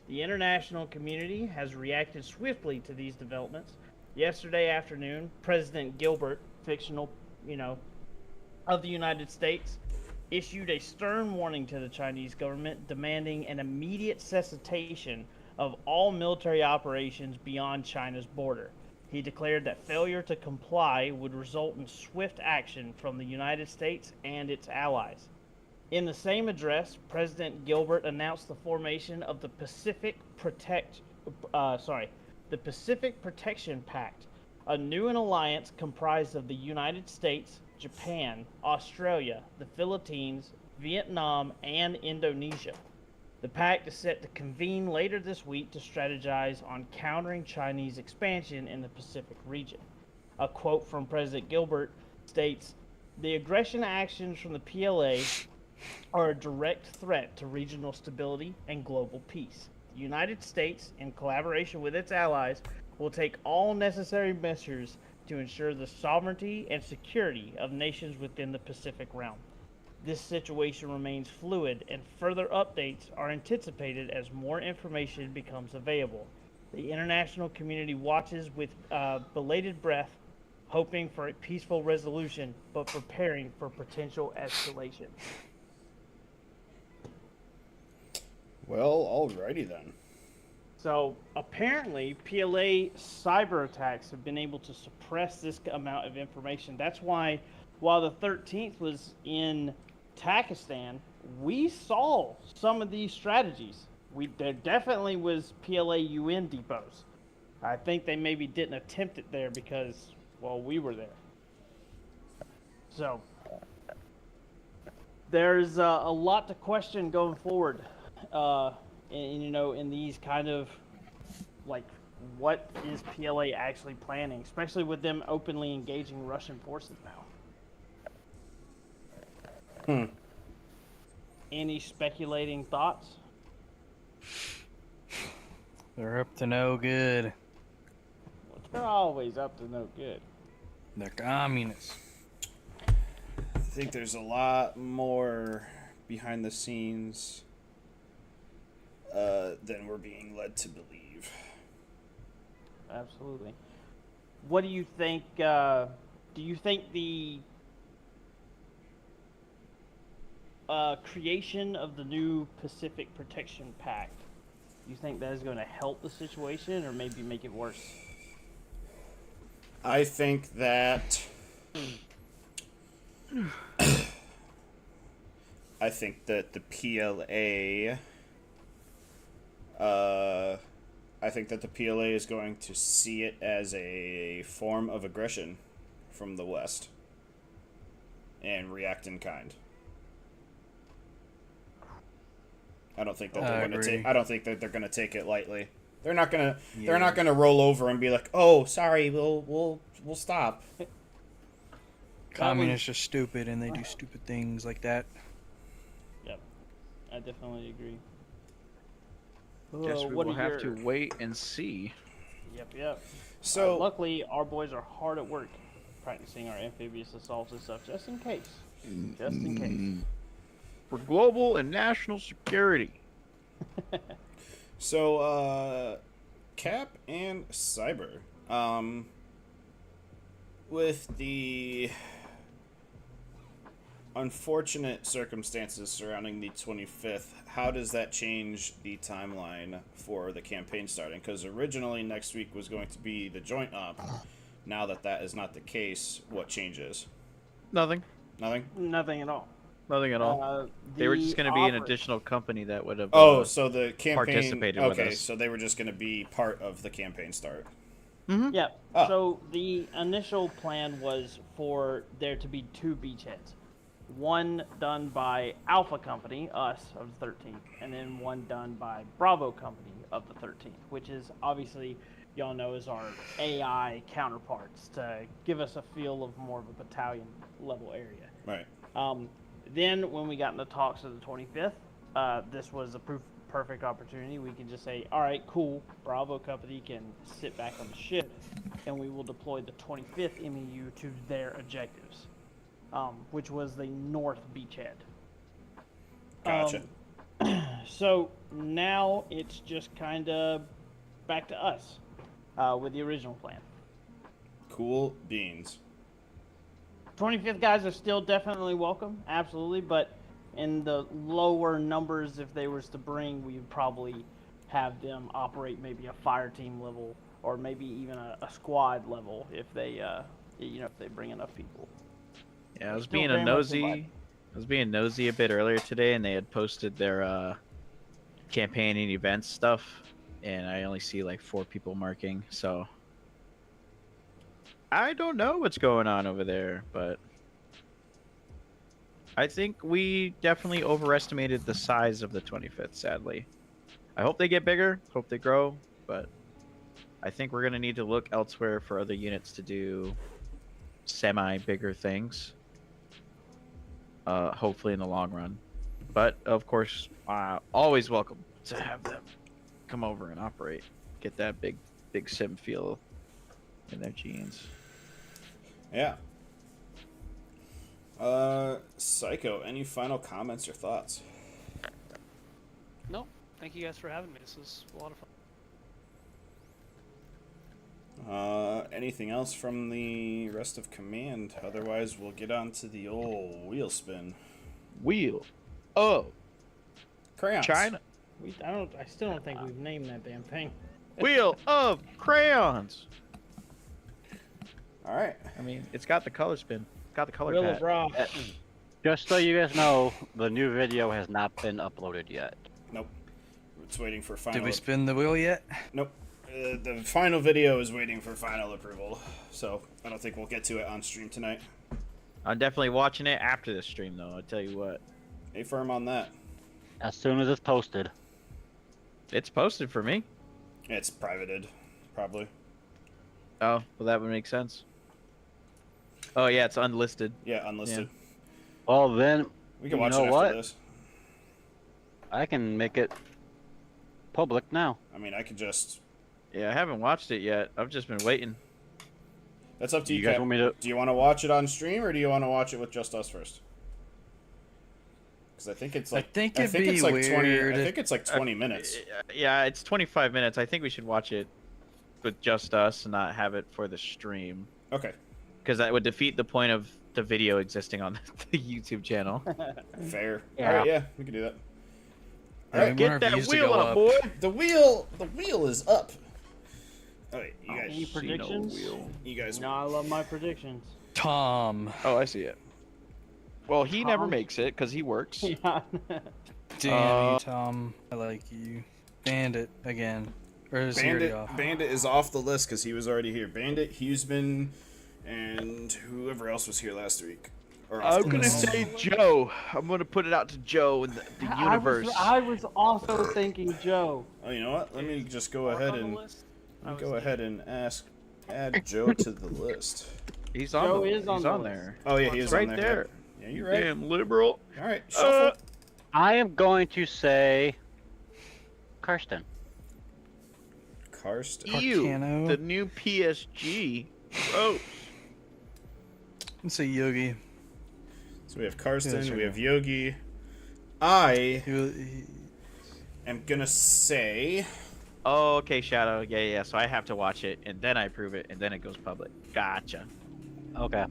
The international community has reacted swiftly to these developments. Yesterday afternoon, President Gilbert, fictional, of the United States, issued a stern warning to the Chinese government demanding an immediate cessation of all military operations beyond China's border. He declared that failure to comply would result in swift action from the United States and its allies. In the same address, President Gilbert announced the formation of the Pacific Protection Pact, a new alliance comprised of the United States, Japan, Australia, the Philippines, Vietnam, and Indonesia. The pact is set to convene later this week to strategize on countering Chinese expansion in the Pacific region. A quote from President Gilbert states, "The aggression actions from the PLA are a direct threat to regional stability and global peace. The United States, in collaboration with its allies, will take all necessary measures to ensure the sovereignty and security of nations within the Pacific realm. This situation remains fluid, and further updates are anticipated as more information becomes available. The international community watches with bated breath, hoping for a peaceful resolution, but preparing for potential escalation." Well, alrighty then. So apparently, PLA cyber attacks have been able to suppress this amount of information. That's why, while the 13th was in Pakistan, we saw some of these strategies. There definitely was PLA UN depots. I think they maybe didn't attempt it there because, well, we were there. So there's a lot to question going forward. In these kind of, like, what is PLA actually planning, especially with them openly engaging Russian forces now. Any speculating thoughts? They're up to no good. Well, they're always up to no good. They're communists. I think there's a lot more behind the scenes than we're being led to believe. Absolutely. What do you think? Do you think the creation of the new Pacific Protection Pact, you think that is going to help the situation or maybe make it worse? I think that the PLA is going to see it as a form of aggression from the West and react in kind. I don't think that they're going to take. I don't think that they're going to take it lightly. They're not gonna. Yeah. They're not gonna roll over and be like, "Oh, sorry, we'll stop." Communists are stupid, and they do stupid things like that. Yep, I definitely agree. Guess we will have to wait and see. Yep. So luckily, our boys are hard at work practicing our amphibious assaults and stuff, just in case. Just in case. For global and national security. So, Cap and Cyber, with the unfortunate circumstances surrounding the 25th, how does that change the timeline for the campaign starting? Because originally next week was going to be the joint op. Now that is not the case, what changes? Nothing. Nothing at all. Nothing at all. They were just going to be an additional company that would have so the campaign participated with us. So they were just going to be part of the campaign start. Mm-hmm. Yeah. Oh. So the initial plan was for there to be 2 beachheads. One done by Alpha Company, us, of the 13th, and then one done by Bravo Company of the 13th, which is obviously, y'all know, is our AI counterparts to give us a feel of more of a battalion level area. Right. Then when we got into talks of the 25th, this was a perfect opportunity. We could just say, all right, cool, Bravo Company can sit back on the ship, and we will deploy the 25th MEU to their objectives, which was the North Beachhead. Gotcha. So now it's just kind of back to us with the original plan. Cool beans. 25th guys are still definitely welcome, absolutely, but in the lower numbers, if they was to bring, we would probably have them operate maybe a fire team level or maybe even a squad level if they, if they bring enough people. Yeah, I was Still being very a much nosy. invited. I was being nosy a bit earlier today, and they had posted their campaign and events stuff, and I only see like 4 people marking. So I don't know what's going on over there, but I think we definitely overestimated the size of the 25th. Sadly, I hope they get bigger. Hope they grow, but I think we're gonna need to look elsewhere for other units to do semi-bigger things. Hopefully in the long run, but of course, always welcome to have them come over and operate, get that big sim feel in their jeans. Yeah. Psycho, any final comments or thoughts? No, thank you guys for having me. This was a lot of fun. Anything else from the rest of command? Otherwise, we'll get on to the old wheel spin. Wheel of Crayons. China. I still don't think we've named that damn thing. Wheel of crayons. All right. I mean, it's got the color spin. It's got the color Wheel pad. of Ra. Just so you guys know, the new video has not been uploaded yet. Nope. It's waiting for final. Did we spin the wheel yet? Nope. The final video is waiting for final approval, so I don't think we'll get to it on stream tonight. I'm definitely watching it after the stream, though. I tell you what, Stay firm on that. As soon as it's posted. it's posted for me. It's privated, probably. Oh, well, that would make sense. Oh yeah, it's unlisted. Yeah, unlisted. Well, then, We can You watch know it after what? this. I can make it public now. I mean, I could just. Yeah, I haven't watched it yet. I've just been waiting. That's up to you, You guys Cap. want me to? Do you want to watch it on stream or do you want to watch it with just us first? Because I think it's like. I think it'd be it's like 20. weird. I think it's like 20 minutes. Yeah, it's 25 minutes. I think we should watch it with just us and not have it for the stream, Okay. because that would defeat the point of the video existing on the YouTube channel. Fair. Yeah. All right. Yeah, we can do that. Yeah, All right. we want Get our that views to wheel go up, up. boy. The wheel is up. Oh wait, you guys. Any predictions? You guys. No, I love my predictions. Tom. Oh, I see it. Well, he never Tom? makes it because he works. Yeah. Damn you, Tom. I like you. Bandit again. Or is he already Bandit. off? Bandit is off the list because he was already here. Bandit, Hughesman, and whoever else was here last week. Or off I'm the gonna list. say Joe. I'm gonna put it out to Joe in the universe. I was also thinking Joe. Oh, you know what? Let me just go Mark ahead on the and list? let me I go was ahead and add Joe to the list. He's on. Joe the, is on he's the on list. there. Oh yeah, he is right on there. there. Yeah, you're right. Damn liberal. All right, shuffle. I am going to say Karsten. Karsten. Ew. Carcano. The new PSG. Gross. Let's say Yogi. So we have Karsten. Yeah, We sure. have Yogi. I He- am gonna say. Oh, okay, Shadow. Yeah. So I have to watch it, and then I approve it, and then it goes public. Gotcha. Okay.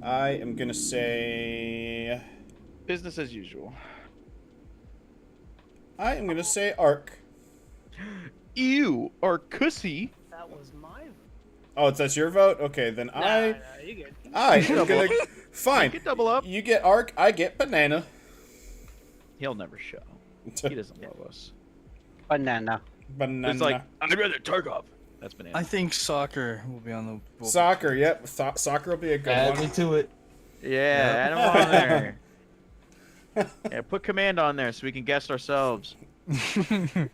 I am gonna say. Business as usual. I am gonna say Ark. Ew. Or Cussy. That was my. Oh, that's your vote. Okay, then Nah, you good. I am gonna. Fine. Get double up. You get Ark. I get Banana. He'll never show. He doesn't love us. Banana. Banana. It's like, I'd rather Tarkov. That's banana. I think soccer will be on the. Soccer. Yep. Soccer will be a good Add one. me to it. Yeah, add him on there. Yeah, put command on there so we can guess ourselves. Oh,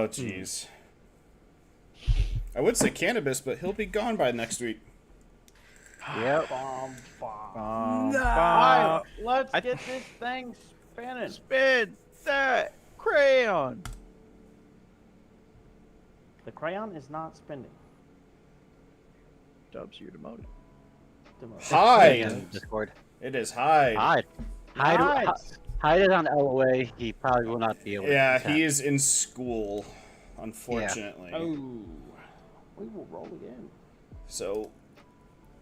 jeez. I would say cannabis, but he'll be gone by next week. Yep. Bum, bum. Bum, Alright, bum. let's I- get this thing spinning. Spin that crayon. The crayon is not spinning. Dubs, you're demoted. Hide. In Discord. It is hide. Hide. Hide. Nice. Hide it on LOA. He probably will not be able to. Yeah, detect. he is in school, unfortunately. Oh, we will roll again. So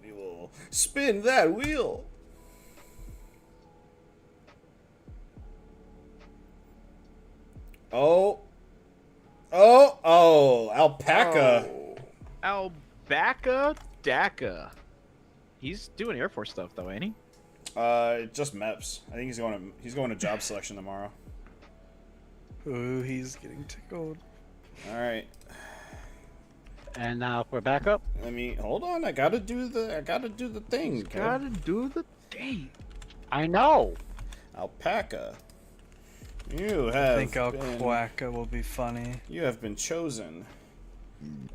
we will spin that wheel. Oh. Oh, alpaca. Albaca Daka. He's doing Air Force stuff though, ain't he? Just MEPS. I think he's going to job selection tomorrow. Ooh, he's getting tickled. All right. And now for backup. Let me hold on. I gotta do the thing. Kev. Gotta do the thing. I know. Alpaca. You I have think been, Alquaca will be funny. you have been chosen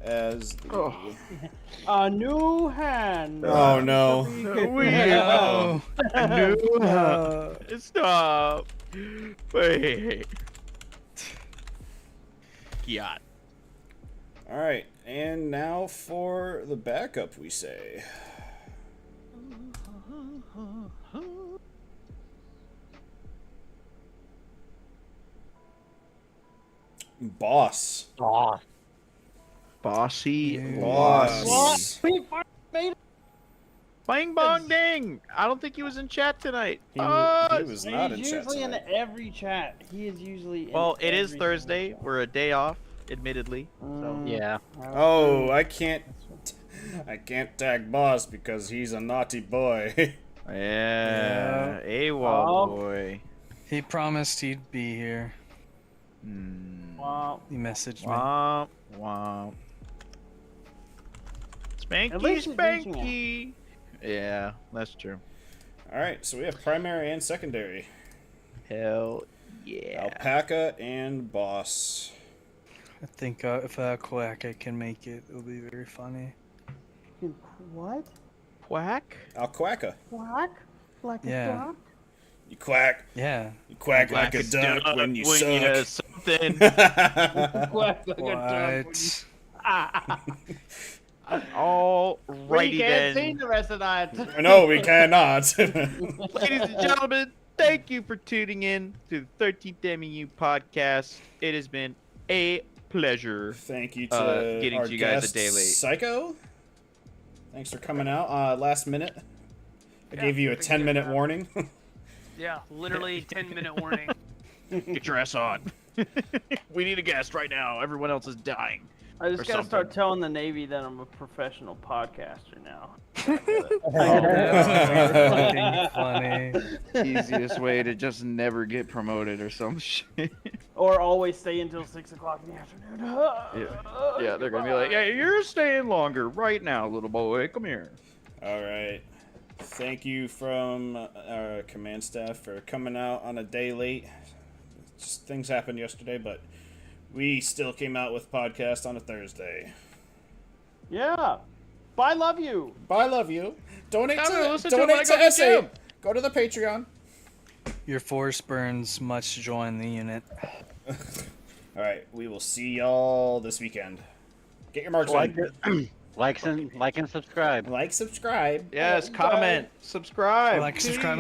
as the. Oh. A new hand. Oh no. No. No. Stop. Wait. Yacht. All right, and now for the backup, we say. Boss. Oh, Bossy. Boss. We made it. Bang bong ding. I don't think he was in chat tonight. He was not in He's chat usually in tonight. every chat. He is usually. Well, in it is every Thursday. single chat. We're a day off, admittedly. So yeah. Oh, I can't tag boss because he's a naughty boy. yeah, AWOL Oh. boy. He promised he'd be here. Wow. He messaged me. Womp womp. Spanky At least he's reaching out. spanky. Yeah, that's true. All right, so we have primary and secondary. Hell yeah. Alpaca and boss. I think if Alquaca can make it, it'll be very funny. What? Quack? Alquaca. Quack? Like Yeah. a duck? You quack. Yeah. You quack like a duck when you suck. something. Quack like a duck. What? All We righty can't see then. the rest of the night. No, we cannot. Ladies and gentlemen, thank you for tuning in to the 13th MU podcast. It has been a pleasure. Thank you to Getting our to you guys a guest, day late. Psycho. Thanks for coming out last minute. I Yeah, gave you a big 10-minute deal. warning. Yeah, literally 10-minute warning. Get your ass on. We need a guest right now. Everyone else is dying. I just Or gotta start something. telling the Navy that I'm a professional podcaster now. That's fucking funny. Easiest way to just never get promoted or some shit. Or always stay until 6 o'clock in the afternoon. Yeah, they're gonna be like, "Yeah, you're staying longer right now, little boy. Come here." All right. Thank you from our command staff for coming out on a day late. Just, things happened yesterday, but we still came out with podcast on a Thursday. Yeah. Bye, love you. Bye, love you. Donate I'm gonna to listen to it when I donate go to to the SA. gym. Go to the Patreon. Your force burns much joy in the unit. All right, we will see y'all this weekend. Get your marks Like in. like and subscribe. Like, subscribe. Yes, comment, subscribe. Like, subscribe.